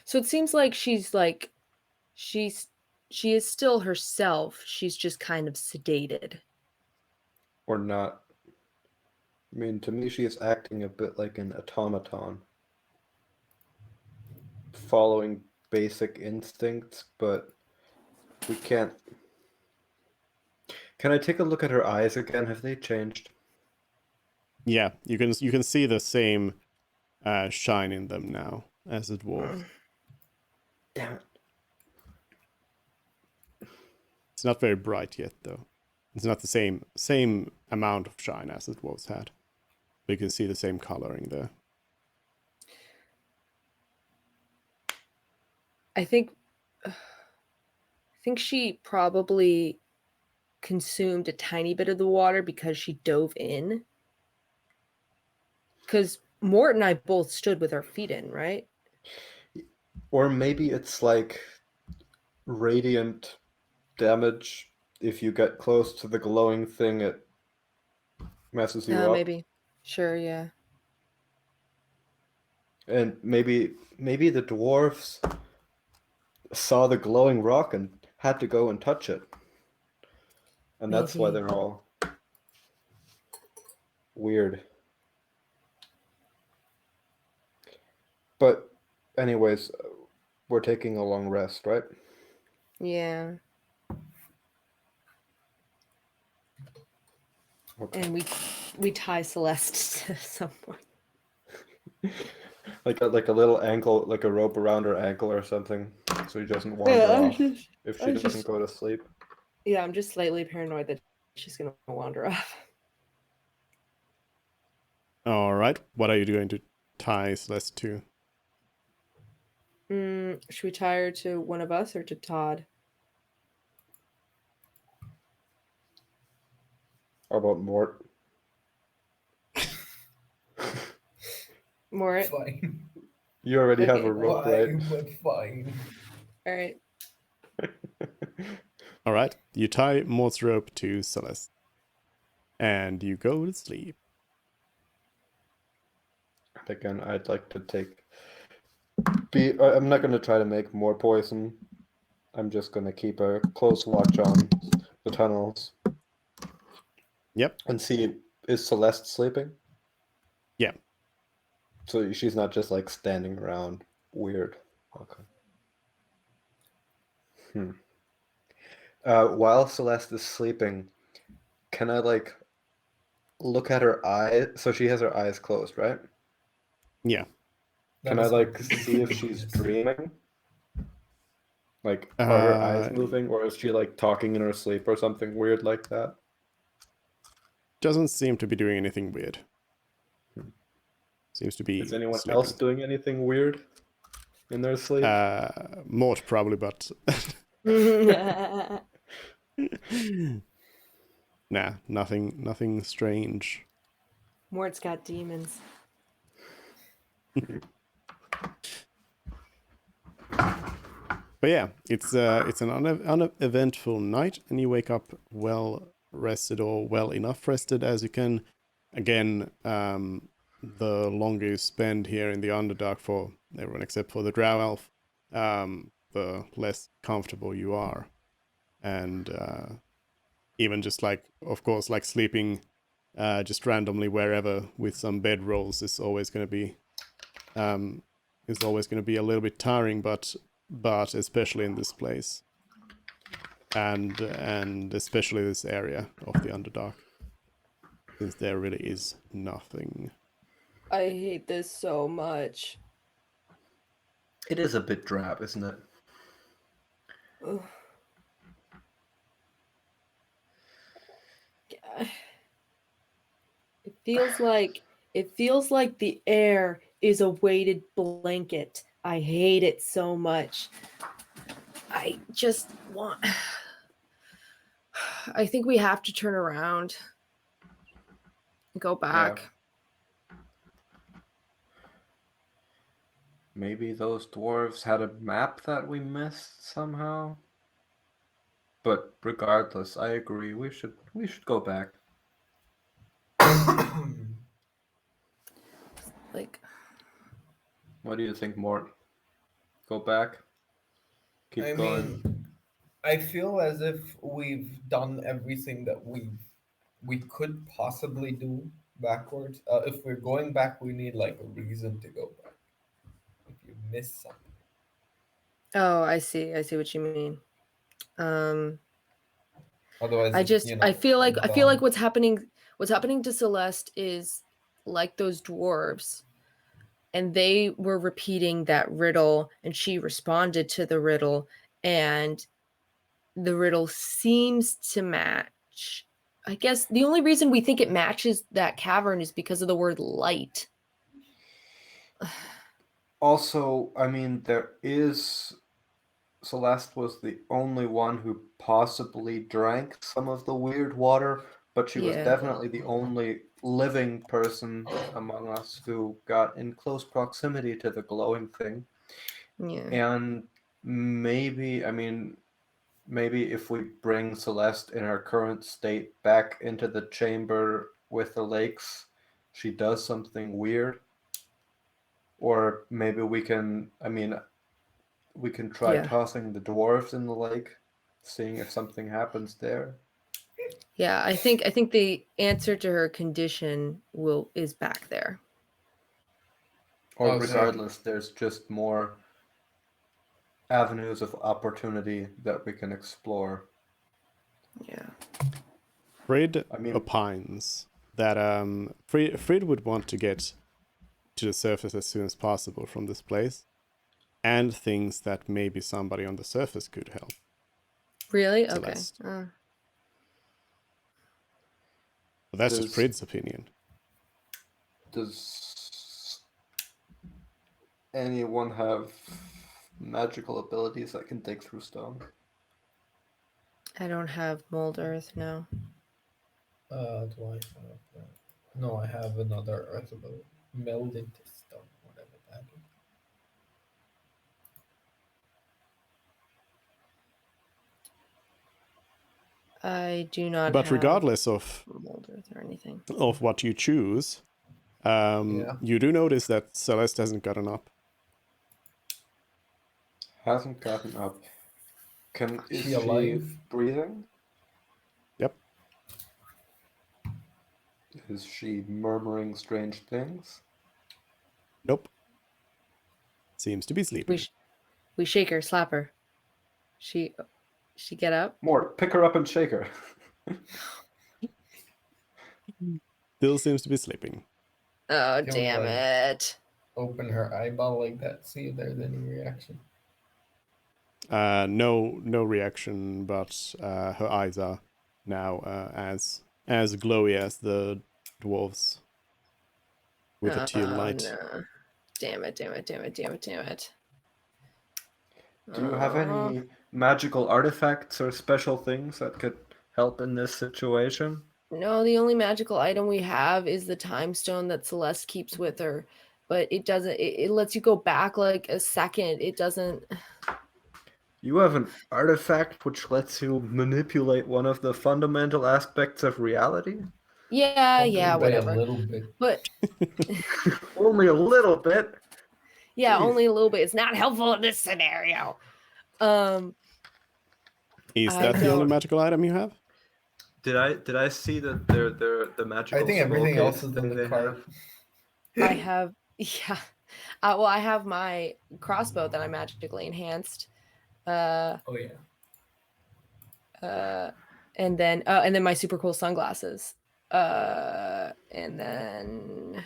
So it seems like she is still herself. She's just kind of sedated. Or not? I mean, to me, she is acting a bit like an automaton, following basic instincts, but we can't. Can I take a look at her eyes again? Have they changed? Yeah, you can see the same shine in them now as a dwarf. Damn it. It's not very bright yet, though. It's not the same amount of shine as the dwarves had. But you can see the same coloring there. I think she probably consumed a tiny bit of the water because she dove in. Because Mort and I both stood with our feet in, right? Or maybe it's like radiant damage. If you get close to the glowing thing, it messes you up. Maybe. Sure, yeah. And maybe the dwarfs saw the glowing rock and had to go and touch it. And that's why Maybe. they're all weird. But anyways, we're taking a long rest, right? Yeah. Okay. And we tie Celeste to somewhere. Like a little ankle, like a rope around her ankle or something, so she doesn't wander off if she doesn't go to sleep. Yeah, I'm just slightly paranoid that she's gonna wander off. All right. What are you going to tie Celeste to? Should we tie her to one of us or to Todd? How about Mort? Mort? Fine. You already have Okay. a rope, Why? right? But fine. All right. All right. You tie Mort's rope to Celeste. And you go to sleep. Again, I'd like to I'm not going to try to make more poison. I'm just going to keep a close watch on the tunnels. Yep. And see, is Celeste sleeping? Yeah. So she's not just like standing around weird. Okay. While Celeste is sleeping, can I like look at her eyes? So she has her eyes closed, right? Yeah. Can I like see if she's dreaming? Like, are her eyes moving, or is she like talking in her sleep or something weird like that? Doesn't seem to be doing anything weird. Seems to be Is anyone sleeping. else doing anything weird in their sleep? Mort probably, but Nah, nothing strange. Mort's got demons. But yeah, it's an uneventful night, and you wake up well rested, or well enough rested as you can. Again, the longer you spend here in the Underdark, for everyone except for the Drow Elf, the less comfortable you are. And even just like, of course, like sleeping just randomly wherever with some bed rolls is always going to be a little bit tiring, but especially in this place, and especially this area of the Underdark, since there really is nothing. I hate this so much. It is a bit drab, isn't it? Ugh. It feels like the air is a weighted blanket. I hate it so much. I just want I think we have to turn around. Go back. Yeah. Maybe those dwarves had a map that we missed somehow. But regardless, I agree. We should go back. Like, What do you think, Mort? Go back? Keep going? mean, I feel as if we've done everything that we could possibly do backwards. If we're going back, we need like a reason to go back. If you miss something. oh, I see what you mean. Otherwise, I feel like dumb. what's happening to Celeste is like those dwarves, and they were repeating that riddle, and she responded to the riddle, and the riddle seems to match. I guess the only reason we think it matches that cavern is because of the word light. Also, I mean, Celeste was the only one who possibly drank some of the weird water, but she was Yeah. definitely the only living person among us who got in close proximity to the glowing thing. Yeah. And maybe if we bring Celeste in her current state back into the chamber with the lakes, she does something weird. Or maybe we can try Yeah. tossing the dwarves in the lake, seeing if something happens there. Yeah, I think the answer to her condition is back there. Or Okay. regardless, there's just more avenues of opportunity that we can explore. Yeah. Frid I mean- opines that Frid would want to get to the surface as soon as possible from this place, and thinks that maybe somebody on the surface could help. Really? Celeste. Okay. But that's just Does- Frid's opinion. Does anyone have magical abilities that can dig through stone? I don't have mold earth, no. Do I have that? No, I have another earth ability. Meld into stone, whatever that is. I do not But have regardless of mold earth or anything. what you choose, you do notice that Celeste hasn't gotten up. Hasn't gotten up. Is She she alive? breathing? Yep. Is she murmuring strange things? Nope. Seems to be sleeping. We shake her, slap her. She get up? Mort, pick her up and shake her. Still seems to be sleeping. Oh, Can we, damn like- it. Open her eyeball like that, see if there's any reaction. No reaction, but her eyes are now as glowy as the dwarves with a teal light. No. Damn it. Do you have any magical artifacts or special things that could help in this situation? No, the only magical item we have is the time stone that Celeste keeps with her, but it doesn't. It lets you go back like a second. It doesn't. You have an artifact which lets you manipulate one of the fundamental aspects of reality? Yeah, Only yeah, by whatever. a little bit. But Only a little bit. yeah, Jeez. only a little bit. It's not helpful in this scenario. Is I that the only don't- magical item you have? Did I see that they're the magical I think everything skull else case is in thing the they cart. have? I have, yeah. Well, I have my crossbow that I magically enhanced. Oh yeah. And then my super cool sunglasses. And then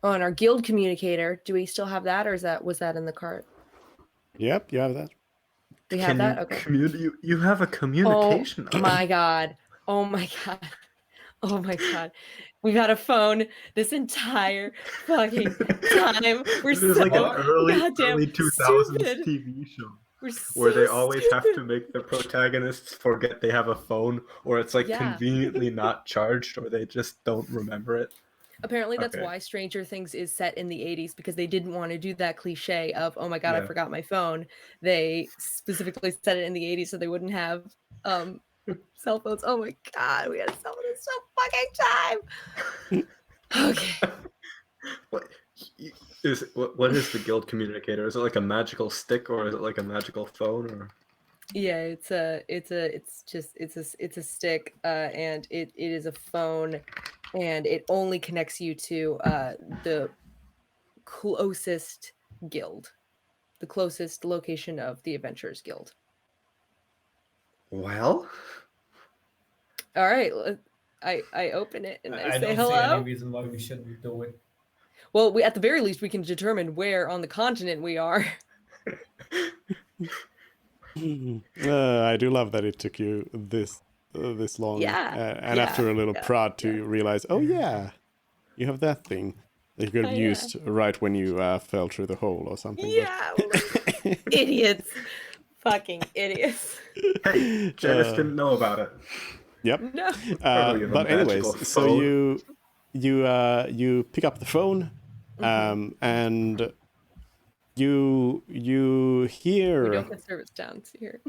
and our guild communicator. Do we still have that, or was that in the cart? Yep, you have that. We have Can that. you Okay. you have a communication. Oh my god. Oh my god. Oh my god. We've had a phone this entire fucking time. We're This is so like an goddamn early 2000s stupid. TV show We're so where they always have stupid. to make the protagonists forget they have a phone, or it's like Yeah. conveniently not charged, or they just don't remember it. Apparently that's Okay. why Stranger Things is set in the 80s, because they didn't want to do that cliche of, oh my god, I Yeah. forgot my phone. They specifically set it in the 80s so they wouldn't have cell phones. Oh my god, we had cell phones so fucking time. Okay. What is the guild communicator? Is it like a magical stick, or is it like a magical phone, or Yeah, it's a stick, and it is a phone, and it only connects you to the closest guild, the closest location of the Adventurers Guild. well? All right, I open it and I I say don't see hello. any reason why we shouldn't do it. Well, we at the very least we can determine where on the continent we are. I do love that it took you this long, Yeah, and after a little yeah, prod to realize, oh yeah, you have that thing that you could have Oh, yeah. used right when you fell through the hole or something. Yeah, idiots, fucking idiots. Hey, Janice didn't know about it. Yep. No. Probably have a But anyways, magical so phone. you pick up the phone, and you We hear don't get service downs here.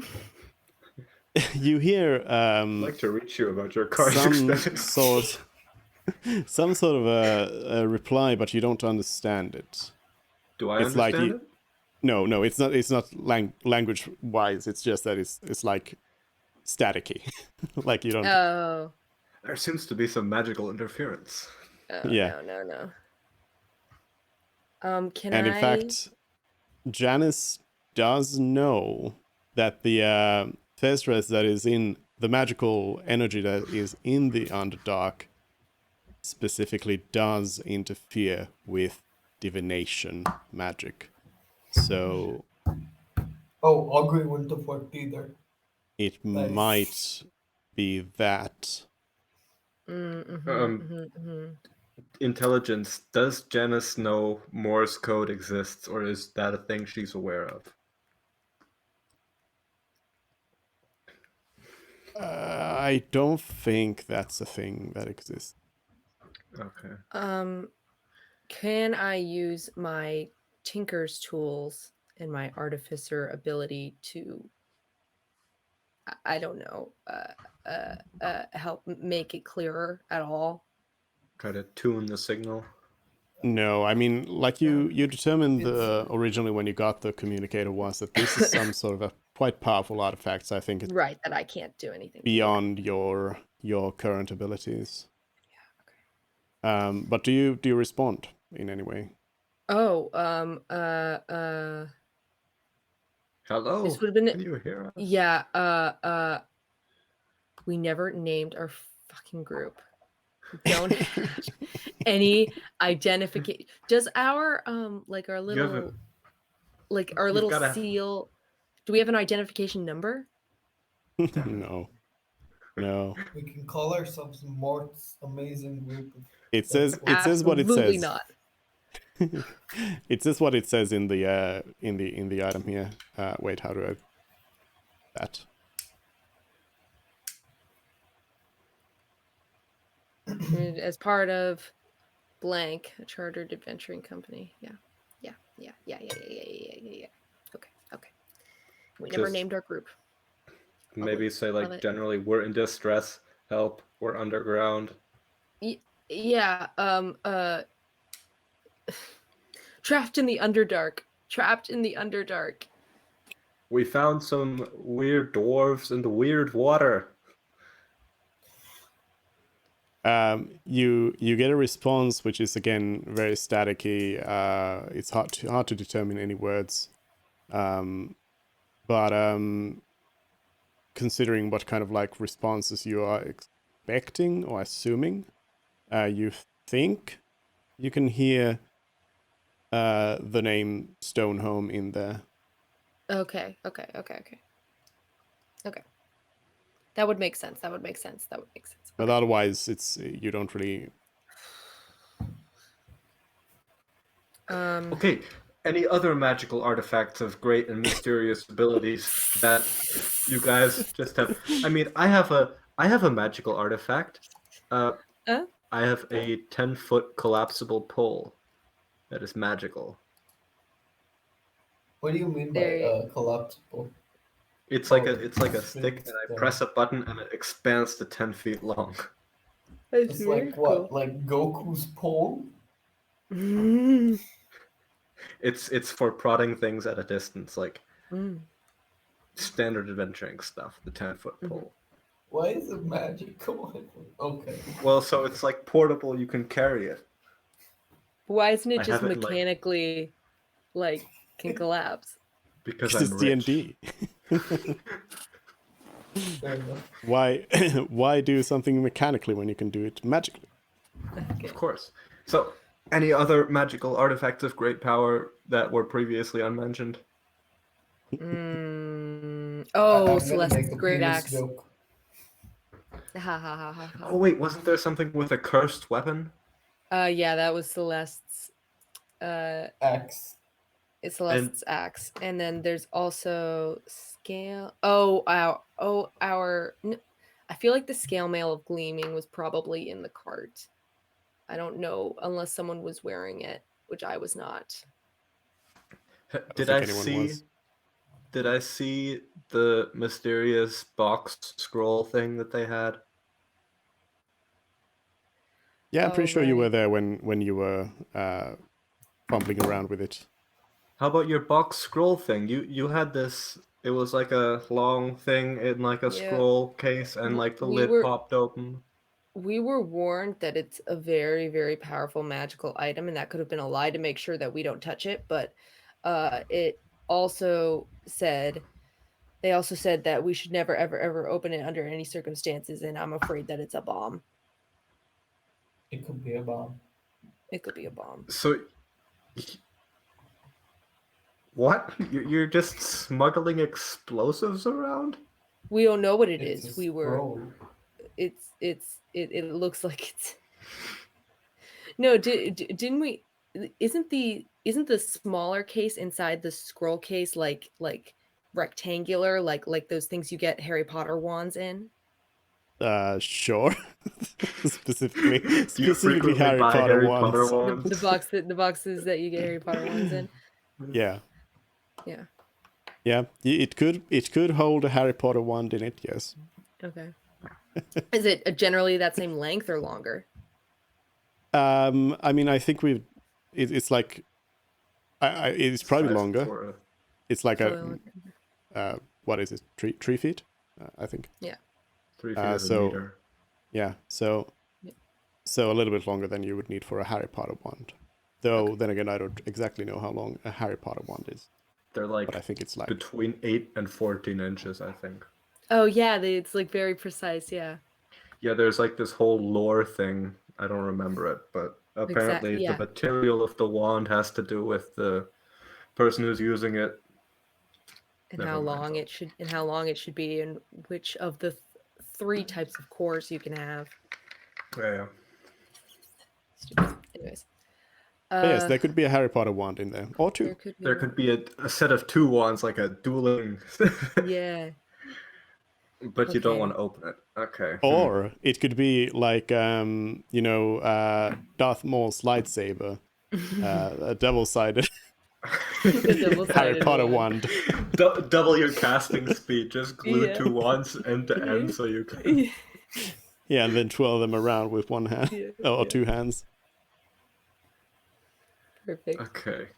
you hear I'd like to reach you about your car's some expenses. sort of a reply, but you don't understand it. Do I It's like understand it? No, it's not. It's not language wise. It's just that it's like staticky, like you don't. Oh. There seems to be some magical interference. Oh, Yeah. No. Can And I? in fact, Janice does know that the Thesres that is in the magical energy that is in the Underdark specifically does interfere with divination magic. So Oh, Augury wouldn't have worked either. it Nice. might be that. Intelligence. Does Janice know Morse code exists, or is that a thing she's aware of? I don't think that's a thing that exists. Okay. Can I use my Tinker's tools and my Artificer ability to, I don't know, help make it clearer at all? Try to tune the signal. No, I mean, like you determined originally when you got the communicator was that this is some sort of a quite powerful artifact. So I think it's Right, that I can't do anything beyond your current abilities. But do you respond in any way? Oh, Hello. This would've been- Can you hear us? yeah, we never named our fucking group. We don't have any identification. Does our like our You little have a- like our you've little gotta- seal, do we have an identification number? No. We can call ourselves Mort's amazing group. It says what it Absolutely says. not. It says what it says in the item here. Wait, how do I that? as part of blank, a chartered adventuring company. Yeah. Okay. We never Just- named our group. Maybe say like Love it. generally we're in distress, help, we're underground. Yeah. Trapped in the Underdark. We found some weird dwarves in the weird water. You get a response which is again very staticky. It's hard to determine any words, but considering what kind of like responses you are expecting or assuming, you think you can hear the name Stonehome in there. Okay. That would make sense. But otherwise, it's you don't really. Okay, any other magical artifacts of great and mysterious abilities that you guys just have? I mean, I have a magical artifact. I have a 10-foot collapsible pole that is magical. What do you mean by There- collapsible? It's like a Oh, stick, and I yeah. press a button, and it expands to 10 feet long. It's like what? Like Goku's pole? It's for prodding things at a distance, like Mm. standard adventuring stuff. The 10-foot pole. Why is it magical? Okay. Well, so it's like portable. You can carry it. Why isn't it I just have it, like- mechanically like can collapse? Because It's I'm rich. D&D. Fair enough. Why do something mechanically when you can do it magically? Okay. Of course. So, any other magical artifacts of great power that were previously unmentioned? Oh, I'm gonna make Celeste's a great penis axe. joke. Ha. Oh wait, wasn't there something with a cursed weapon? Yeah, that was Celeste's. Axe. It's Celeste's axe, and then there's also scale. I feel like the scale mail of gleaming was probably in the cart. I don't know unless someone was wearing it, which I was not. Did think I anyone see? was. Did I see the mysterious box scroll thing that they had? Yeah, I'm Oh, pretty sure you were right. there when you were fumbling around with it. How about your box scroll thing? You had this. It was like a long thing in like a Yeah. scroll case, and like the lid popped open. We were warned that it's a very, very powerful magical item, and that could have been a lie to make sure that we don't touch it. But it also said, they also said that we should never, ever open it under any circumstances. And I'm afraid that it's a bomb. It could be a bomb. It could be a bomb. So, what? You're just smuggling explosives around? We don't know what it It's is. a We were. scroll. It looks like it's. No, didn't we? Isn't the smaller case inside the scroll case like rectangular, like those things you get Harry Potter wands in? Sure. specifically Do you frequently Harry buy Potter Harry wands. Potter wands? The boxes that you get Harry Potter wands in. Yeah. Yeah. Yeah. It could hold a Harry Potter wand in it. Yes. Okay. Is it generally that same length or longer? I mean, I think it's like, it's probably Size longer. for It's like Probably what is it? 3 feet? I think. 3 feet is a so- meter. Yeah. So, Yeah. so a little bit longer than you would need for a Harry Potter wand. Though then again, I don't exactly know how long a Harry Potter wand is, They're like but I think it's like between 8 and 14 inches, I think. Oh yeah, it's like very precise. Yeah. Yeah, there's like this whole lore thing. I don't remember it, but apparently yeah. the material of the wand has to do with the person who's using it. And Never how mind, long though. it should be, and which of the 3 types of cores you can have. Yeah. Stupid. Anyways. but yes, there could be a Harry Potter wand in there, or 2. There could be a set of 2 wands, like a dueling. Yeah. But you don't Okay. want to open it. Okay. Or it could be like, Darth Maul's lightsaber, a double-sided The Harry double-sided Potter wand. wand. Double your casting speed. Just glue Yeah. two wands end to end so you can. Yeah. Yeah, and then twirl them around with one hand Yeah, or yeah. two hands. Perfect. Okay.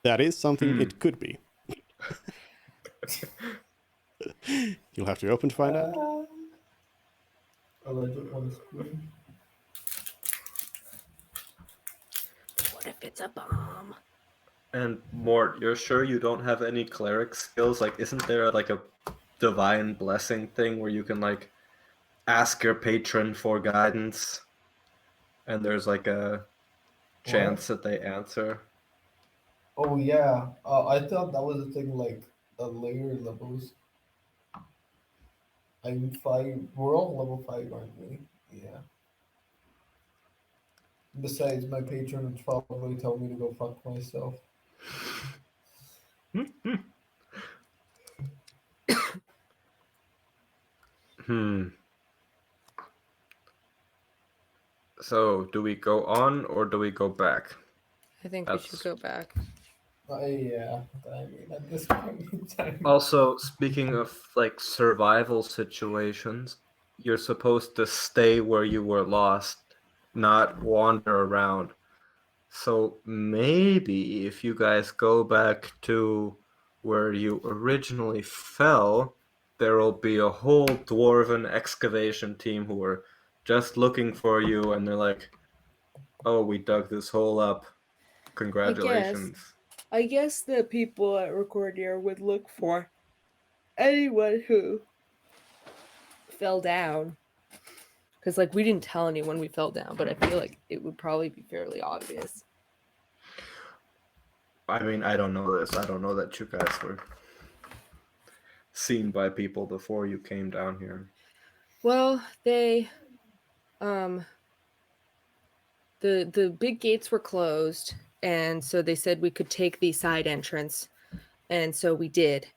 That is something it could be. You'll have to open to find out. I legit want to scream. What if it's a bomb? And Mort, you're sure you don't have any cleric skills? Like, isn't there like a divine blessing thing where you can like ask your patron for guidance, and there's like a chance that they answer? Oh yeah, I thought that was a thing like layer levels. I'm 5. We're all level 5, aren't we? Yeah. Besides, my patron would probably tell me to go fuck myself. So, do we go on or do we go back? I think we should go back. Yeah, I mean, at this point in time. Also, speaking of like survival situations, you're supposed to stay where you were lost, not wander around. So maybe if you guys go back to where you originally fell, there will be a whole dwarven excavation team who are just looking for you, and they're like, "Oh, we dug this hole up. Congratulations." I guess the people at Recordier would look for anyone who fell down. Because, like, we didn't tell anyone we fell down, but I feel like it would probably be fairly obvious. I mean, I don't know this. I don't know that you guys were seen by people before you came down here. Well, they, the big gates were closed, and so they said we could take the side entrance, and so we did,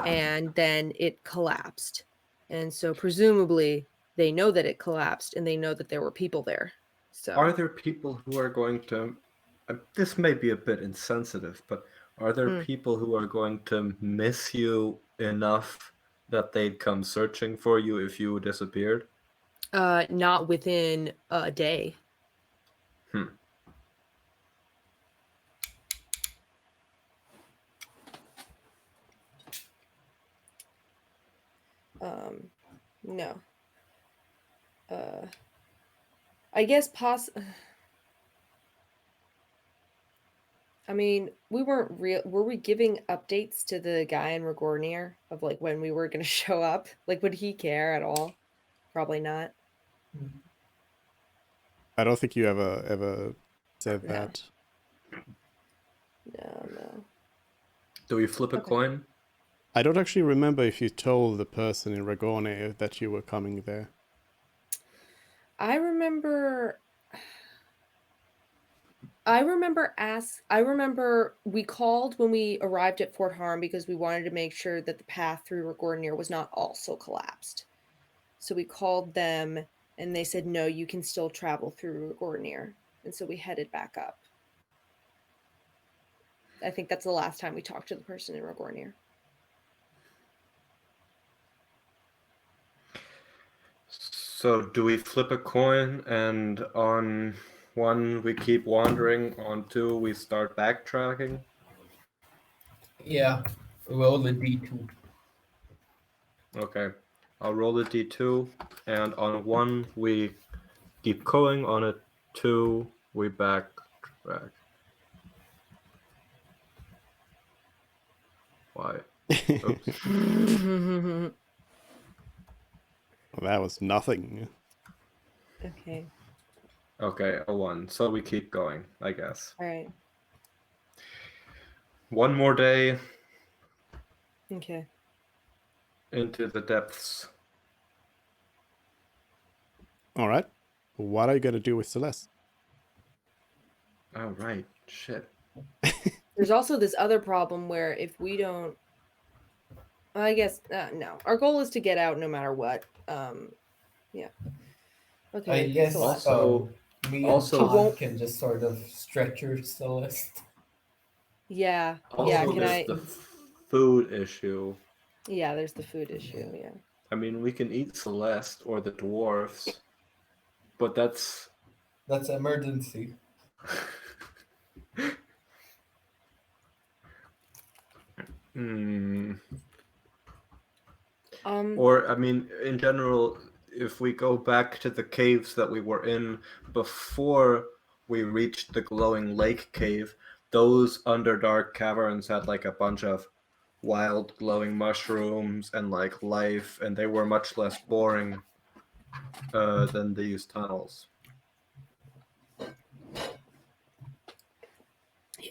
and then it collapsed, and so presumably they know that it collapsed, and they know that there were people there. So Are there people who are going to... this may be a bit insensitive, but are there people who are going to miss you enough that they'd come searching for you if you disappeared? not within a day. No. I guess I mean, we weren't real. Were we giving updates to the guy in Regornier of like when we were going to show up? Like, would he care at all? Probably not. I don't think you ever said that. No. Do we flip a coin? I don't actually remember if you told the person in Regorne that you were coming there. I remember we called when we arrived at Fort Harm because we wanted to make sure that the path through Regornier was not also collapsed. So we called them and they said, no, you can still travel through Regornier. And so we headed back up. I think that's the last time we talked to the person in Regornier. So do we flip a coin, and on 1 we keep wandering, on 2 we start backtracking? Yeah, roll the D2. Okay, I'll roll the D2, and on 1 we keep going, on a 2 we backtrack. Why? Oops. Well, that was nothing. Okay. Okay, a 1. So we keep going, I guess. All right. 1 more day Okay. into the depths. All right. What are you going to do with Celeste? Oh, right. Shit. There's also this other problem where if we don't I guess no. Our goal is to get out no matter what. Yeah. Okay. I guess Celeste. Also- me and also- He Todd won't- can just sort of stretcher Celeste. Yeah. Also, yeah. Can there's I? the food issue. Yeah. There's the food issue. Yeah. I mean, we can eat Celeste or the dwarfs, but that's That's emergency. Hmm. Um. Or, I mean, in general, if we go back to the caves that we were in before we reached the glowing lake cave, those underdark caverns had like a bunch of wild glowing mushrooms and like life, and they were much less boring than these tunnels.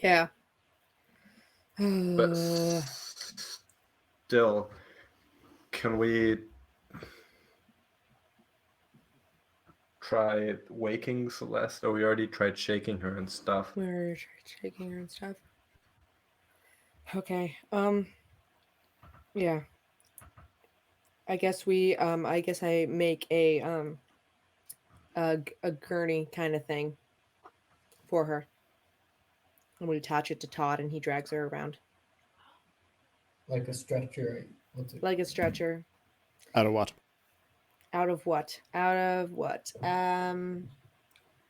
Yeah. But still, can we try waking Celeste? Or we already tried shaking her and stuff. We're shaking her and stuff. Okay. Yeah. I guess I make a gurney kind of thing for her. And we attach it to Todd, and he drags her around Like a stretcher. What's it? like a stretcher. Out of what? Out of what? Out of what?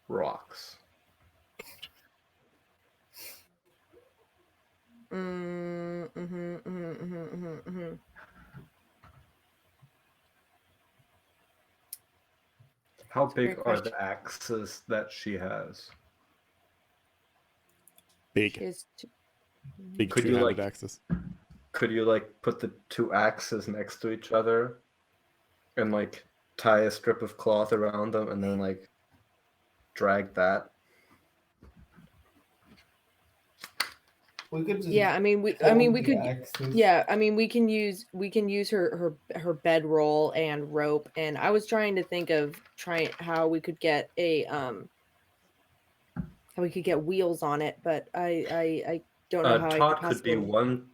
Rocks. How That's a big great are question. the axes that she has? Big. Big Could you, two-handed like- axes. Could you like put the two axes next to each other and like tie a strip of cloth around them and then like drag that? We could just Yeah, we hold we the could. axes. Yeah, we can use her bedroll and rope, and I was trying to think of how we could get how we could get wheels on it, but I don't know how I Todd could could be possibly. one.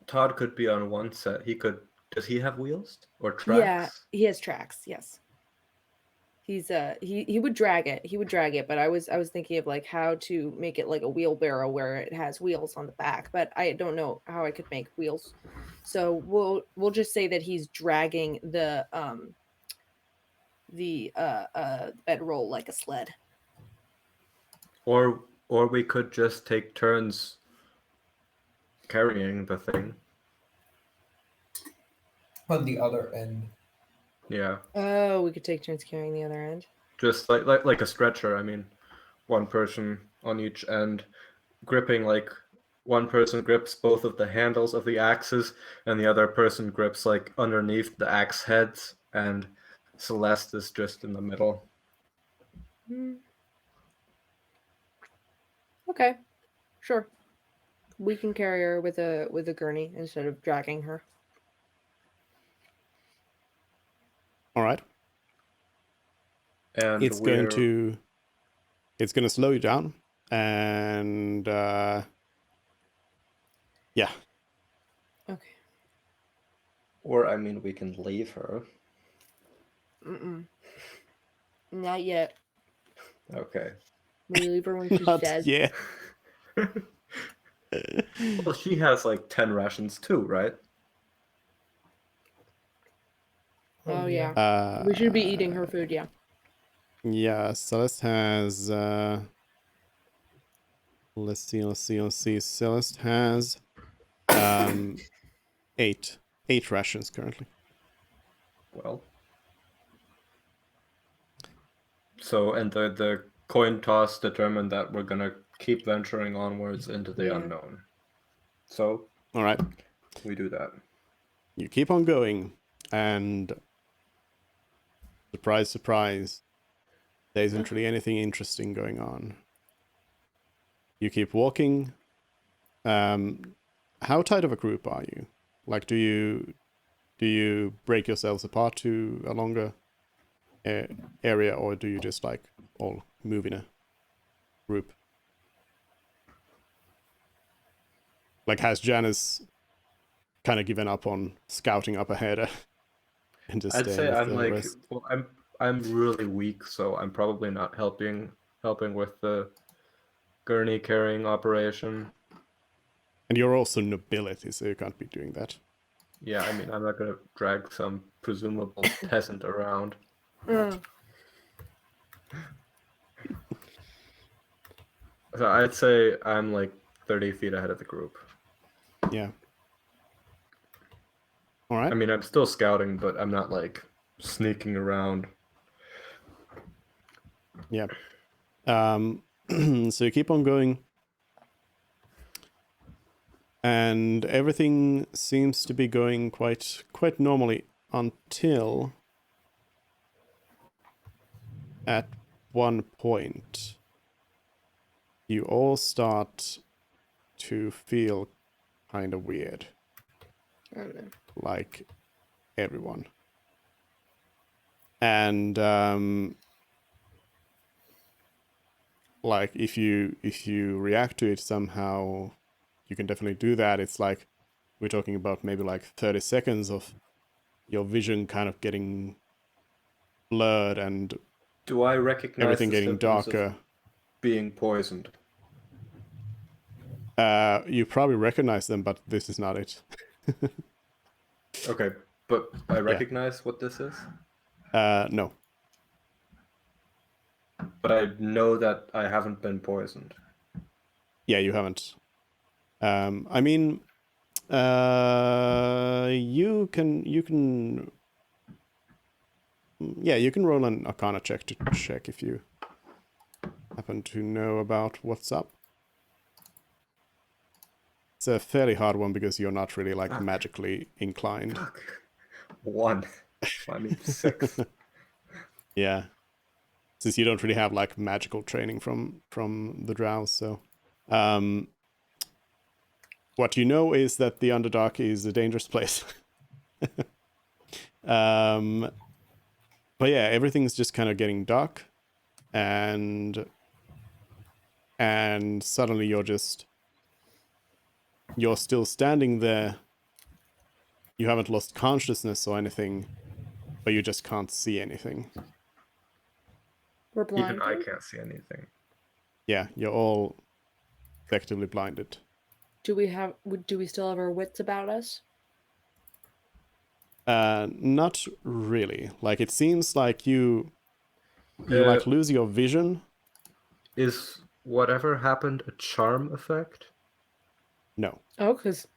Todd could be on one set. He could. Does he have wheels or tracks? Yeah, he has tracks. Yes, he's he would drag it. He would drag it, but I was thinking of like how to make it like a wheelbarrow where it has wheels on the back, but I don't know how I could make wheels. So we'll just say that he's dragging the bedroll like a sled. Or we could just take turns carrying the thing. On the other end. Yeah, Oh, we could take turns carrying the other end. just like a stretcher. I mean, one person on each end, gripping like one person grips both of the handles of the axes, and the other person grips like underneath the axe heads, and Celeste is just in the middle. Okay, sure. We can carry her with a gurney instead of dragging her. All right. And It's going to slow you down, and yeah. Okay. Or I mean, we can leave her. Not yet. Okay. We leave her when she's Not dead. yet. Well, she has like 10 rations too, right? Oh yeah. We should be eating her food. Yeah. Yeah, Celeste has let's see. Celeste has 8 rations currently. Well. So, and the coin toss determined that we're gonna keep venturing onwards into the Yeah. unknown. So, All right. we do that. You keep on going, and surprise, surprise, there isn't really anything interesting going on. You keep walking. How tight of a group are you? Like, do you break yourselves apart to a longer area, or do you just like all move in a group? Like, has Janice kind of given up on scouting up ahead and just I'd staying say with I'm the like, rest. well, I'm really weak, so I'm probably not helping with the gurney carrying operation. And you're also nobility, so you can't be doing that. Yeah, I mean, I'm not gonna drag some presumable peasant around. So I'd say I'm like 30 feet ahead of the group. Yeah. All right. I mean, I'm still scouting, but I'm not like sneaking around. Yeah. So you keep on going. And everything seems to be going quite normally until at one point you all start to feel kind of weird. Oh, no. Like everyone. And like if you react to it somehow, you can definitely do that. It's like we're talking about maybe like 30 seconds of your vision kind of getting blurred and Do I recognize everything the getting symptoms of darker. being poisoned? You probably recognize them, but this is not it. Okay, but I recognize what this is. No. But I know that I haven't been poisoned. Yeah, you haven't. I mean, you can. Yeah, you can roll an Arcana check to check if you happen to know about what's up. It's a fairly hard one because you're not really like magically inclined. Fuck. 1. I mean 6. Yeah, since you don't really have like magical training from the drows, so what you know is that the Underdark is a dangerous place. But yeah, everything's just kind of getting dark, and suddenly you're still standing there. You haven't lost consciousness or anything, but you just can't see anything. We're blind. Even I can't see anything. Yeah, you're all effectively blinded. Do we still have our wits about us? Not really. Like it seems like you like lose your vision. Is whatever happened a charm effect? No. Oh, because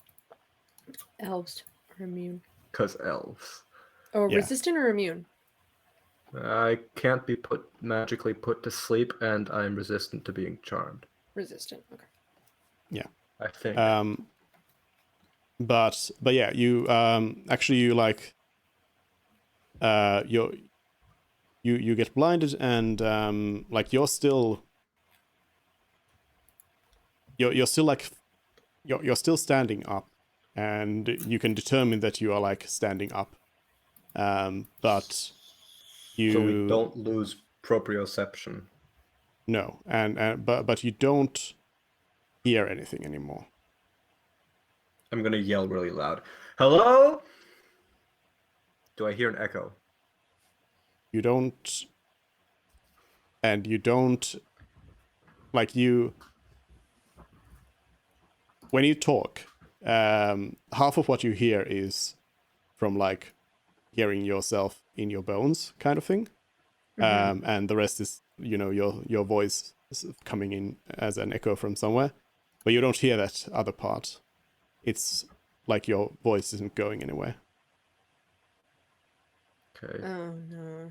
elves are immune. Because elves. Oh, Yeah. resistant or immune? I can't be magically put to sleep, and I'm resistant to being charmed. Resistant. Okay. Yeah. I think. But yeah, you actually you like you get blinded, and like you're still like you're still standing up, and you can determine that you are like standing up, but you So we don't lose proprioception. No, and but you don't hear anything anymore. I'm gonna yell really loud. Hello? Do I hear an echo? You don't, and you don't, like you, when you talk, half of what you hear is from like hearing yourself in your bones kind of thing. And the rest is, you know, your voice is coming in as an echo from somewhere, but you don't hear that other part. It's like your voice isn't going anywhere. Okay. Oh no.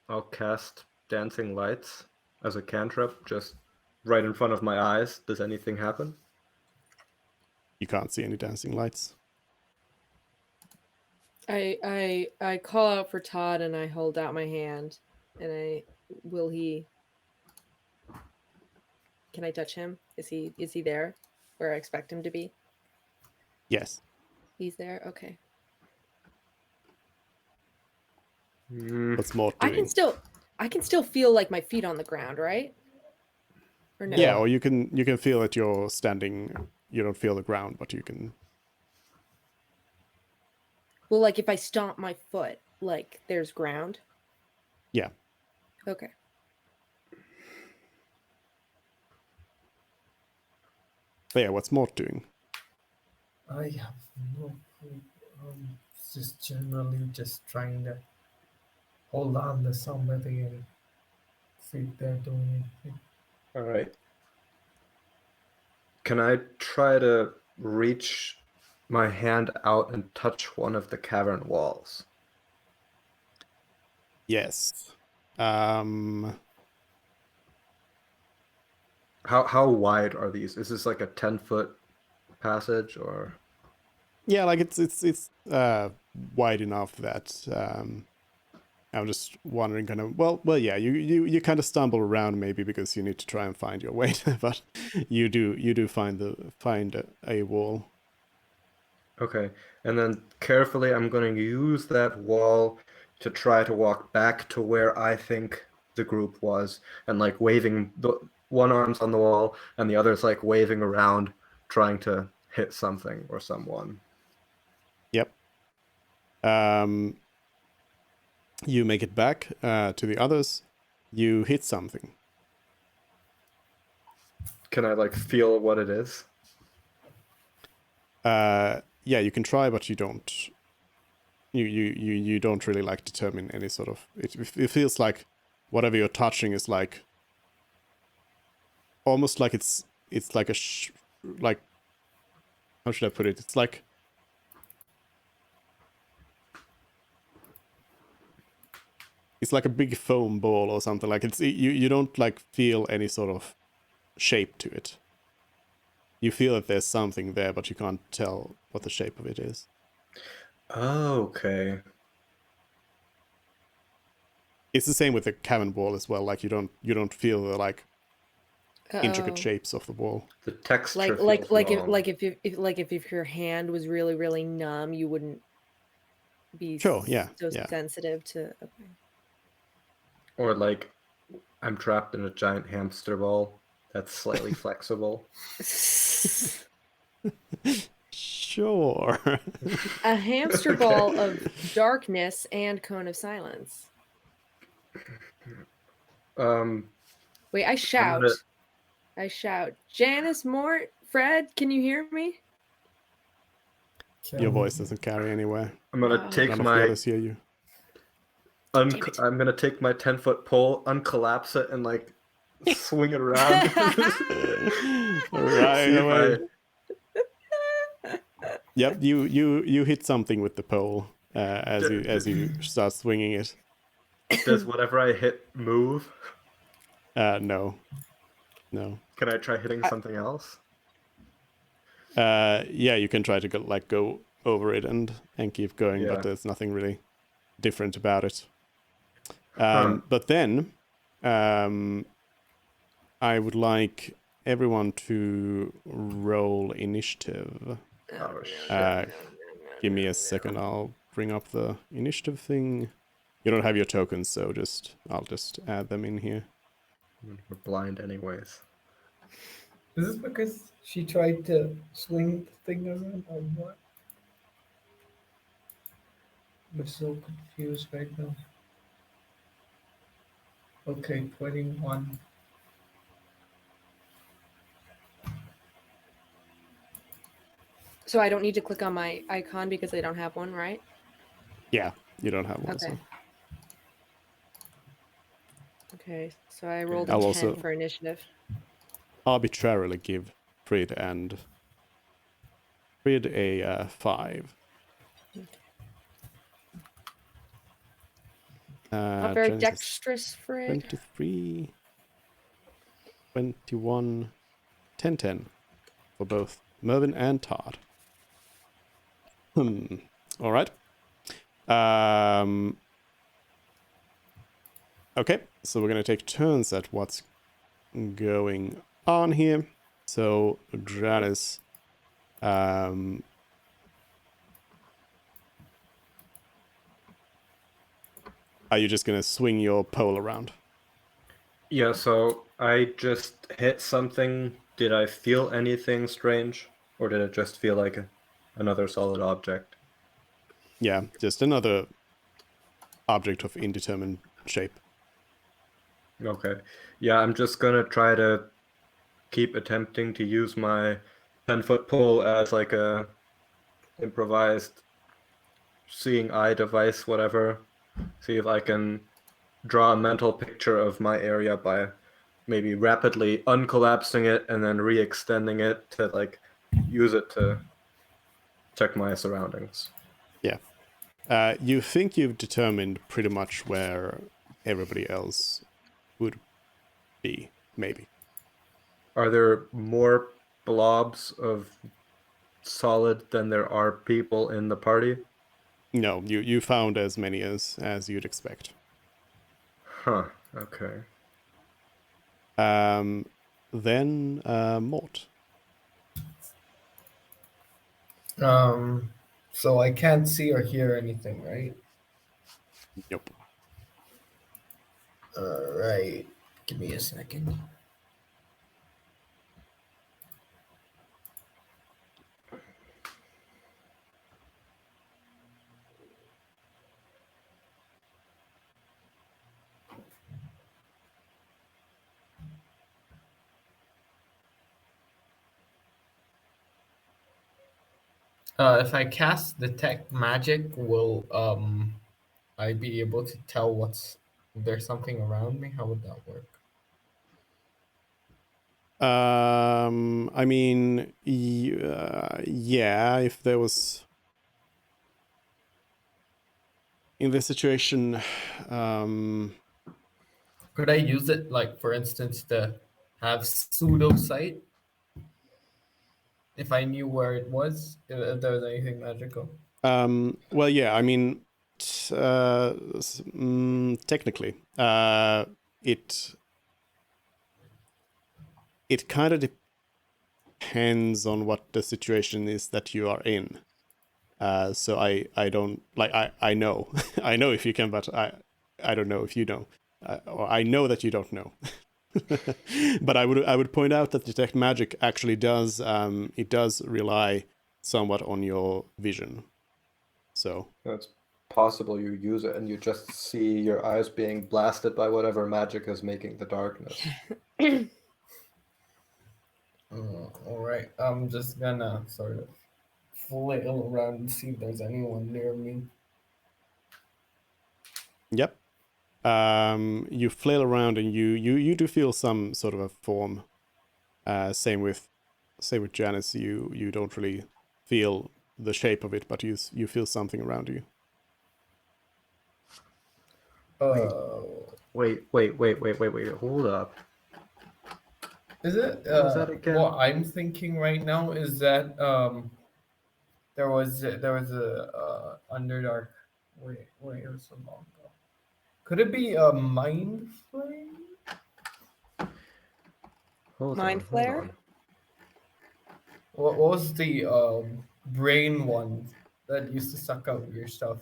I'll cast Dancing Lights as a cantrip, just right in front of my eyes. Does anything happen? Mm-hmm. You can't see any dancing lights. I call out for Todd and I hold out my hand and can I touch him? Is he there where I expect him to be? Yes. He's there? Okay. What's more doing? I can still feel like my feet on the ground, right? Or no? Yeah, or you can feel that you're standing. You don't feel the ground, but you can Well, like if I stomp my foot, like there's ground. Yeah. Okay. But yeah, what's Mort doing? I have no clue. Just generally just trying to hold on to somebody and see if they're doing anything. All right. Can I try to reach my hand out and touch one of the cavern walls? Yes. How wide are these? Is this like a 10-foot passage or? Yeah, like it's wide enough that I'm just wondering kind of well yeah, you kind of stumble around maybe because you need to try and find your way, but you do find a wall. Okay, and then carefully I'm going to use that wall to try to walk back to where I think the group was, and like waving the one arm's on the wall and the other's like waving around, trying to hit something or someone. Yep. You make it back to the others. You hit something. Can I like feel what it is? Yeah, you can try, but you don't. You don't really like determine any sort of. It feels like whatever you're touching is like almost like it's like like how should I put it? It's like a big foam ball or something. Like you don't like feel any sort of shape to it. You feel that there's something there, but you can't tell what the shape of it is. Oh, okay. It's the same with the cavern wall as well. Like you don't feel the like intricate shapes of the wall. The texture Like feels wrong. if your hand was really really numb, you wouldn't be Sure, yeah, so yeah. sensitive to. Okay. Or like I'm trapped in a giant hamster ball that's slightly flexible. Sure. A hamster ball of darkness and cone of silence. Wait, I shout. I shout. Janice, Mort, Fred, can you hear me? Your voice doesn't carry anywhere. I'm gonna take None of the others hear you. I'm gonna take my 10-foot pole, uncollapse it, and like swing it around. Right See if away. Yep, you hit something with the pole as you start swinging it. Does whatever I hit move? No. Can I try hitting something else? Yeah, you can try to go over it and keep going, Yeah. but there's nothing really different about it. Huh. But then, I would like everyone to roll initiative. Oh shit. Give me a second. I'll bring up the initiative thing. You don't have your tokens, so I'll just add them in here. We're blind anyways. Is this because she tried to swing the thing around or what? I'm so confused right now. Okay, 21. So I don't need to click on my icon because I don't have one, right? Yeah, you don't have one. Okay. So. Okay, so I rolled a I'll 10 also- for initiative. Arbitrarily give Frid a 5. Not very Genesis dexterous, Fred. 23, 21, 10 for both Mervyn and Todd. All right. Okay, so we're gonna take turns at what's going on here. So Janice, are you just gonna swing your pole around? Yeah, so I just hit something. Did I feel anything strange? Or did it just feel like another solid object? Yeah, just another object of indeterminate shape. Okay. Yeah, I'm just gonna try to keep attempting to use my 10-foot pole as like a improvised seeing eye device, whatever. See if I can draw a mental picture of my area by maybe rapidly uncollapsing it and then re-extending it to like use it to check my surroundings. Yeah. You think you've determined pretty much where everybody else would be, maybe. Are there more blobs of solid than there are people in the party? No, you found as many as you'd expect. Huh. Okay. Then Mort. So I can't see or hear anything, right? Nope. All right. Give me a second. If I cast detect magic, will I be able to tell if there's something around me? How would that work? I mean, yeah, if there was in this situation, Could I use it, like, for instance, to have pseudo sight if I knew where it was, if there was anything magical? well, yeah, I mean, technically, it kind of depends on what the situation is that you are in. So I don't like I know I know if you can, but I don't know if you know, or I know that you don't know. But I would point out that detect magic actually does it does rely somewhat on your vision. So It's possible you use it and you just see your eyes being blasted by whatever magic is making the darkness. All right. I'm just gonna sort of flail around and see if there's anyone near me. yep. You flail around and you do feel some sort of a form. Same with Janice. You don't really feel the shape of it, but you feel something around you. Wait, hold up. Is it? What was that again? What I'm thinking right now is that there was a Underdark. Wait, it was so long ago. Could it be a mind flame? Mind flare? What was the brain one that used to suck out your stuff?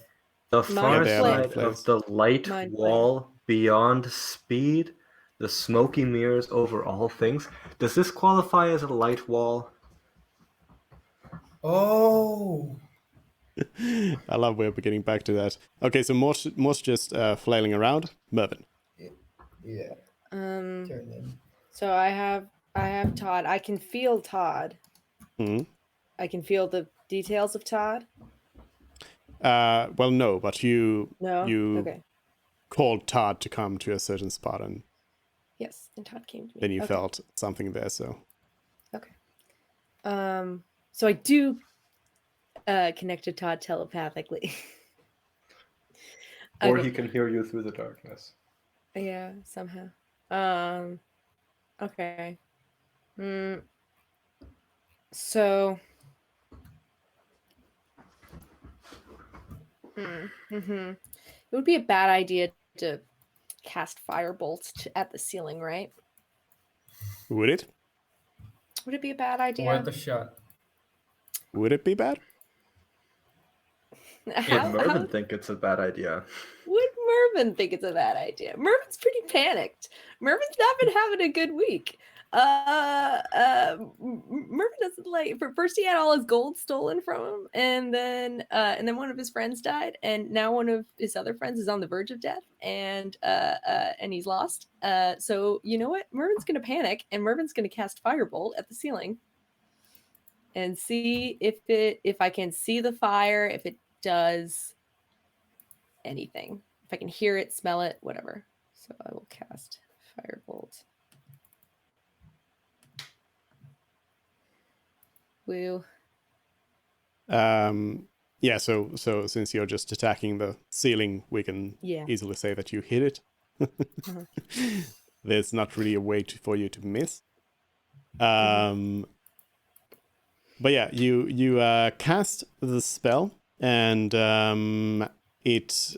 The Mind far flare. side of the light Mind wall beyond speed, the smoky mirrors over all things. Does this qualify as a light wall? Oh, I love we're getting back to that. Okay, so Mort's just flailing around. Mervin. yeah. Um, Turn in. so I have Todd. I can feel Todd. Hmm. I can feel the details of Todd. Well, no, but you Okay. called Todd to come to a certain spot, and Yes, and Todd came to me. then you Okay. felt something there. So Okay. So I do connect to Todd telepathically. Or Okay. he can hear you through the darkness. Yeah, somehow. Okay. So. It would be a bad idea to cast firebolts at the ceiling, right? would it? Would it be a bad idea? Worth a shot. Would it be bad? Would How Mervin think it's a bad idea? would Mervin think it's a bad idea? Mervin's pretty panicked. Mervin's not been having a good week. Mervin doesn't like. First, he had all his gold stolen from him, and then one of his friends died, and now one of his other friends is on the verge of death, and he's lost. So you know what? Mervin's gonna panic, and Mervin's gonna cast Firebolt at the ceiling, and see if I can see the fire, if it does anything, if I can hear it, smell it, whatever. So I will cast Firebolt. Woo. Yeah, so since you're just attacking the ceiling, we can easily say that you hit it. There's not really a way for you to miss. But yeah, you cast the spell, and it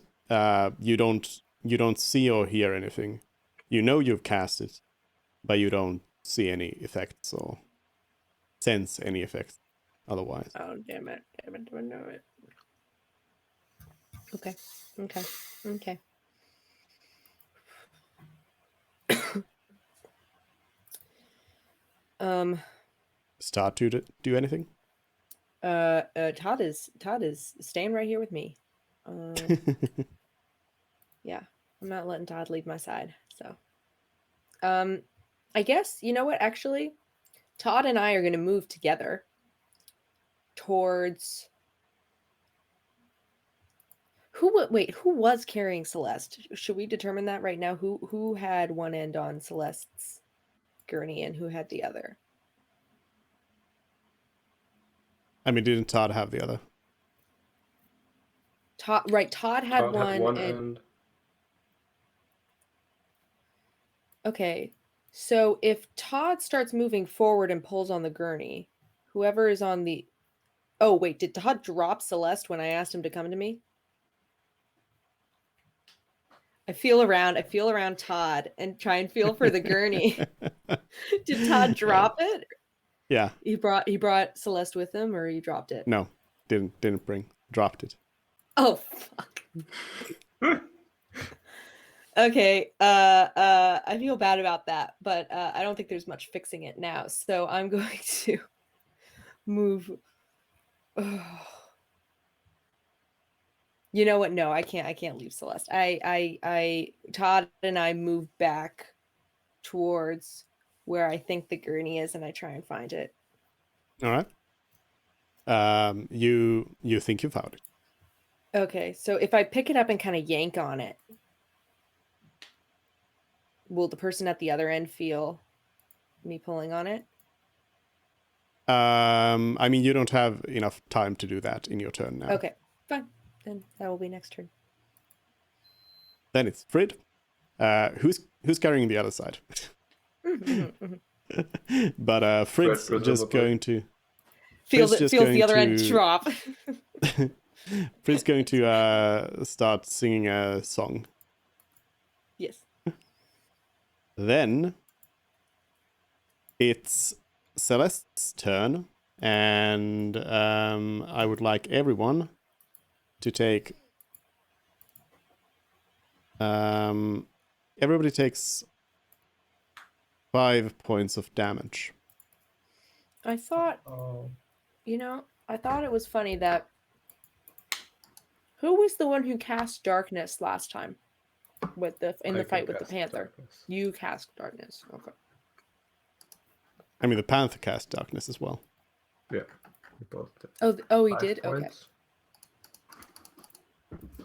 you don't see or hear anything. You know you've cast it, but you don't see any effects or sense any effects otherwise. Oh, damn it. Do I know it? Okay. Start to do anything? Todd is staying right here with me. Yeah, I'm not letting Todd leave my side. So, I guess, you know what? Actually, Todd and I are going to move together towards. Who was carrying Celeste? Should we determine that right now? Who had one end on Celeste's gurney and who had the other? I mean, didn't Todd have the other? Todd had one end. Okay, so if Todd starts moving forward and pulls on the gurney, whoever is on the... Oh, wait, did Todd drop Celeste when I asked him to come to me? I feel around Todd and try and feel for the gurney. Did Todd drop it? Yeah. He brought Celeste with him, or he dropped it? No, didn't bring. Dropped it. Oh, fuck. Okay, I feel bad about that, but I don't think there's much fixing it now. So I'm going to move. You know what? No, I can't leave Celeste. Todd and I move back towards where I think the gurney is, and I try and find it. All right. You think you found it. Okay, so if I pick it up and kind of yank on it, will the person at the other end feel me pulling on it? I mean, you don't have enough time to do that in your turn now. Okay, fine. Then that will be next turn. Then it's Frid. Who's carrying the other side? But Frid's just going to feels the other end drop. Frid's going to start singing a song. Yes. Then it's Celeste's turn, and I would like everyone to take. Everybody takes 5 points of damage. I thought, I thought it was funny that. Who was the one who cast darkness last time in the fight with the panther? Darkness. You cast darkness. Okay. I mean, the panther cast darkness as well. Yeah, we both did. Oh, he did. Points. Okay.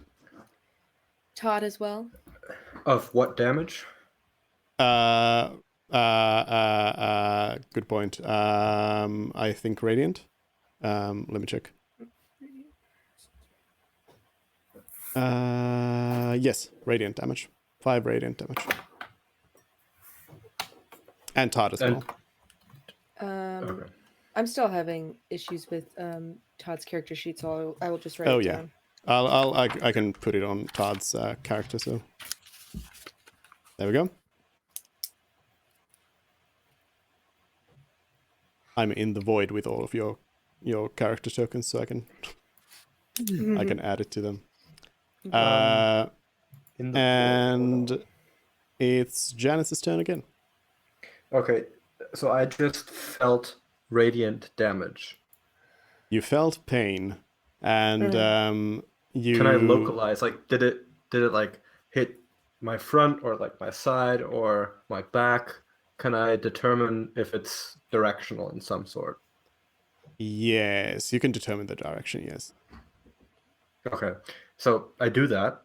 Todd as well. Of what damage? Good point. I think radiant. Let me check. Yes, radiant damage. 5 radiant damage. And Todd as well. Okay. I'm still having issues with Todd's character sheet, so I will just write it down. I can put it on Todd's character, so there we go. I'm in the void with all of your character tokens, so I can add it to them. And it's Janice's turn again. Okay. So I just felt radiant damage. You felt pain, and you Can I localize? Like, did it like hit my front or like my side or my back? Can I determine if it's directional in some sort? Yes, you can determine the direction. Yes. Okay, so I do that,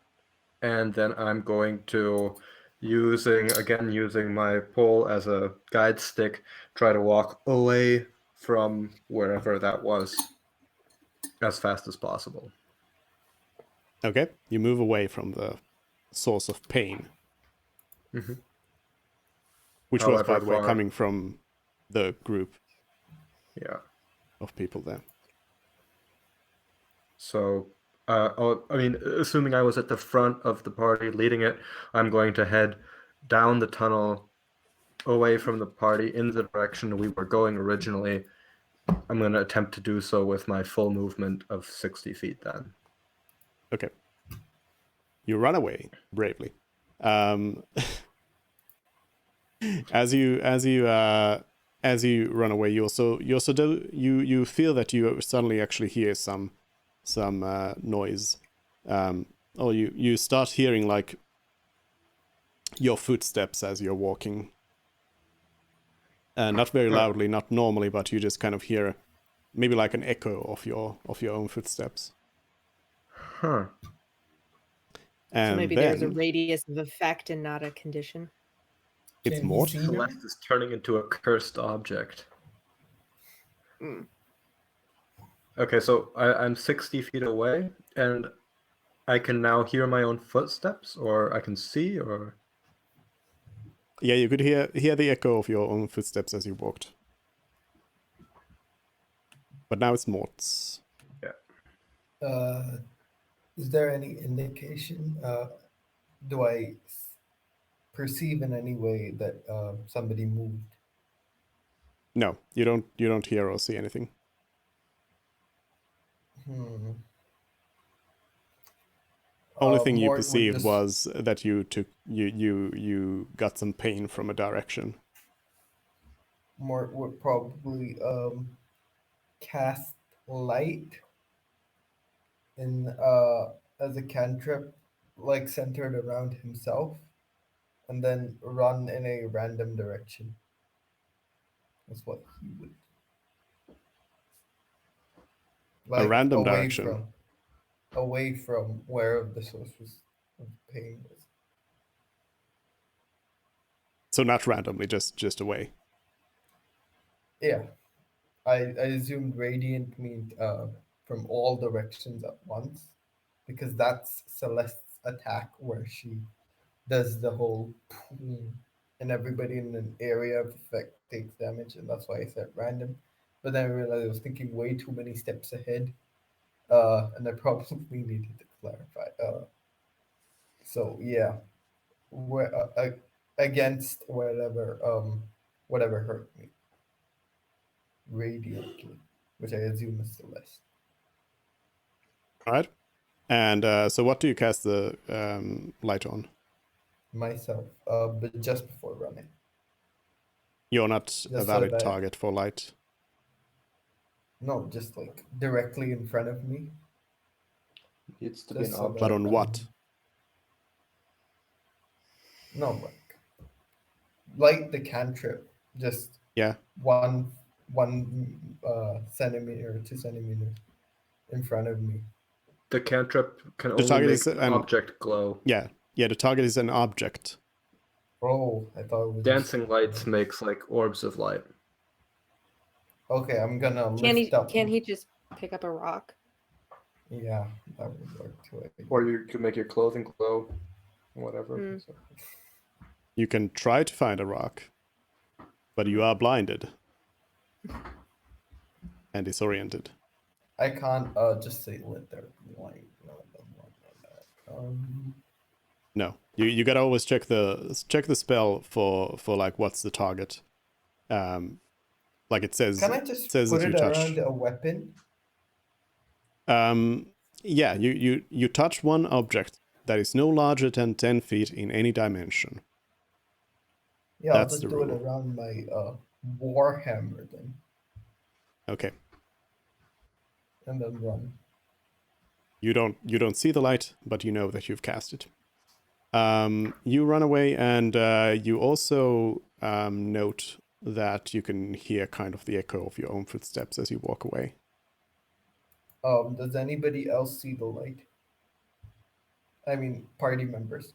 and then I'm going to using my pole as a guide stick, try to walk away from wherever that was as fast as possible. Okay, you move away from the source of pain, which was, by However the way, far, coming from the group yeah. of people there. So, I mean, assuming I was at the front of the party leading it, I'm going to head down the tunnel away from the party in the direction we were going originally. I'm going to attempt to do so with my full movement of 60 feet then. Okay. You run away bravely. As you run away, you feel that you suddenly actually hear some noise. Or you start hearing like your footsteps as you're walking. Not very loudly, not normally, but you just kind of hear maybe like an echo of your own footsteps. Huh. And So maybe then there's a radius of effect and not a condition. it's Can he Mort. see now? Celeste is turning into a cursed object. Mm. Okay, so I'm 60 feet away, and I can now hear my own footsteps, or I can see, or... Yeah, you could hear the echo of your own footsteps as you walked. But now it's Mort's. Is there any indication? Do I perceive in any way that somebody moved? No, you don't hear or see anything. Only thing you Mort would perceived just- was that you got some pain from a direction. Mort would probably cast light in as a cantrip, like centered around himself, and then run in a random direction. That's what he would. A random away direction. away from where the source of pain was. So not randomly, just away. Yeah, I assumed radiant means from all directions at once, because that's Celeste's attack where she does the whole boom, and everybody in an area of effect takes damage, and that's why I said random. But then I realized I was thinking way too many steps ahead, and I probably needed to clarify. So yeah, where against whatever hurt me radiantly, which I assume is Celeste. All right. And so what do you cast the light on? Myself, but just before running. You're not a so valid that- target for light. No, just like directly in front of me. Needs to be an Just so object. But on what? No, like the cantrip, just Yeah. one centimeter, 2 centimeters in front of me. The cantrip can The only target make is an an- object glow. Yeah. The target is an object. Oh, I thought it was Dancing lights makes like orbs of light. Okay, I'm gonna Can lift up. he just pick up a rock? Yeah, that would work too. Or you can make your clothing glow, whatever. So- You can try to find a rock, but you are blinded and disoriented. I can't just say let there be light. No, you gotta always check the spell for like what's the target. Like it says. Can I just says put if it you touch. around a weapon? Yeah, you touch one object that is no larger than 10 feet in any dimension. Yeah, I'll That's just the do it rule. around my Warhammer them Okay. and then run. You don't see the light, but you know that you've cast it. You run away, and you also note that you can hear kind of the echo of your own footsteps as you walk away. Does anybody else see the light? I mean, party members.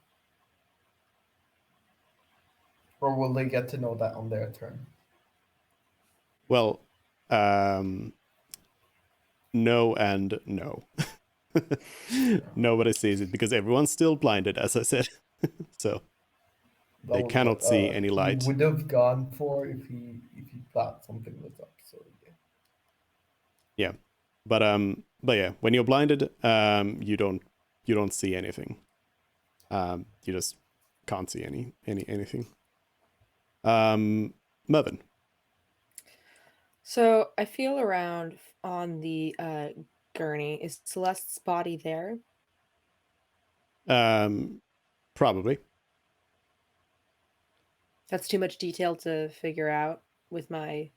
Or will they get to know that on their turn? Well, no and no. Nobody sees it because everyone's still blinded, as I said. So they That was cannot what see any he light. would have gone for if he thought something was up. So yeah. Yeah, but yeah, when you're blinded, you don't see anything. You just can't see anything. Mervyn. So I feel around on the gurney. Is Celeste's body there? Probably. That's too much detail to figure out with my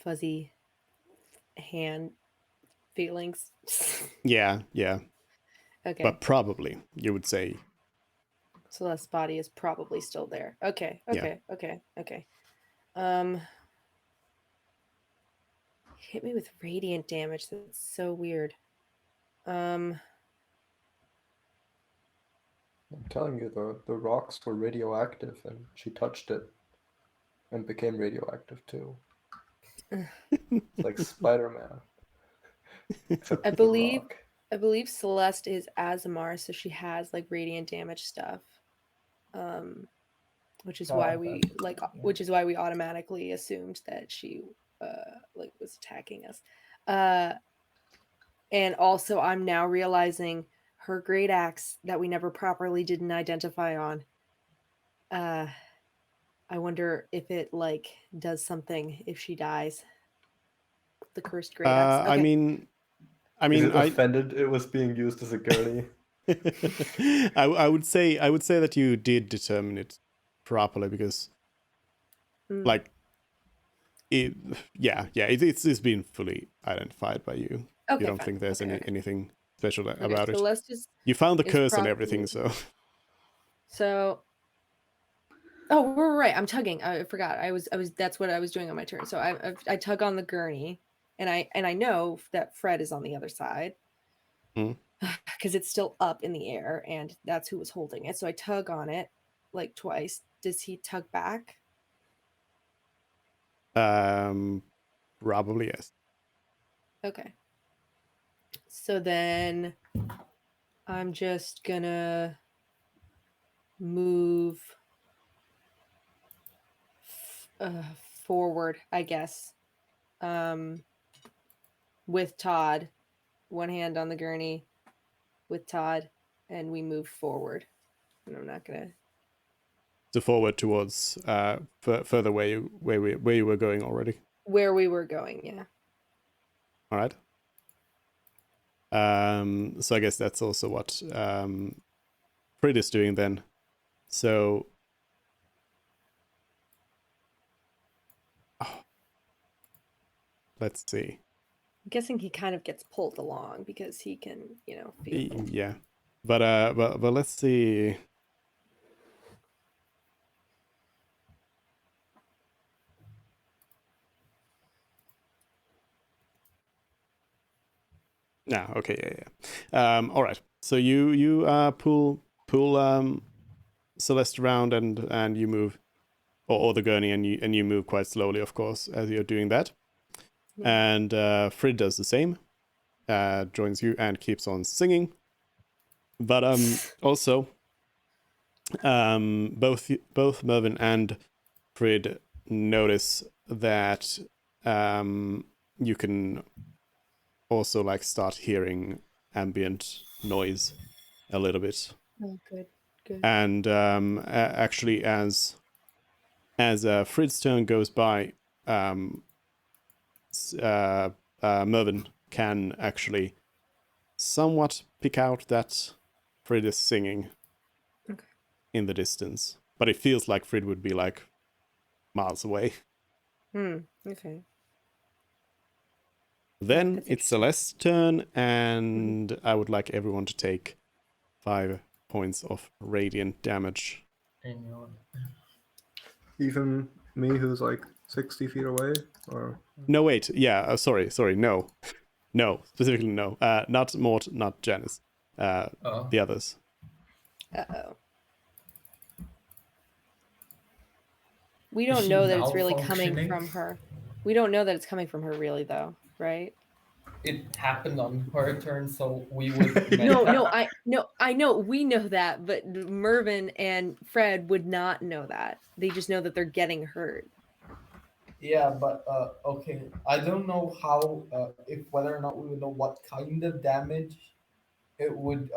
fuzzy hand feelings. Yeah. Okay. But probably, you would say. Celeste's body is probably still there. Okay. Yeah. Okay. Hit me with radiant damage. That's so weird. I'm telling you, the rocks were radioactive, and she touched it and became radioactive too. It's like Spider-Man. Except I with a believe rock. I believe Celeste is Azamar, so she has like radiant damage stuff. Which is why we which is why we automatically assumed that she like was attacking us. And also I'm now realizing her great axe that we never properly didn't identify on. I wonder if it like does something if she dies. The cursed great axe. Okay. I mean, Is it offended it was being used as a gurney? I would say that you did determine it properly because, like, it's been fully identified by you. Okay, you don't fine. think there's anything special about it. Celeste You found the curse and properly... everything, so. Oh, we're right. I'm tugging. I forgot. I was. That's what I was doing on my turn. So I tug on the gurney, and I know that Fred is on the other side because it's still up in the air, and that's who was holding it. So I tug on it like twice. Does he tug back? Probably yes. Okay. So then I'm just gonna move forward, I guess, with Todd, one hand on the gurney with Todd, and we move forward. And I'm not gonna. So forward towards further where you were going already. Where we were going, yeah. All right. So I guess that's also what Frid is doing then. So let's see. I'm guessing he kind of gets pulled along because he can, feel. Yeah, but let's see. No, okay, yeah. All right. So you pull Celeste around and you move, or the gurney, and you move quite slowly, of course, as you're doing that. Yeah. And Frid does the same, joins you and keeps on singing. But also, both Mervyn and Frid notice that you can also like start hearing ambient noise a little bit. Oh, good. And actually, as Frid's turn goes by, Mervyn can actually somewhat pick out that Frid is singing in the distance, but it feels like Frid would be like miles away. Okay. Then That's it's interesting. Celeste's turn, and I would like everyone to take 5 points of radiant damage. Anyone? Even me, who's like 60 feet away, or No, wait. Yeah, sorry. No. No, specifically no. Not Mort, not Janice. Oh. The others. Uh-oh. We Is don't she know that it's really coming malfunctioning? from her. We don't know that it's coming from her really though, right? It happened on her turn, so we would. I know we know that, but Mervin and Fred would not know that. They just know that they're getting hurt. Yeah, but okay. I don't know how if whether or not we would know what kind of damage it would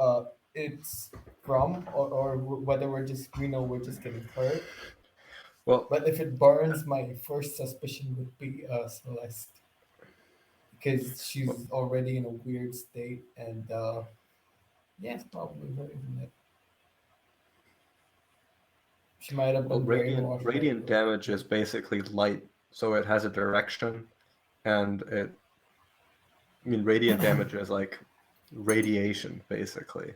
it's from, or whether we know we're just getting hurt. well, But if it burns, my first suspicion would be Celeste, because she's already in a weird state, and yeah, it's probably her, isn't it? She might have well, been radiant brainwashed. damage is basically light, so it has a direction, and radiant damage is like radiation, basically.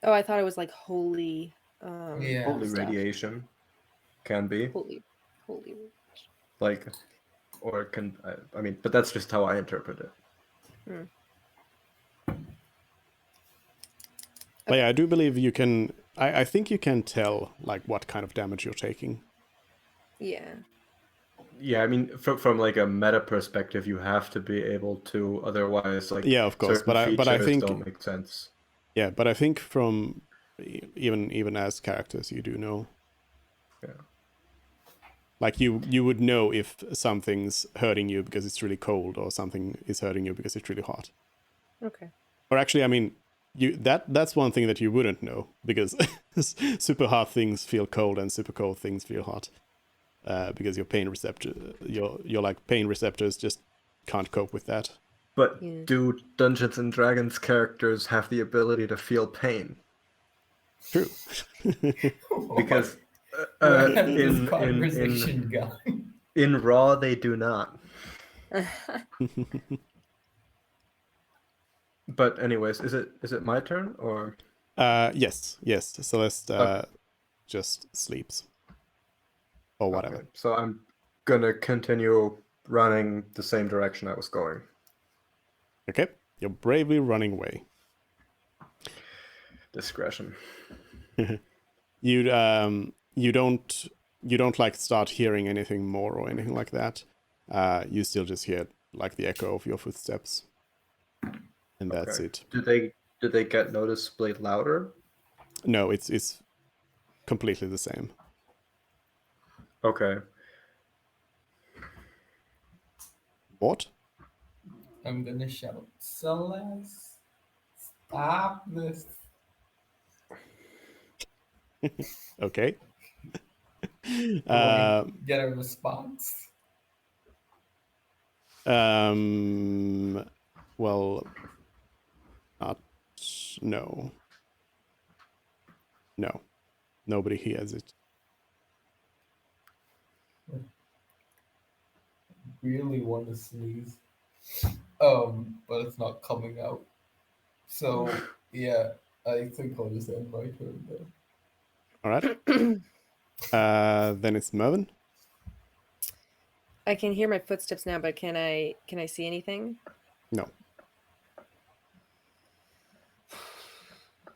Oh, I thought it was like holy Yeah. Holy stuff. radiation can be Holy. like, or it can. I mean, but that's just how I interpret it. But yeah, I do believe you can. I think you can tell like what kind of damage you're taking. Yeah. Yeah, I mean, from like a meta perspective, you have to be able to. Otherwise, like, Yeah, of course. certain But I features think don't make sense. yeah, but I think from even as characters, you do know. Yeah. Like you would know if something's hurting you because it's really cold, or something is hurting you because it's really hot. Okay. Or actually, I mean, that's one thing that you wouldn't know, because super hot things feel cold and super cold things feel hot. Because your pain receptors just can't cope with that. But Yeah. do Dungeons and Dragons characters have the ability to feel pain? True. Because Where has this conversation gone? in Raw they do not. But anyways, is it my turn or? Yes. Celeste Okay. just sleeps. Or whatever. Okay. So I'm gonna continue running the same direction I was going. Okay. You're bravely running away. Discretion. You don't like start hearing anything more or anything like that. You still just hear like the echo of your footsteps. And that's it. Did they get noticeably louder? No, it's completely the same. Okay. What? I'm gonna shout, Celeste, stop this. Okay. Do I get a response? Well, no. No. Nobody hears it. Really want to sneeze. But it's not coming out. So yeah, I think I'll just end my turn there. All right. Then it's Mervin. I can hear my footsteps now, but can I see anything? No.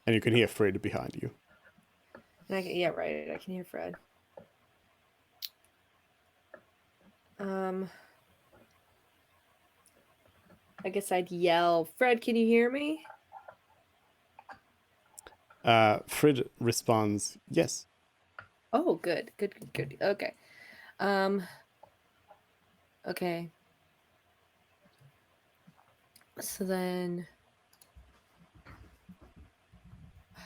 And you can hear Fred behind you. And yeah, right. I can hear Fred. I guess I'd yell, Fred, can you hear me? Fred responds, yes. Oh, good. Okay. Okay. So then, oh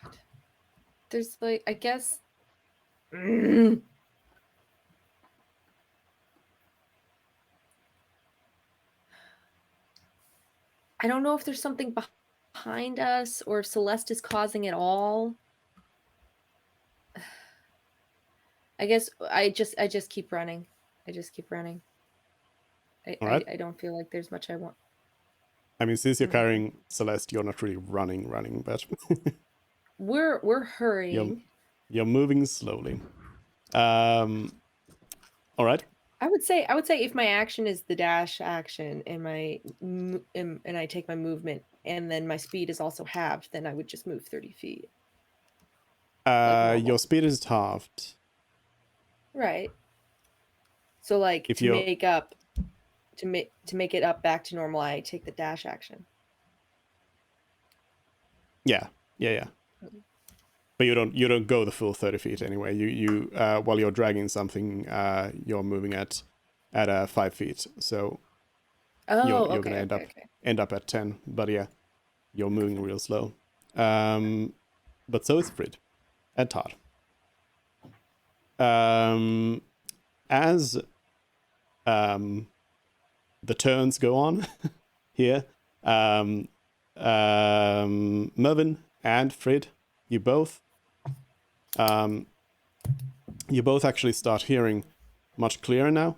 God, there's like, I guess. I don't know if there's something behind us or if Celeste is causing it all. I guess I just keep running. I just keep running. All right. I don't feel like there's much I want. I mean, since you're Mhm. carrying Celeste, you're not really running, but We're hurrying. you're moving slowly. All right. I would say if my action is the dash action and and I take my movement and then my speed is also halved, then I would just move 30 feet. Like normal. Your speed is halved. Right. So like If to you're make up to make it up back to normal, I take the dash action. yeah. But you don't go the full 30 feet anyway. You while you're dragging something, you're moving at 5 feet. So Oh, you're okay, gonna okay. end up at 10. But yeah, you're moving real slow. But so is Frid and Todd. As the turns go on here, Mervin and Frid, you both actually start hearing much clearer now,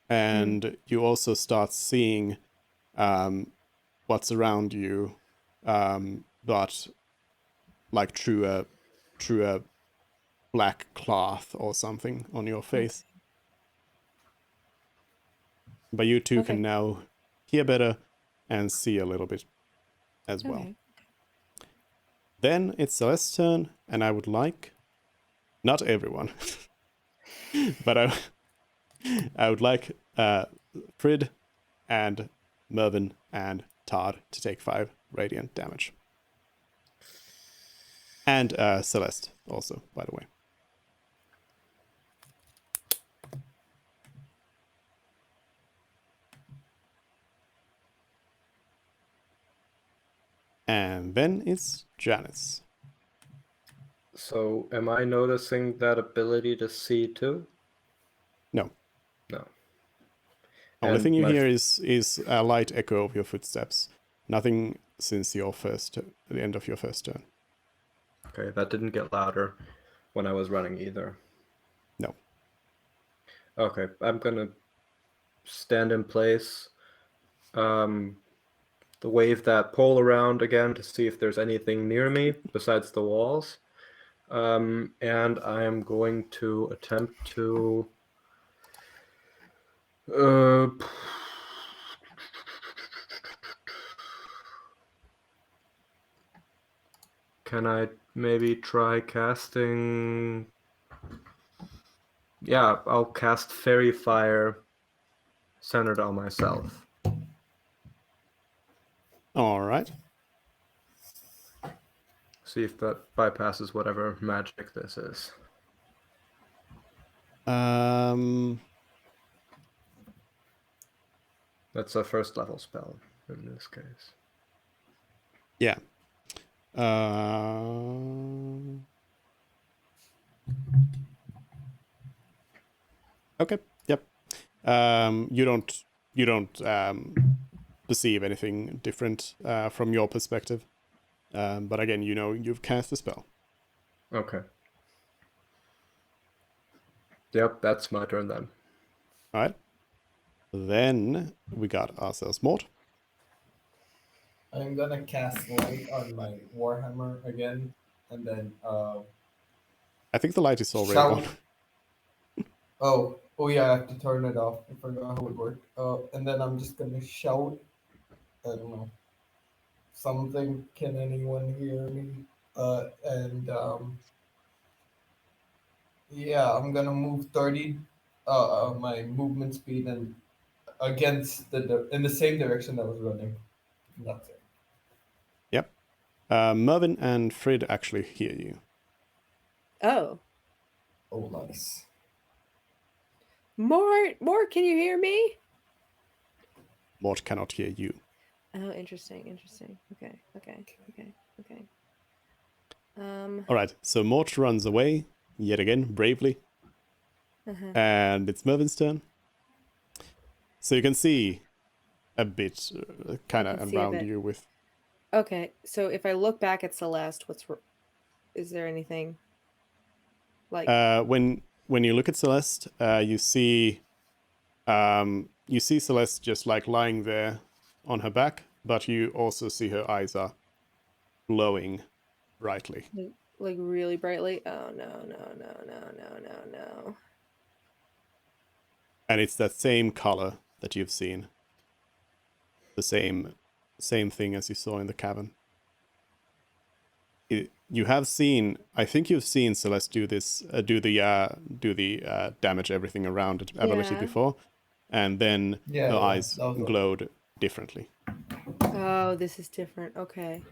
and you also start seeing what's around you, but like through a black cloth or something on your face. But you two can now hear better and see a little bit as well. Okay. Then it's Celeste's turn, and I would like, not everyone, but I would like Frid and Mervin and Todd to take 5 radiant damage. And Celeste also, by the way. And then it's Janice. So, am I noticing that ability to see too? No. No. Only And thing you my hear is a light echo of your footsteps. Nothing since the end of your first turn. Okay, that didn't get louder when I was running either. No. Okay, I'm gonna stand in place, wave that pole around again to see if there's anything near me besides the walls. And I am going to attempt to can I maybe try casting? Yeah, I'll cast Fairy Fire centered on myself. All right. See if that bypasses whatever magic this is. That's a first level spell in this case. Yeah. Okay. Yep. You don't perceive anything different from your perspective. But again, you've cast the spell. Okay. Yep, that's my turn then. All right. Then we got ourselves Mort. I'm gonna cast light on my Warhammer again, and then I think the light is already shout. on. Oh yeah, I have to turn it off. I forgot how it worked. And then I'm just gonna shout. I don't know. Something. Can anyone hear me? And yeah, I'm gonna move 30. My movement speed and against in the same direction I was running. That's it. Yep. Mervin and Frid actually hear you. Oh. Oh, nice. Mort, can you hear me? Mort cannot hear you. Oh, interesting. Okay. All right, so Mort runs away yet again bravely, and it's Mervin's turn. So you can see a bit, kind of around you with. Okay, so if I look back at Celeste, is there anything like When when you look at Celeste, you see Celeste just like lying there on her back, but you also see her eyes are glowing brightly. Like really brightly. Oh no, no, no, no, no, no, no. And it's that same color that you've seen. The same thing as you saw in the cavern. You have seen, I think you've seen Celeste do this, do the damage everything around it ability Yeah. before, and then Yeah, her yeah, eyes that was all. glowed differently. Oh, this is different. Okay.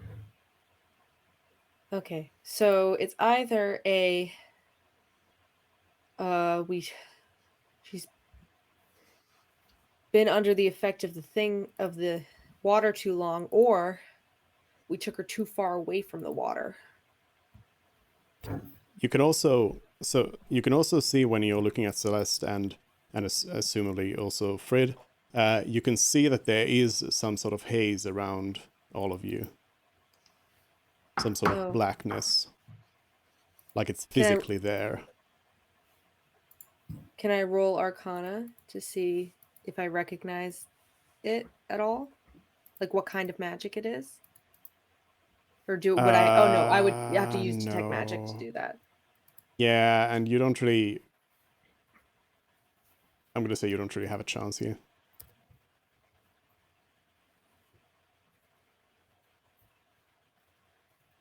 Okay. So it's either a she's been under the effect of the water too long, or we took her too far away from the water. You can also see when you're looking at Celeste and assumably also Frid, you can see that there is some sort of haze around all of you. Some sort of blackness. Like it's physically there. Can I roll Arcana to see if I recognize it at all? Like what kind of magic it is? Or would I? Oh no, I would have to use detect magic to do that. Yeah, and you don't really. I'm gonna say you don't really have a chance here.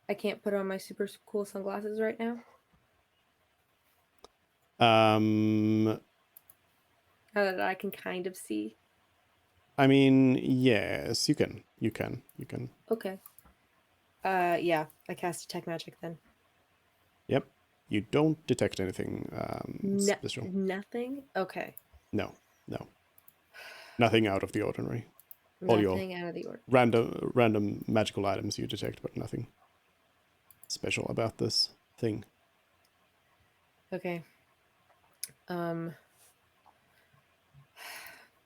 I can't put on my super cool sunglasses right now. Now that I can kind of see. I mean, yes, you can. Okay. Yeah, I cast detect magic then. Yep. You don't detect anything special. Nothing? Okay. No. Nothing out of the ordinary. Nothing out of the ordinary. Random magical items you detect, but nothing special about this thing. Okay.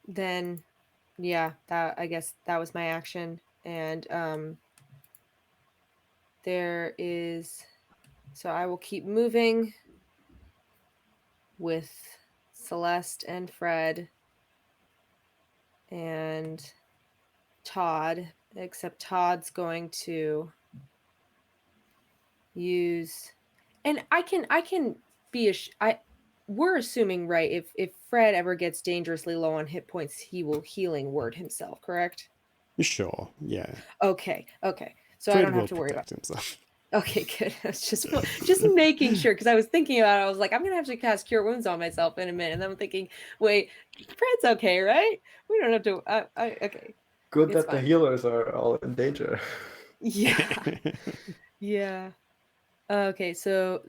Then yeah, I guess that was my action. And there is, so I will keep moving with Celeste and Fred and Todd, except Todd's going to use, and I can be we're assuming, right, if Fred ever gets dangerously low on hit points, he will healing word himself, correct? Sure, yeah. Okay. So Fred I don't have to worry about himself. Okay, good. I was just making sure, because I was thinking about it. I was like, I'm gonna have to cast Cure Wounds on myself in a minute, and then I'm thinking, wait, Fred's okay, right? We don't have to. Okay. Good It's that the fine. healers are all in danger. Yeah. Yeah. Okay, so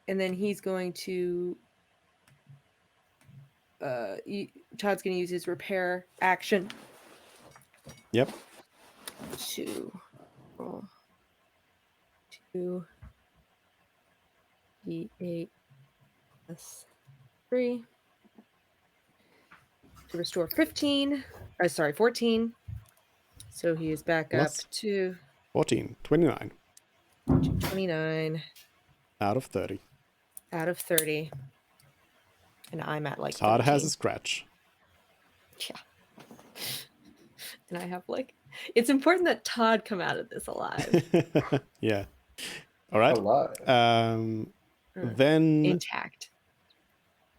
and then he's going to Todd's going to use his repair action. Yep. To roll 2d8 plus 3 to restore 14. So he is back Plus up to 14, 29. 29 out of 30. Out of 30. And I'm at like Todd 13. has a scratch. Yeah. And I have like, it's important that Todd come out of this alive. Yeah. All right. Alive. Then intact.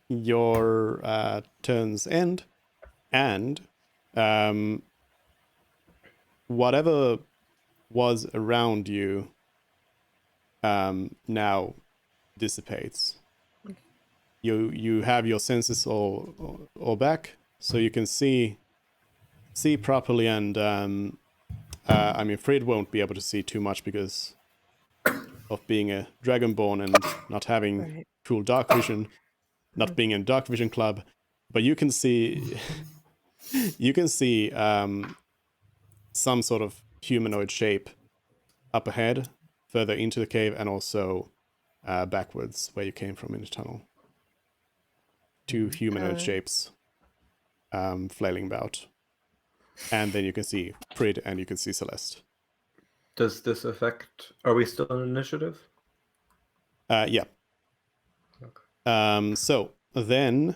Your turns end, and whatever was around you now dissipates. Okay. You have your senses all back, so you can see properly, and I mean, Fred won't be able to see too much because of being a dragonborn and not having cool dark vision, not being in dark vision club, but you can see some sort of humanoid shape up ahead, further into the cave, and also backwards where you came from in the tunnel. Two humanoid shapes flailing about. And then you can see Frid and you can see Celeste. Does this affect... Are we still in initiative? Yeah. Okay. So then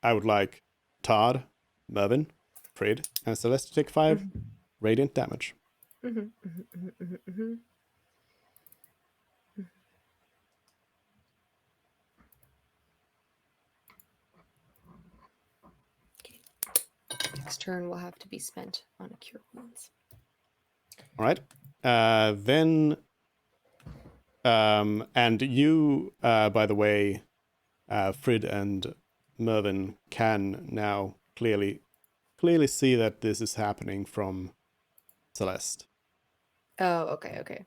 I would like Todd, Mervin, Fred, and Celeste to take 5 radiant damage. Next turn will have to be spent on a cure wounds. All right. Then, and you, by the way, Frid and Mervin can now clearly see that this is happening from Celeste. Oh, okay.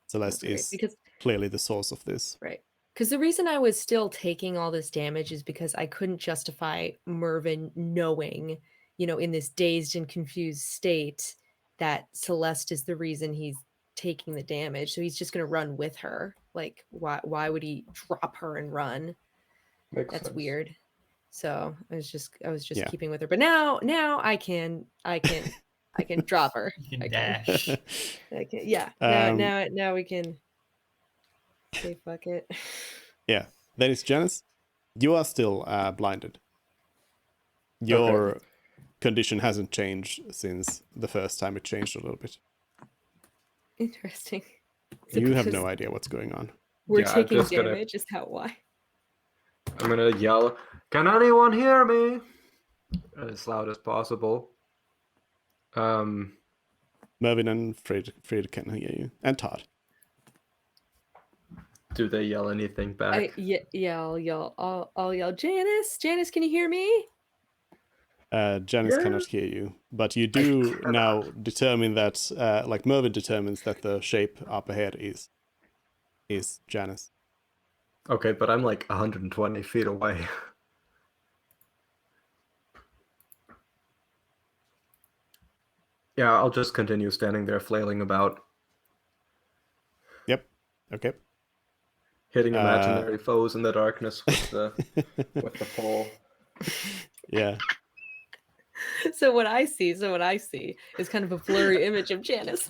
Celeste That's great, is because clearly the source of this. right. Because the reason I was still taking all this damage is because I couldn't justify Mervin knowing, in this dazed and confused state that Celeste is the reason he's taking the damage. So he's just going to run with her. Like, why would he drop her and run? Makes That's sense. weird. So I was just Yeah. keeping with her. But now I can drop her. You can I dash. I can, yeah. Now we can say fuck it. Yeah. Then it's Janice. You are still blinded. Your condition hasn't changed since the first time it changed a little bit. Interesting. You have because no idea what's going on. We're Yeah, I'm taking just gonna- damage. Is that why? I'm gonna yell, "Can anyone hear me?" As loud as possible. Mervin and Fred can hear you. And Todd. Do they yell anything back? I'll yell. Janice, can you hear me? Janice Yeah. cannot hear you, but you do now determine that, like Mervin determines that the shape up ahead is Janice. Okay, but I'm like 120 feet away. Yeah, I'll just continue standing there flailing about, Yep. Okay. hitting imaginary foes in the darkness with the pole. Yeah. So what I see is kind of a blurry image of Janice.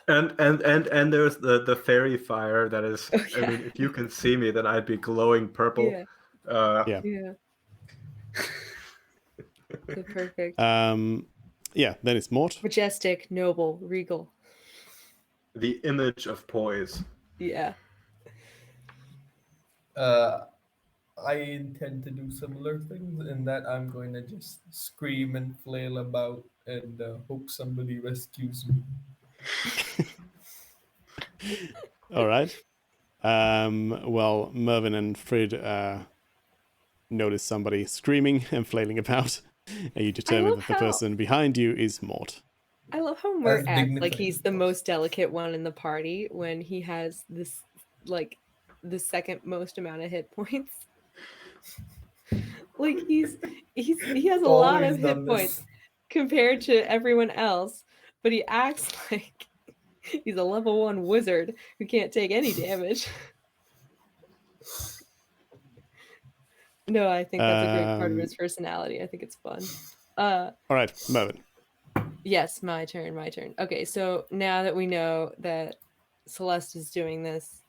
And there's the fairy fire that is. Oh, yeah. I mean, if you can see me, then I'd be glowing purple. Yeah. Yeah. Yeah. So perfect. Yeah. Then it's Mort. Majestic, noble, regal. The image of poise. Yeah. I intend to do similar things in that I'm going to just scream and flail about and hope somebody rescues me. All right. Well, Mervin and Frid notice somebody screaming and flailing about, and you determine that the person behind you is Mort. I love how Mert As acts like dignified he's as the possible. most delicate one in the party when he has this, like, the second most amount of hit points. Like he has a lot Always of hit done this. points compared to everyone else, but he acts like he's a level 1 wizard who can't take any damage. No, I think that's a great part of his personality. I think it's fun. All right, Mervin. Yes, my turn. Okay, so now that we know that Celeste is doing this,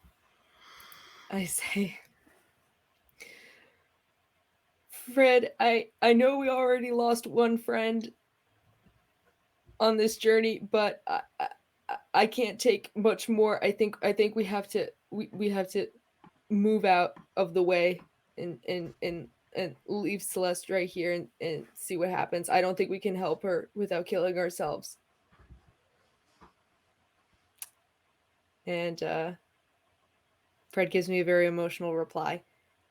I say, Fred, I know we already lost one friend on this journey, but I can't take much more. I think we have to move out of the way and leave Celeste right here and see what happens. I don't think we can help her without killing ourselves. And Fred gives me a very emotional reply.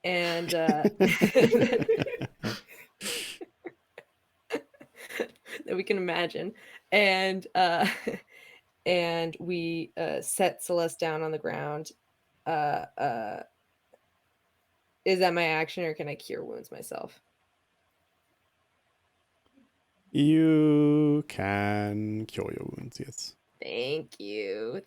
And that we can imagine. And and we set Celeste down on the ground. Is that my action, or can I cure wounds myself? You can cure your wounds, yes. Thank you.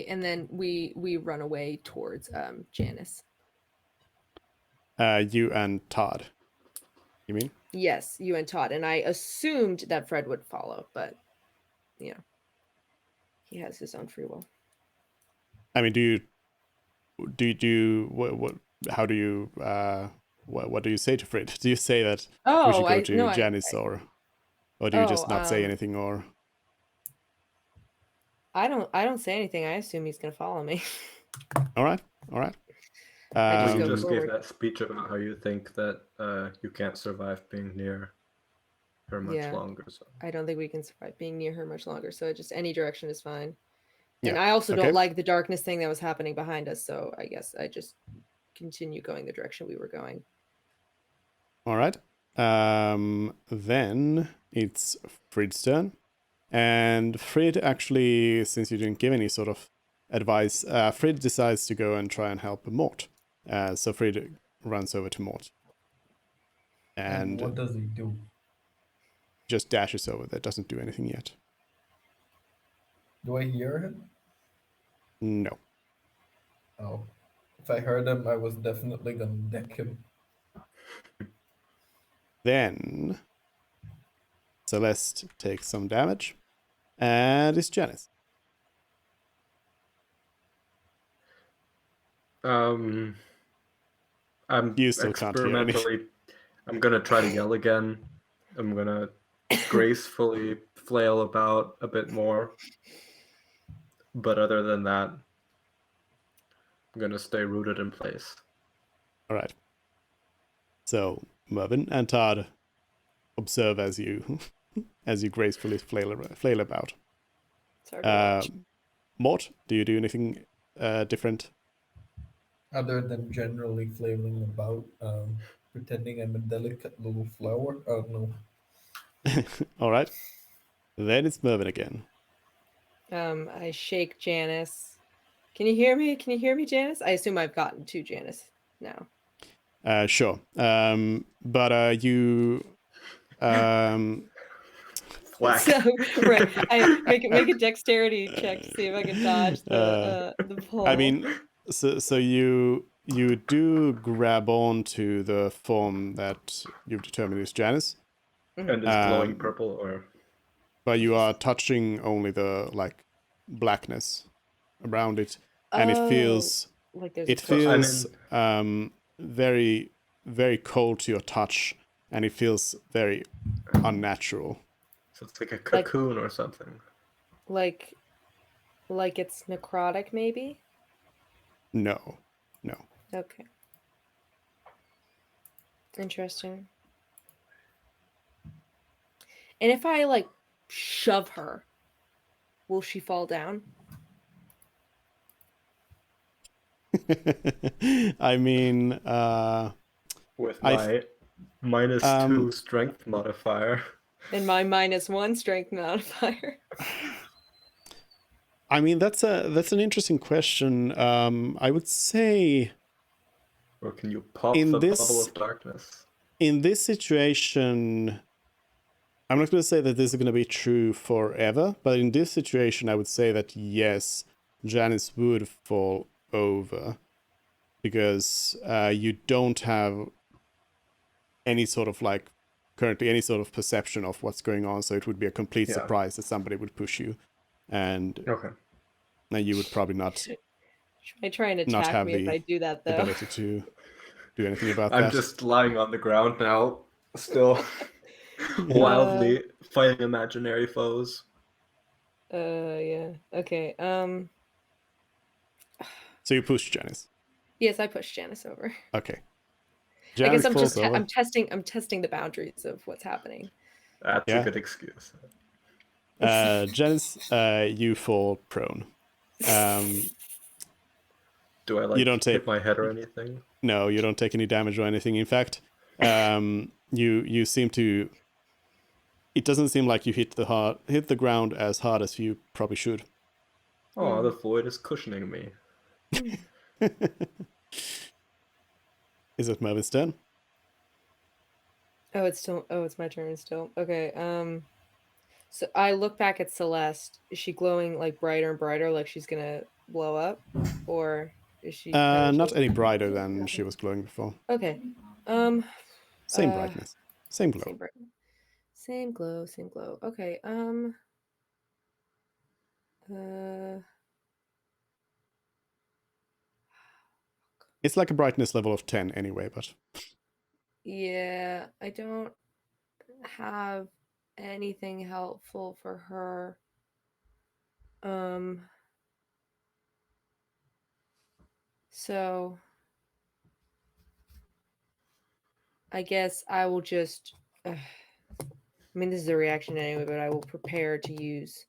And then we run away towards Janice. You and Todd, you mean? Yes, you and Todd. And I assumed that Fred would follow, but you know, he has his own free will. I mean, do you what how do you what do you say to Fred? Do you say that we should go to Janice, or do you just not say anything, or? I don't say anything. I assume he's gonna follow me. All right. I just You go just forward. gave that speech about how you think that you can't survive being near her much longer. So I don't think we can survive being near her much longer. So just any direction is fine. Yeah. And I also Okay. don't like the darkness thing that was happening behind us. So I guess I just continue going the direction we were going. All right. Then it's Fred's turn. And Fred actually, since you didn't give any sort of advice, Fred decides to go and try and help Mort. So Fred runs over to Mort. And what does he do? Just dashes over there, doesn't do anything yet. Do I hear him? No. Oh. If I heard him, I was definitely gonna deck him. Then Celeste takes some damage. And it's Janice. I'm You still can't hear anything. experimentally. I'm gonna try to yell again. I'm gonna gracefully flail about a bit more. But other than that, I'm gonna stay rooted in place. All right. So Mervyn and Todd observe as you gracefully flail about. It's hard to watch. Mort, do you do anything different? Other than generally flailing about, pretending I'm a delicate little flower. Oh no. All right. Then it's Mervyn again. I shake Janice. Can you hear me? Can you hear me, Janice? I assume I've gotten to Janice now. Sure. But you Whack. So right, I make a dexterity check to see if I can dodge the pole. I mean, so you do grab onto the form that you've determined is Janice. And it's glowing purple, or? But you are touching only the blackness around it, and it feels like there's it a close- feels very, very cold to your touch, and it feels very unnatural. So it's like a cocoon or something. like it's necrotic, maybe. No. Okay. Interesting. And if I shove her, will she fall down? I mean, With my -2 strength modifier. And my -1 strength modifier. I mean, that's an interesting question. I would say, Or can you pop the bubble of darkness? In this situation, I'm not going to say that this is going to be true forever, but in this situation, I would say that yes, Janice would fall over, because you don't have any sort of currently any sort of perception of what's going on, so it would be a complete surprise that somebody would push you, and you would probably not. Should I try and attack me if I do that, though? Ability to do anything about that. I'm just lying on the ground now, still wildly fighting imaginary foes. Yeah. Okay. So you push Janice. Yes, I pushed Janice over. Okay. Janice I guess I'm testing the boundaries of what's happening. That's a good excuse. Janice, you fall prone. Do I you don't hit my head or anything? No, you don't take any damage or anything. In fact, you seem to. It doesn't seem like you hit the ground as hard as you probably should. Oh, the void is cushioning me. Is it Mervin's turn? It's my turn still. Okay. So I look back at Celeste. Is she glowing brighter and brighter, like she's gonna blow up, or is she? Not any brighter than she was glowing before. Okay. Same brightness. Same glow. Same bright. Same glow, same glow. Okay. It's like a brightness level of 10 anyway, but Yeah, I don't have anything helpful for her. So I guess I will just I mean, this is a reaction anyway, but I will prepare to use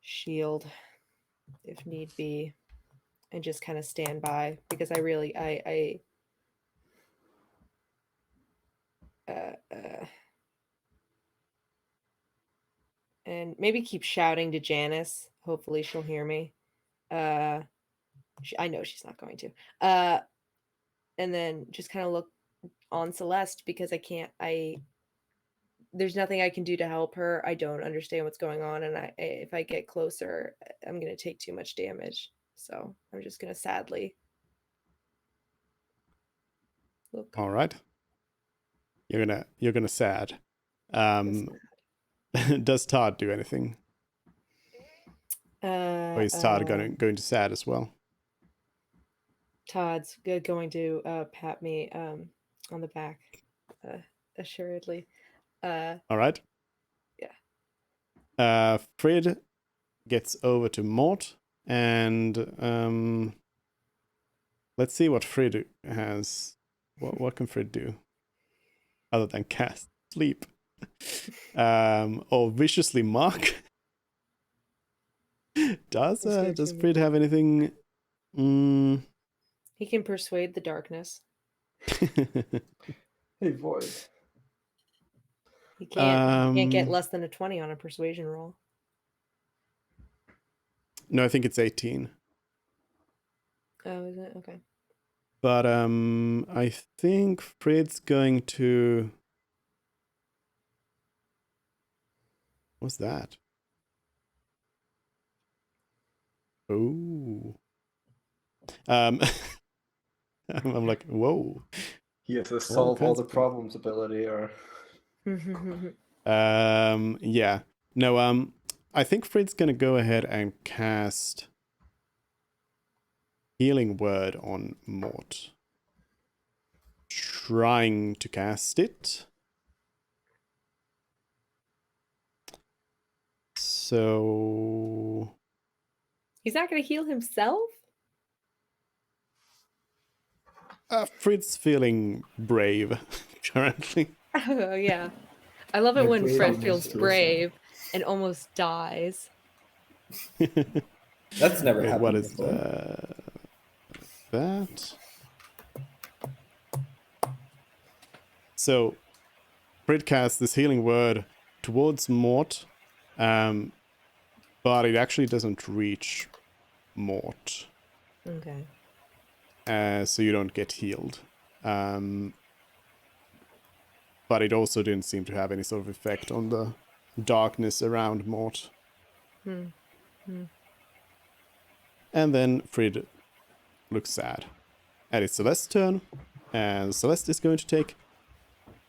shield if need be and just kind of stand by because I really and maybe keep shouting to Janice. Hopefully she'll hear me. I know she's not going to. And then just kind of look on Celeste because there's nothing I can do to help her. I don't understand what's going on, and if I get closer, I'm going to take too much damage. So I'm just going to sadly look. all right. You're gonna sad. Does Todd do anything? Or is Todd going to sad as well? Todd's going to pat me on the back, assuredly. All right. Yeah. Frid gets over to Mort, and let's see what Frid has. What can Frid do other than cast sleep? Or viciously mock? Does Frid have anything? He can persuade the darkness. Hey, Void. He can't get less than a 20 on a persuasion roll. No, I think it's 18. Oh, is it? Okay. But I think Frid's going to. What's that? Oh. I'm like, whoa. He has a solve all the problems ability, or yeah. No, I think Frid's gonna go ahead and cast Healing Word on Mort. Trying to cast it. So He's not going to heal himself? Frid's feeling brave currently. Oh, yeah. I love it They're when brave Fred on feels this, so- brave and almost dies. That's never Wait, happened what is before. that? So Frid casts this Healing Word towards Mort, but it actually doesn't reach Mort. Okay. So you don't get healed. But it also didn't seem to have any sort of effect on the darkness around Mort. And then Frid looks sad. And it's Celeste's turn, and Celeste is going to take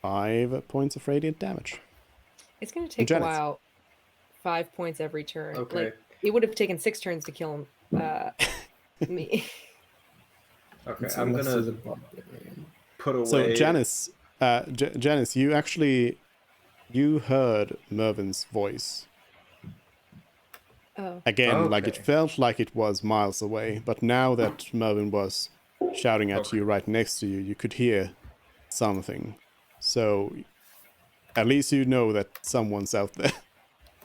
5 points of radiant damage. It's going to take a Janice. while. 5 points every turn. Okay. Like, it would have taken 6 turns to kill him. Me. okay, It's I'm less to the gonna barbarian. put away. So Janice, Janice, you heard Mervin's voice. Oh. Again, like it Okay. felt like it was miles away, but now that Mervin was shouting at Okay. you right next to you, you could hear something. So at least you know that someone's out there.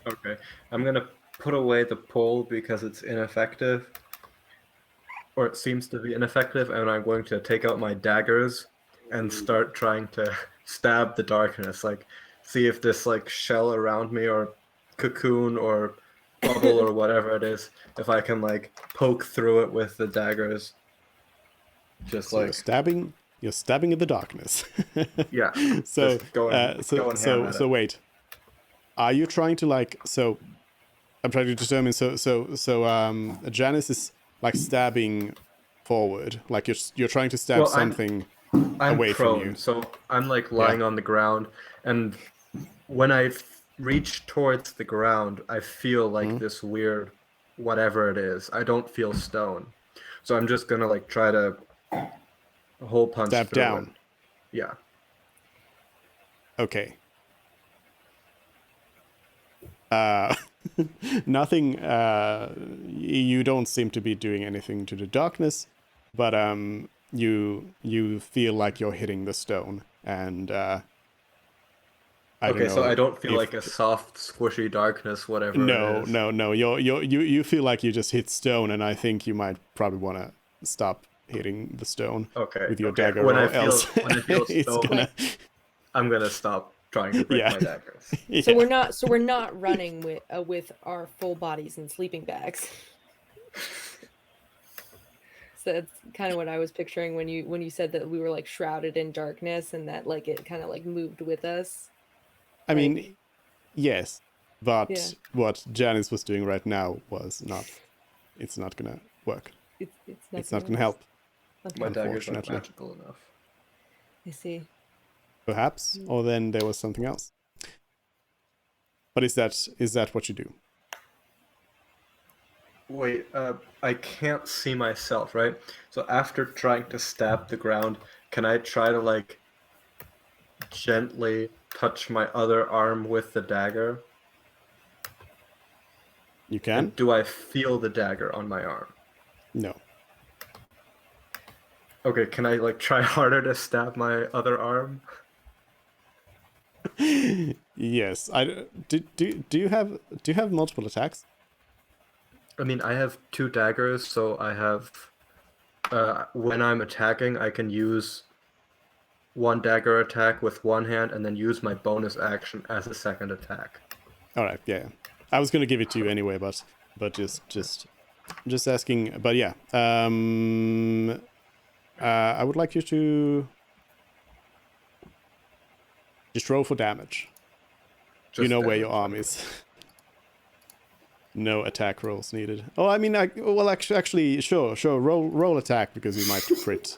Okay, I'm gonna put away the pole because it's ineffective, or it seems to be ineffective, and I'm going to take out my daggers and start trying to stab the darkness. Like, see if this like shell around me, or cocoon, or bubble, or whatever it is, if I can like poke through it with the daggers. Just So like you're stabbing in the darkness. yeah. So just going ham at it. wait. Are you trying to like so I'm trying to determine Janice is like stabbing forward, like you're trying to stab Well, something I'm away from you. prone, so I'm like lying on the ground, and when I reach towards the ground, I feel like this weird whatever it is. I don't feel stone, so I'm just gonna like try to hole punch Stab through down. it. Yeah. Okay. Nothing. You don't seem to be doing anything to the darkness, but you feel like you're hitting the stone, and I don't Okay, know so I don't feel if- like a soft, squishy darkness, whatever No, it is. no. You feel like you just hit stone, and I think you might probably want to stop hitting the stone Okay. with your okay. dagger, When or I feel else when I feel it's stone, gonna. I'm gonna stop trying to break Yeah. my daggers. Yeah. So we're not running with our full bodies in sleeping bags. So that's kind of what I was picturing when you said that we were like shrouded in darkness and that like it kind of like moved with us. I Like, mean, yes, but Yeah. what Janice was doing right now was not. It's not gonna work. it's Not gonna help. Okay. My daggers aren't Unfortunately. magical enough. I see. Perhaps, or then there was something else. But is that what you do? Wait, I can't see myself, right? So after trying to stab the ground, can I try to like gently touch my other arm with the dagger? You can? And do I feel the dagger on my arm? No. Okay, can I like try harder to stab my other arm? Yes. Do you have multiple attacks? I mean, I have 2 daggers, so I have when I'm attacking, I can use one dagger attack with one hand and then use my bonus action as a second attack. All right. Yeah. I was gonna give it to you anyway, but just asking. But yeah. I would like you to just roll for damage. You Just know where your damage, arm okay. is. No attack rolls needed. Oh, I mean, actually, sure. Roll attack because you might crit.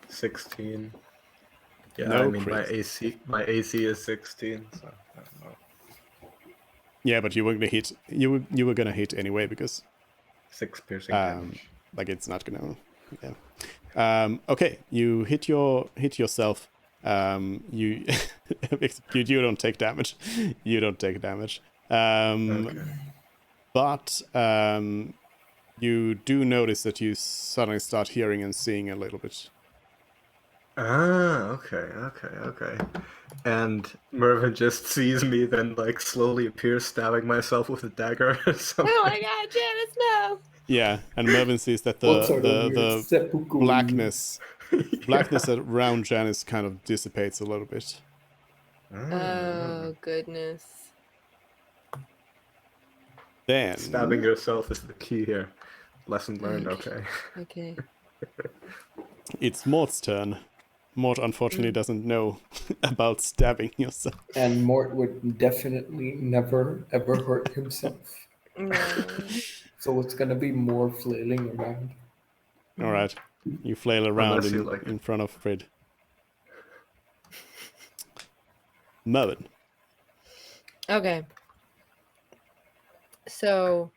16. Yeah, No I mean crit. my AC is 16, so I don't know. Yeah, but you were gonna hit. You were gonna hit anyway because 6 piercing damage. like it's not gonna. Yeah. Okay, you hit yourself. You you don't take damage. You don't take damage. Okay. But you do notice that you suddenly start hearing and seeing a little bit. Ah, okay. And Mervin just sees me then like slowly appears stabbing myself with a dagger or something. Oh my god, Janice, no! Yeah, and Mervin sees that What sort of weird the seppuku? blackness around Janice kind of dissipates a little bit. Oh goodness. Then Stabbing yourself is the key here. Lesson learned, okay. Okay. it's Mort's turn. Mort unfortunately doesn't know about stabbing yourself. And Mort would definitely never ever hurt himself. No. So it's gonna be more flailing around. All right, you flail around Unless you like in front of Fred. Mervin. Okay. So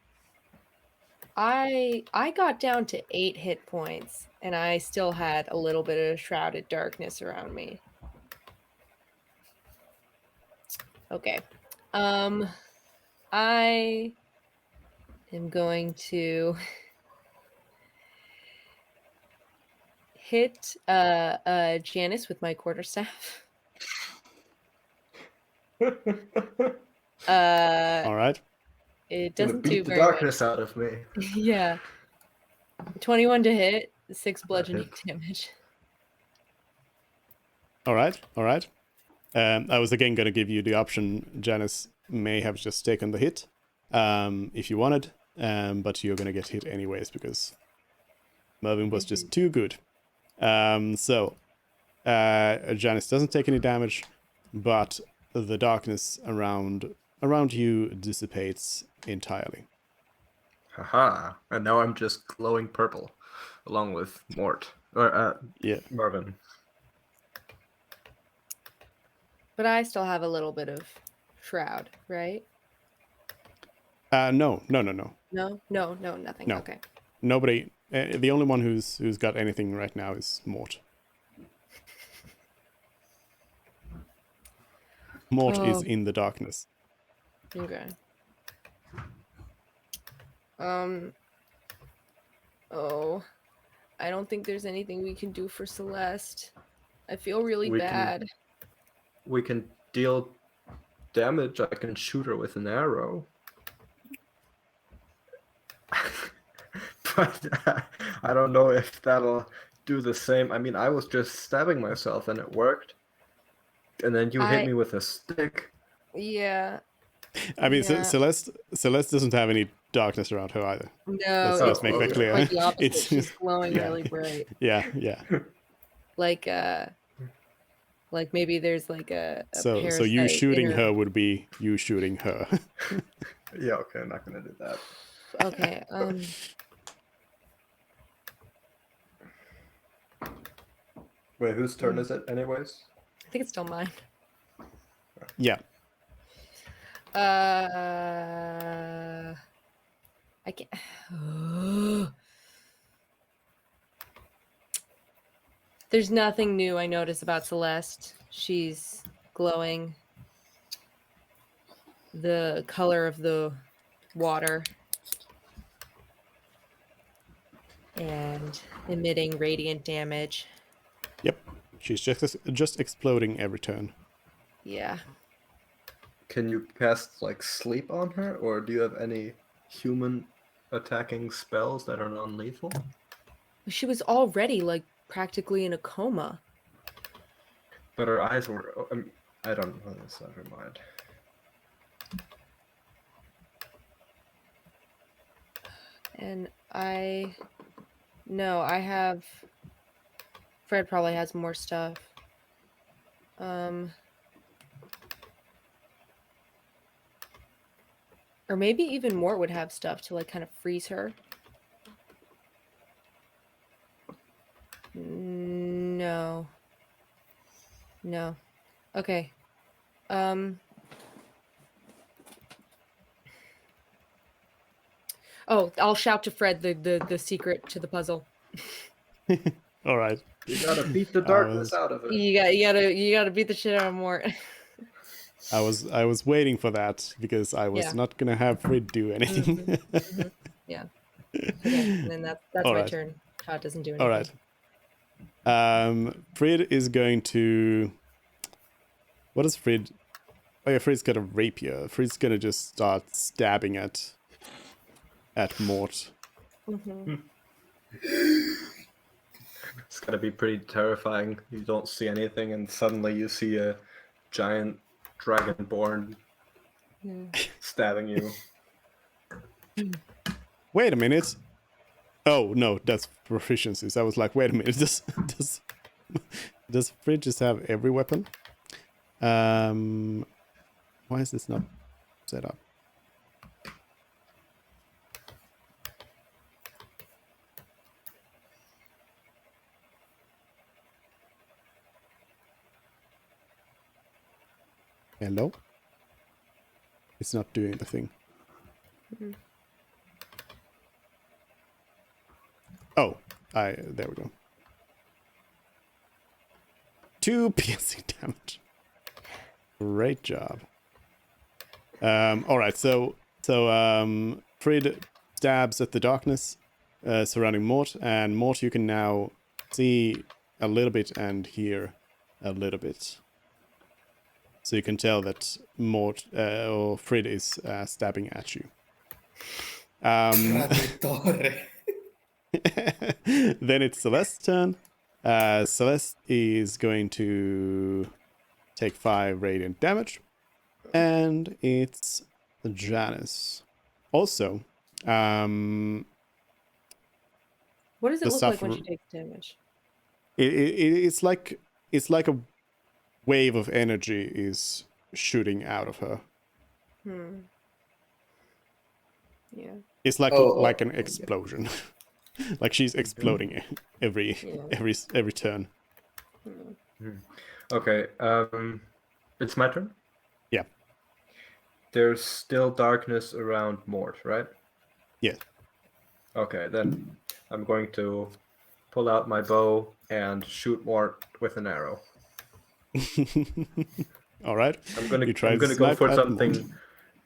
I got down to 8 hit points and I still had a little bit of shrouded darkness around me. Okay. I am going to hit Janice with my quarterstaff. All right. It Gonna doesn't beat do the very much. darkness out of me. Yeah. 21 to hit, 6 bludgeoning hits. damage. All right. I was again going to give you the option. Janice may have just taken the hit if you wanted, but you're going to get hit anyways because Mervin was just too good. So Janice doesn't take any damage, but the darkness around you dissipates entirely. Haha. And now I'm just glowing purple. along with Mort or Yeah. Marvin. But I still have a little bit of shroud, right? No. No, nothing. No. Okay. Nobody. The only one who's got anything right now is Mort. Mort is Oh. in the darkness. Okay. Oh, I don't think there's anything we can do for Celeste. I feel really bad. We can deal damage. I can shoot her with an arrow. But I don't know if that'll do the same. I mean, I was just stabbing myself and it worked. And then you hit me with a stick. Yeah. I mean, Yeah. Celeste doesn't have any darkness around her either. No, Let's make that it's clear. quite the opposite. It's She's glowing yeah. really bright. Yeah. Like maybe there's like a So parasite you shooting in her. her would be you shooting her. Yeah, okay, I'm not gonna do that. Okay. Wait, whose turn is it, anyways? I think it's still mine. Yeah. I can't. There's nothing new I notice about Celeste. She's glowing. The color of the water. And emitting radiant damage. Yep. She's just exploding every turn. Yeah. Can you cast like sleep on her, or do you have any human attacking spells that are non-lethal? She was already like practically in a coma. But her eyes were. I don't know. That's never mind. And no, I have. Fred probably has more stuff. Or maybe even Mort would have stuff to like kind of freeze her. No. Okay. Oh, I'll shout to Fred the secret to the puzzle. All right. You gotta beat the darkness out of it. You gotta beat the shit out of Mort. I was waiting for that because I was not gonna have Frid do anything. Yeah. Okay, and then that's All my right. turn. Todd doesn't do anything. All right. Frid is going to. What is Frid? Oh yeah, Frid's got a rapier. Frid's gonna just start stabbing at Mort. It's gotta be pretty terrifying. You don't see anything, and suddenly you see a giant dragonborn stabbing you. Wait a minute. Oh no, that's proficiencies. I was like, wait a minute. Does Frid just have every weapon? Why is this not set up? Hello? It's not doing the thing. Oh, there we go. 2 piercing damage. Great job. All right, so Frid stabs at the darkness surrounding Mort, and Mort, you can now see a little bit and hear a little bit. So you can tell that Mort or Frid is stabbing at you. Then it's Celeste's turn. Celeste is going to take 5 radiant damage. And it's Janice. Also, What does it The look like when suffer- she takes damage? it's like a wave of energy is shooting out of her. Yeah. It's like Oh, like an okay. explosion. Like she's exploding every turn. Okay. It's my turn. Yeah. There's still darkness around Mort, right? Yeah. Okay, then I'm going to pull out my bow and shoot Mort with an arrow. All right. I'm gonna You try to go snipe for at something Mort.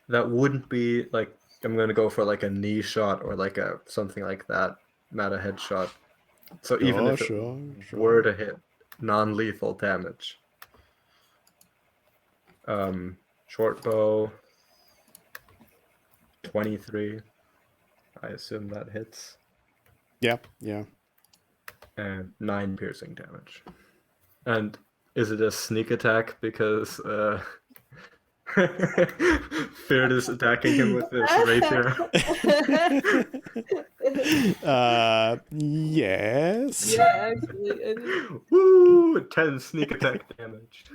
that wouldn't be like, I'm gonna go for like a knee shot or like a something like that, not a headshot. So even if it were to hit, non-lethal damage. Short bow, 23. I assume that hits. Yeah. And 9 piercing damage. And is it a sneak attack because Feared is attacking him with this rapier? Yes. Yeah, actually. I think... Woo! 10 sneak attack damage.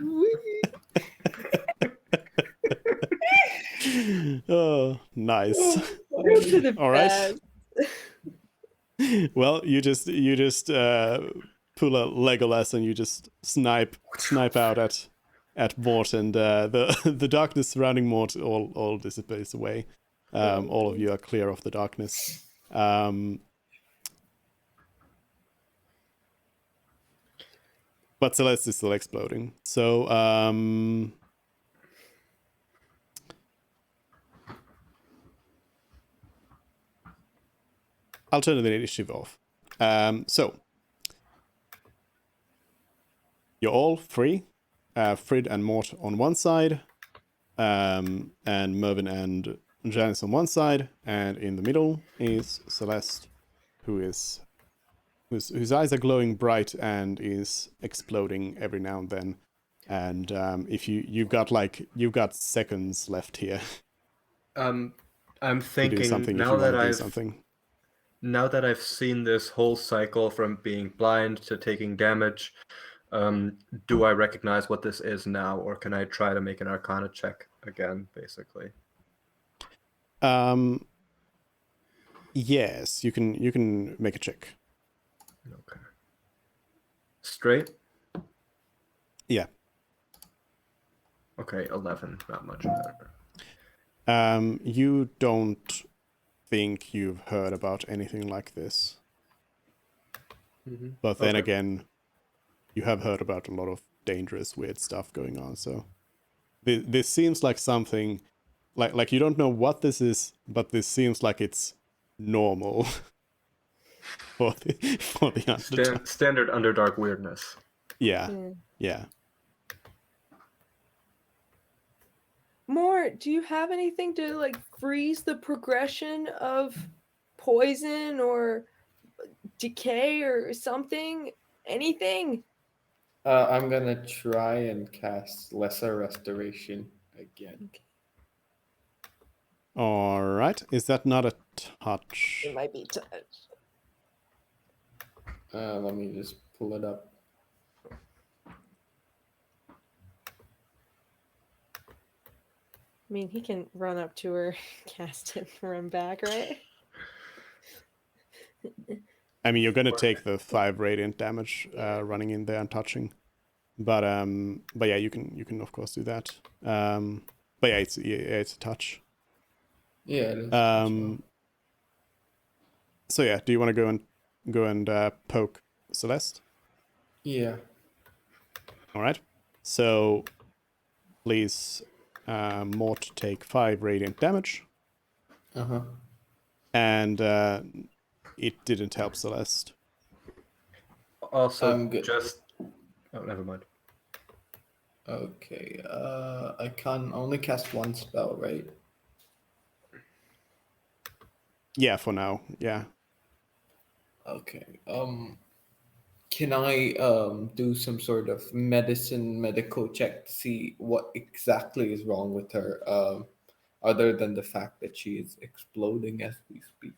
Oh, nice. Go to the All right. Well, you just pull a Legolas and you just snipe out at Mort, and the darkness surrounding Mort all dissipates away. All of you are clear of the darkness. But Celeste is still exploding. So I'll turn the initiative off. So you're all free. Frid and Mort on one side, and Mervyn and Janice on one side, and in the middle is Celeste, whose eyes are glowing bright and is exploding every now and then. And if you've got seconds left here. I'm to thinking do something if now you want that to do something. Now that I've seen this whole cycle from being blind to taking damage, do I recognize what this is now, or can I try to make an Arcana check again, basically? Yes, you can make a check. Okay. Straight? Yeah. Okay, 11, not much better. You don't think you've heard about anything like this. Mm-hmm. But then again, you have heard about a lot of dangerous, weird stuff going on. So this seems like something, like you don't know what this is, but this seems like it's normal for the Underdark. Standard Underdark weirdness. Yeah. More, do you have anything to like freeze the progression of poison or decay or something? Anything? I'm gonna try and cast Lesser Restoration again. All right. Is that not a touch? It might be touch. Let me just pull it up. I mean, he can run up to her, cast it, and run back, right? I mean, you're gonna take the 5 radiant damage running in there and touching, but yeah, you can of course do that. But yeah, it's a touch. Yeah. It is So yeah, do you want to go and poke Celeste? Yeah. All right. So please, Mort take 5 radiant damage. And it didn't help Celeste. Also, just... Oh, never mind. Okay. I can only cast one spell, right? Yeah, for now. Yeah. Okay. Can I do some sort of medical check to see what exactly is wrong with her, other than the fact that she is exploding as we speak?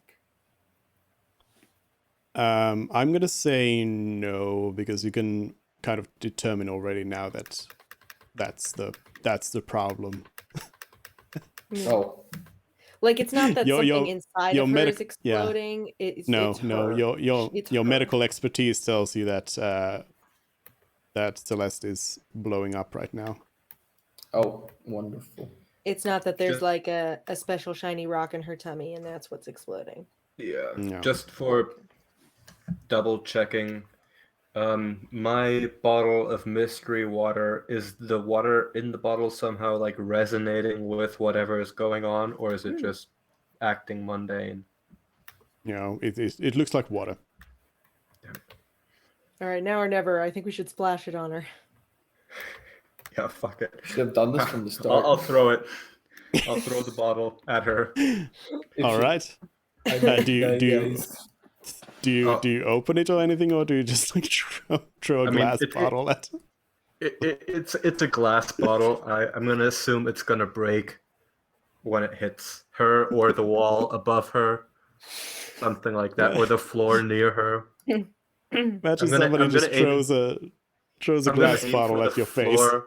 I'm gonna say no, because you can kind of determine already now that that's the problem. Oh. Like it's not that Your- something your- inside your of her is medic- yeah. exploding. It's No, it's no, her. your It's your her. medical expertise tells you that that Celeste is blowing up right now. Oh, wonderful. It's not that there's Just- like a special shiny rock in her tummy and that's what's exploding. Yeah. No. Just for double checking, my bottle of mystery water, is the water in the bottle somehow like resonating with whatever is going on, or is it just acting mundane? You know, it looks like water. All right, now or never. I think we should splash it on her. Yeah, fuck it. Should have done this from the start. I'll throw it. I'll throw the bottle at her. All right. I know do you guys. do you open it or anything, or do you just like throw a I mean, glass it- bottle at? It's a glass bottle. I'm gonna assume it's gonna break when it hits her or the wall above her, something like that, or the floor near her. Imagine gonna- somebody I'm just gonna aim- throws a I'm gonna glass aim bottle for at the your face. floor.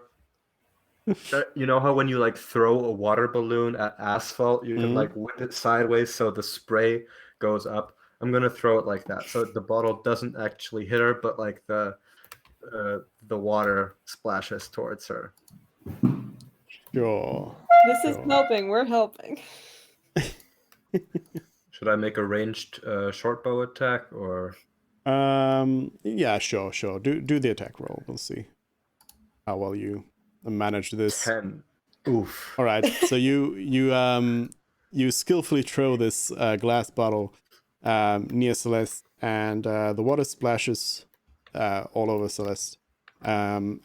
You know how when you like throw a water balloon at asphalt, you can like whip it sideways so the spray goes up. I'm gonna throw it like that, so the bottle doesn't actually hit her, but like the water splashes towards her. Sure. This is Sure. helping. We're helping. Should I make a ranged short bow attack or? Yeah, sure. Do the attack roll. We'll see how well you manage this. 10. Oof. All right. So you skillfully throw this glass bottle near Celeste, and the water splashes all over Celeste, and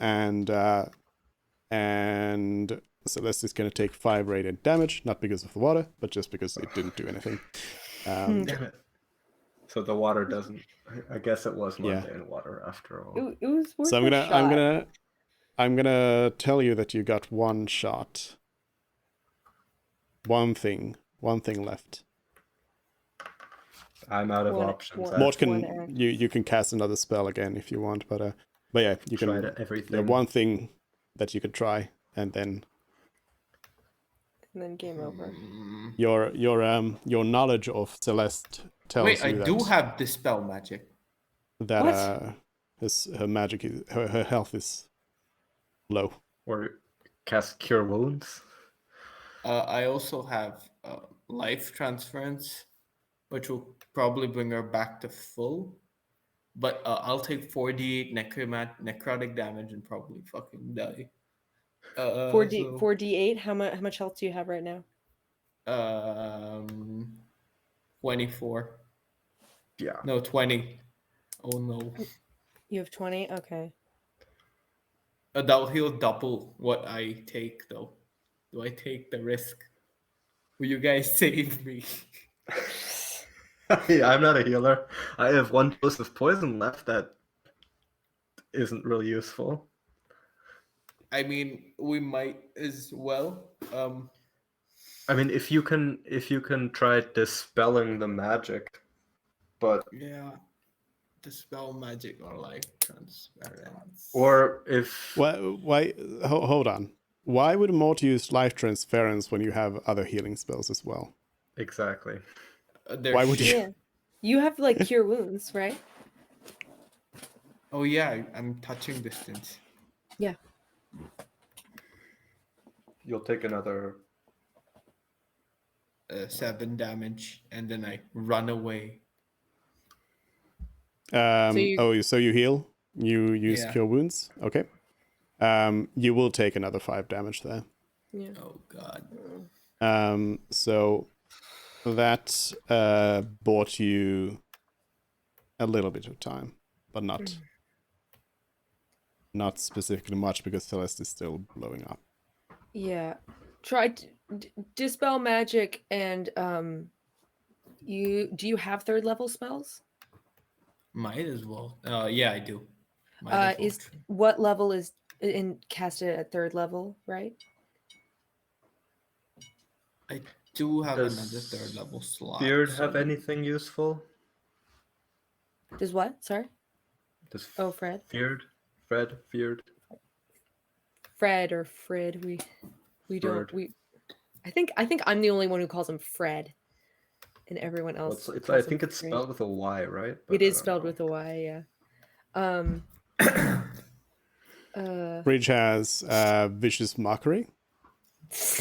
Celeste is going to take 5 radiant damage, not because of the water, but just because it didn't do anything. Damn it. So the water doesn't. I guess it was Yeah. mundane water after all. It was worth So a shot. I'm gonna tell you that you got one shot. One thing left. I'm out of One- options. one- Mort One can act. you can cast another spell again if you want, but yeah, you can. tried everything. Yeah, one thing that you could try, and then And then game over. your knowledge of Celeste tells Wait, I you do that have dispel magic. that her magic is her health is low. Or cast cure wounds. I also have life transference, which will probably bring her back to full. But I'll take 4d8 necrotic damage and probably fucking die. 4d8. How much health do you have right now? 24. Yeah. No, 20. Oh no. You have 20. Okay. That'll heal double what I take though. Do I take the risk? Will you guys save me? Yeah, I'm not a healer. I have 1 dose of poison left that isn't really useful. I mean, we might as well. I mean, if you can try dispelling the magic, but Yeah. Dispel magic or life transference. or if Why hold on. Why would Mort use life transference when you have other healing spells as well? exactly. Why would you? Yeah. You have like cure wounds, right? Oh yeah, I'm touching distance. Yeah. You'll take another. 7 damage, and then I run away. So you heal? You use Yeah. cure wounds? Okay. You will take another 5 damage there. Yeah. Oh god. So that bought you a little bit of time, but not specifically much because Celeste is still blowing up. Yeah. Try dispel magic and do you have 3rd level spells? Might as well. Yeah, I do. Might as well Is try. what level is in casted at 3rd level, right? I do have Does another 3rd level slot. Beard so- have anything useful? Does what? Sorry. Does Oh, Fred. Feared? Fred or Frid. We don't Fred. I think I'm the only one who calls him Fred, and everyone Well, else. I calls him think it's Fred. spelled with a Y, right? It is spelled with a Y. Yeah. Bridge has vicious mockery.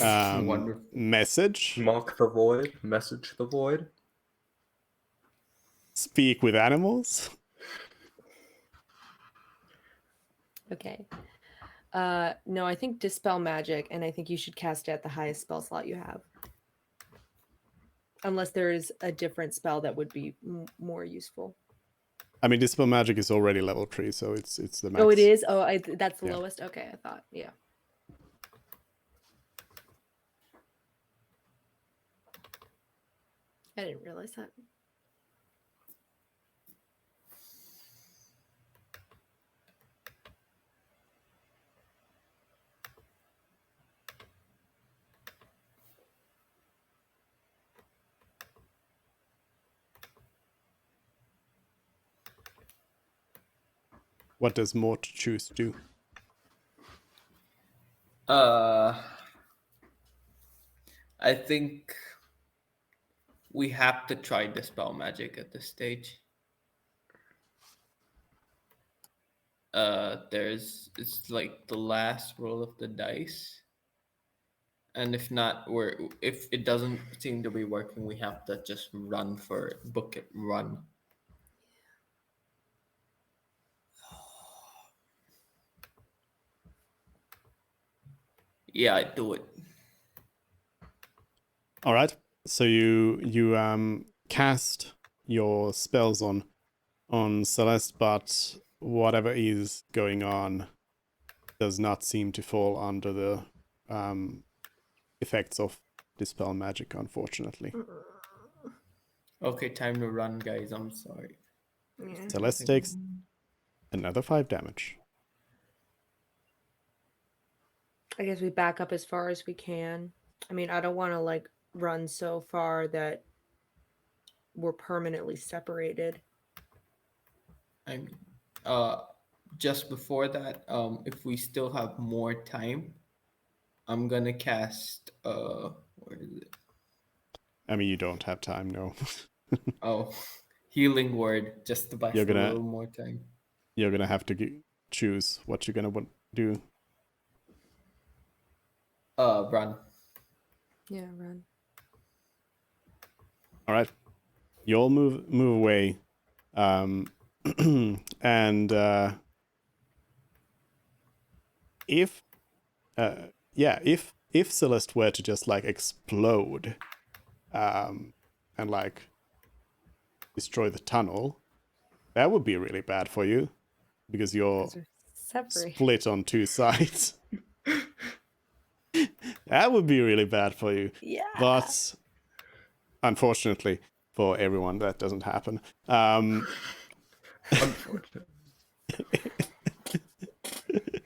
Wonderful. Message. Mock the void, message the void. Speak with animals. Okay. No, I think Dispel Magic, and I think you should cast it at the highest spell slot you have. Unless there is a different spell that would be more useful. I mean, Dispel Magic is already level 3, so it's the max. Oh, it is? Oh, that's the Yeah. lowest? Okay, I thought. Yeah. I didn't realize that. What does more to choose do? I think we have to try Dispel Magic at this stage. It's like the last roll of the dice. And if not, if it doesn't seem to be working, we have to just run for it, book it, run. Yeah, I do it. All right. So you cast your spells on Celeste, but whatever is going on does not seem to fall under the effects of Dispel Magic, unfortunately. Okay, time to run, guys. I'm sorry. Yeah. Celeste takes another 5 damage. I guess we back up as far as we can. I mean, I don't want to like run so far that we're permanently separated. I mean, just before that, if we still have more time, I'm gonna cast. Where is it? I mean, you don't have time, no. Oh, healing word. Just to buy You're for a gonna- little more time. You're gonna have to choose what you're gonna do. Run. Yeah, run. All right, you all move away, and if Celeste were to just like explode, and like destroy the tunnel, that would be really bad for you because you're Separate. split on 2 sides. That would be really bad for you. Yeah. But unfortunately for everyone, that doesn't happen. Unfortunate.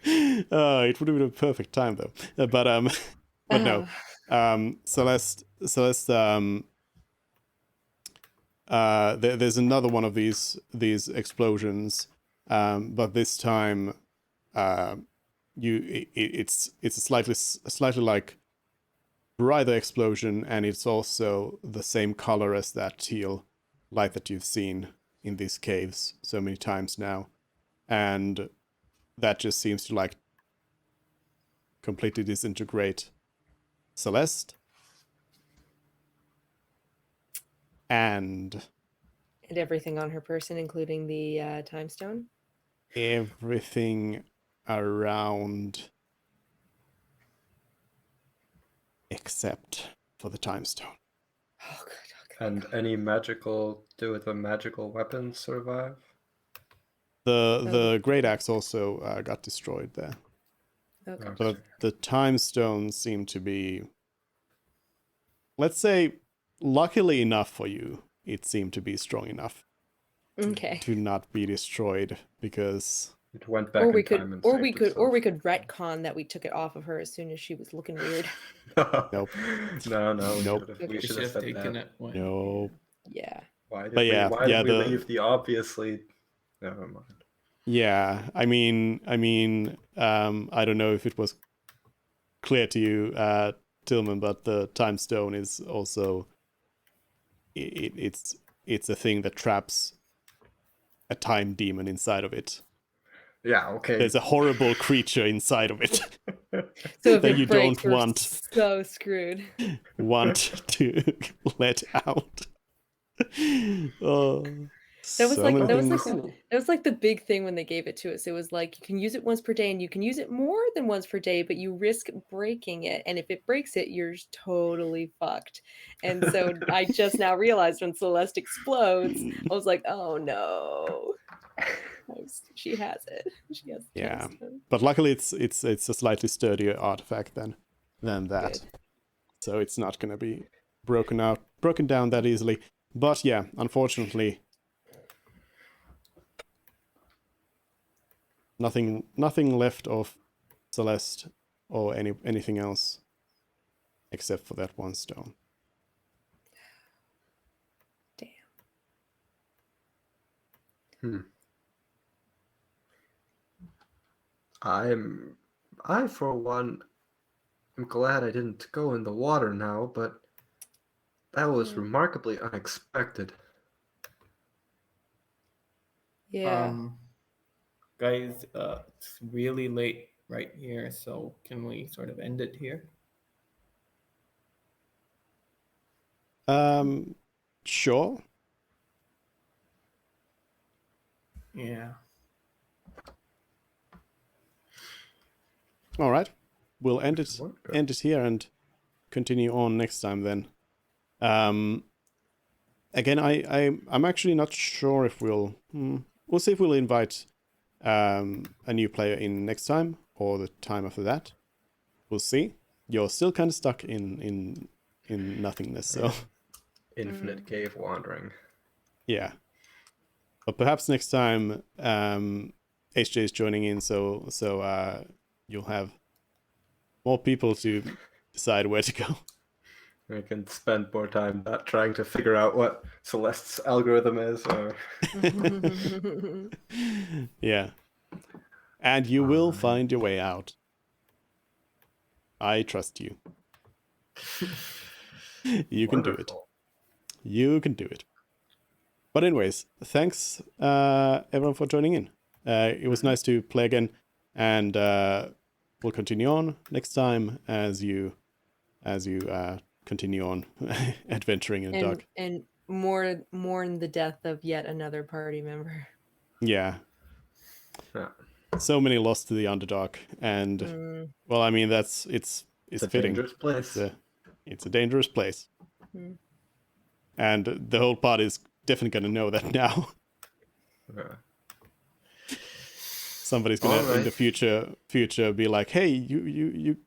It would have been a perfect time though. But no. Celeste. There's another one of these explosions, but this time, it's a slightly like brighter explosion, and it's also the same color as that teal light that you've seen in these caves so many times now, and that just seems to like completely disintegrate Celeste and everything on her person, including the time stone. everything around except for the time stone. Oh, good. And any magical with a magical weapon survive? The great axe also got destroyed there. Okay. But the time stones seem to be, let's say, luckily enough for you, it seemed to be strong enough Okay. to not be destroyed because It went back Or we in time and could, saved or we could retcon that we took it off of her as soon as she was looking weird. itself. Nope. No, Nope. we We should should have have said taken that. it. When... no. Yeah. Why did But we, yeah, why yeah, did we the- leave the obviously? Never mind. Yeah, I mean, I don't know if it was clear to you. Tillman, but the time stone is also it's a thing that traps a time demon inside of it. Yeah, okay. There's a horrible creature inside of it So if that it you breaks, don't we're want so screwed. to let out. Oh, That was so like many that was like things. the, that was like the big thing when they gave it to us. It was like you can use it once per day, and you can use it more than once per day, but you risk breaking it. And if it breaks it, you're totally fucked. And so I just now realized when Celeste explodes, I was like, oh no. She has it. She has the Yeah, time. but luckily it's a slightly sturdier artifact than that, Good. so it's not gonna be broken down that easily. But yeah, unfortunately, nothing left of Celeste or anything else except for that one stone. Damn. I for one am glad I didn't go in the water now, but that was remarkably unexpected. Yeah. Guys, it's really late right here, so can we sort of end it here? Sure. Yeah. All right, we'll end it here and continue on next time then. Again, I'm actually not sure if we'll see if we'll invite a new player in next time or the time after that. We'll see. You're still kind of stuck in nothingness, so Infinite cave wandering. yeah. But perhaps next time HJ is joining in, so you'll have more people to decide where to go. We can spend more time not trying to figure out what Celeste's algorithm is. Or... Yeah. And you will find your way out. I trust you. You can do it. You can do it. But anyways, thanks everyone for joining in. It was nice to play again, and we'll continue on next time as you continue on adventuring in the dark. And mourn the death of yet another party member. Yeah. So many lost to the Underdark, and well, I mean it's It's a fitting. dangerous place. It's a dangerous place, and the whole party is definitely gonna know that now. Somebody's gonna in the future be like, "Hey, you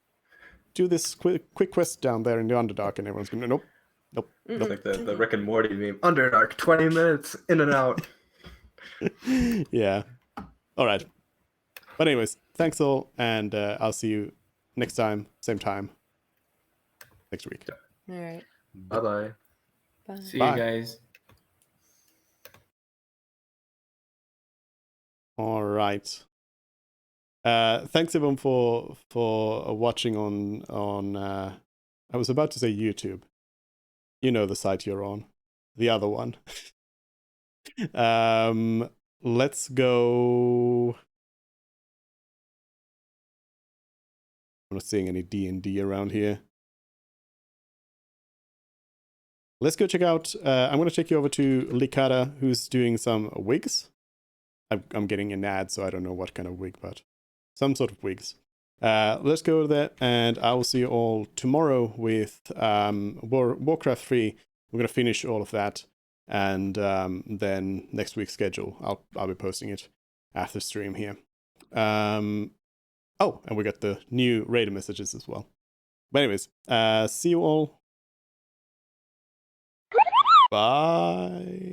do this quick quest down there in the Underdark," and everyone's gonna nope. It's like the Rick and Morty meme. Underdark, 20 minutes in and out. Yeah. All right. But anyways, thanks all, and I'll see you next time, same time, next week. All right. Bye-bye. Bye. See Bye. you guys. All right. Thanks everyone for watching on I was about to say YouTube. You know the site you're on. The other one. Let's go. I'm not seeing any D&D around here. Let's go check out. I'm going to take you over to Likada, who's doing some wigs. I'm getting an ad, so I don't know what kind of wig, but some sort of wigs. Let's go there, and I will see you all tomorrow with Warcraft 3. We're going to finish all of that, and then next week's schedule, I'll be posting it after stream here. Oh, and we got the new raid messages as well. But anyways, see you all. Bye.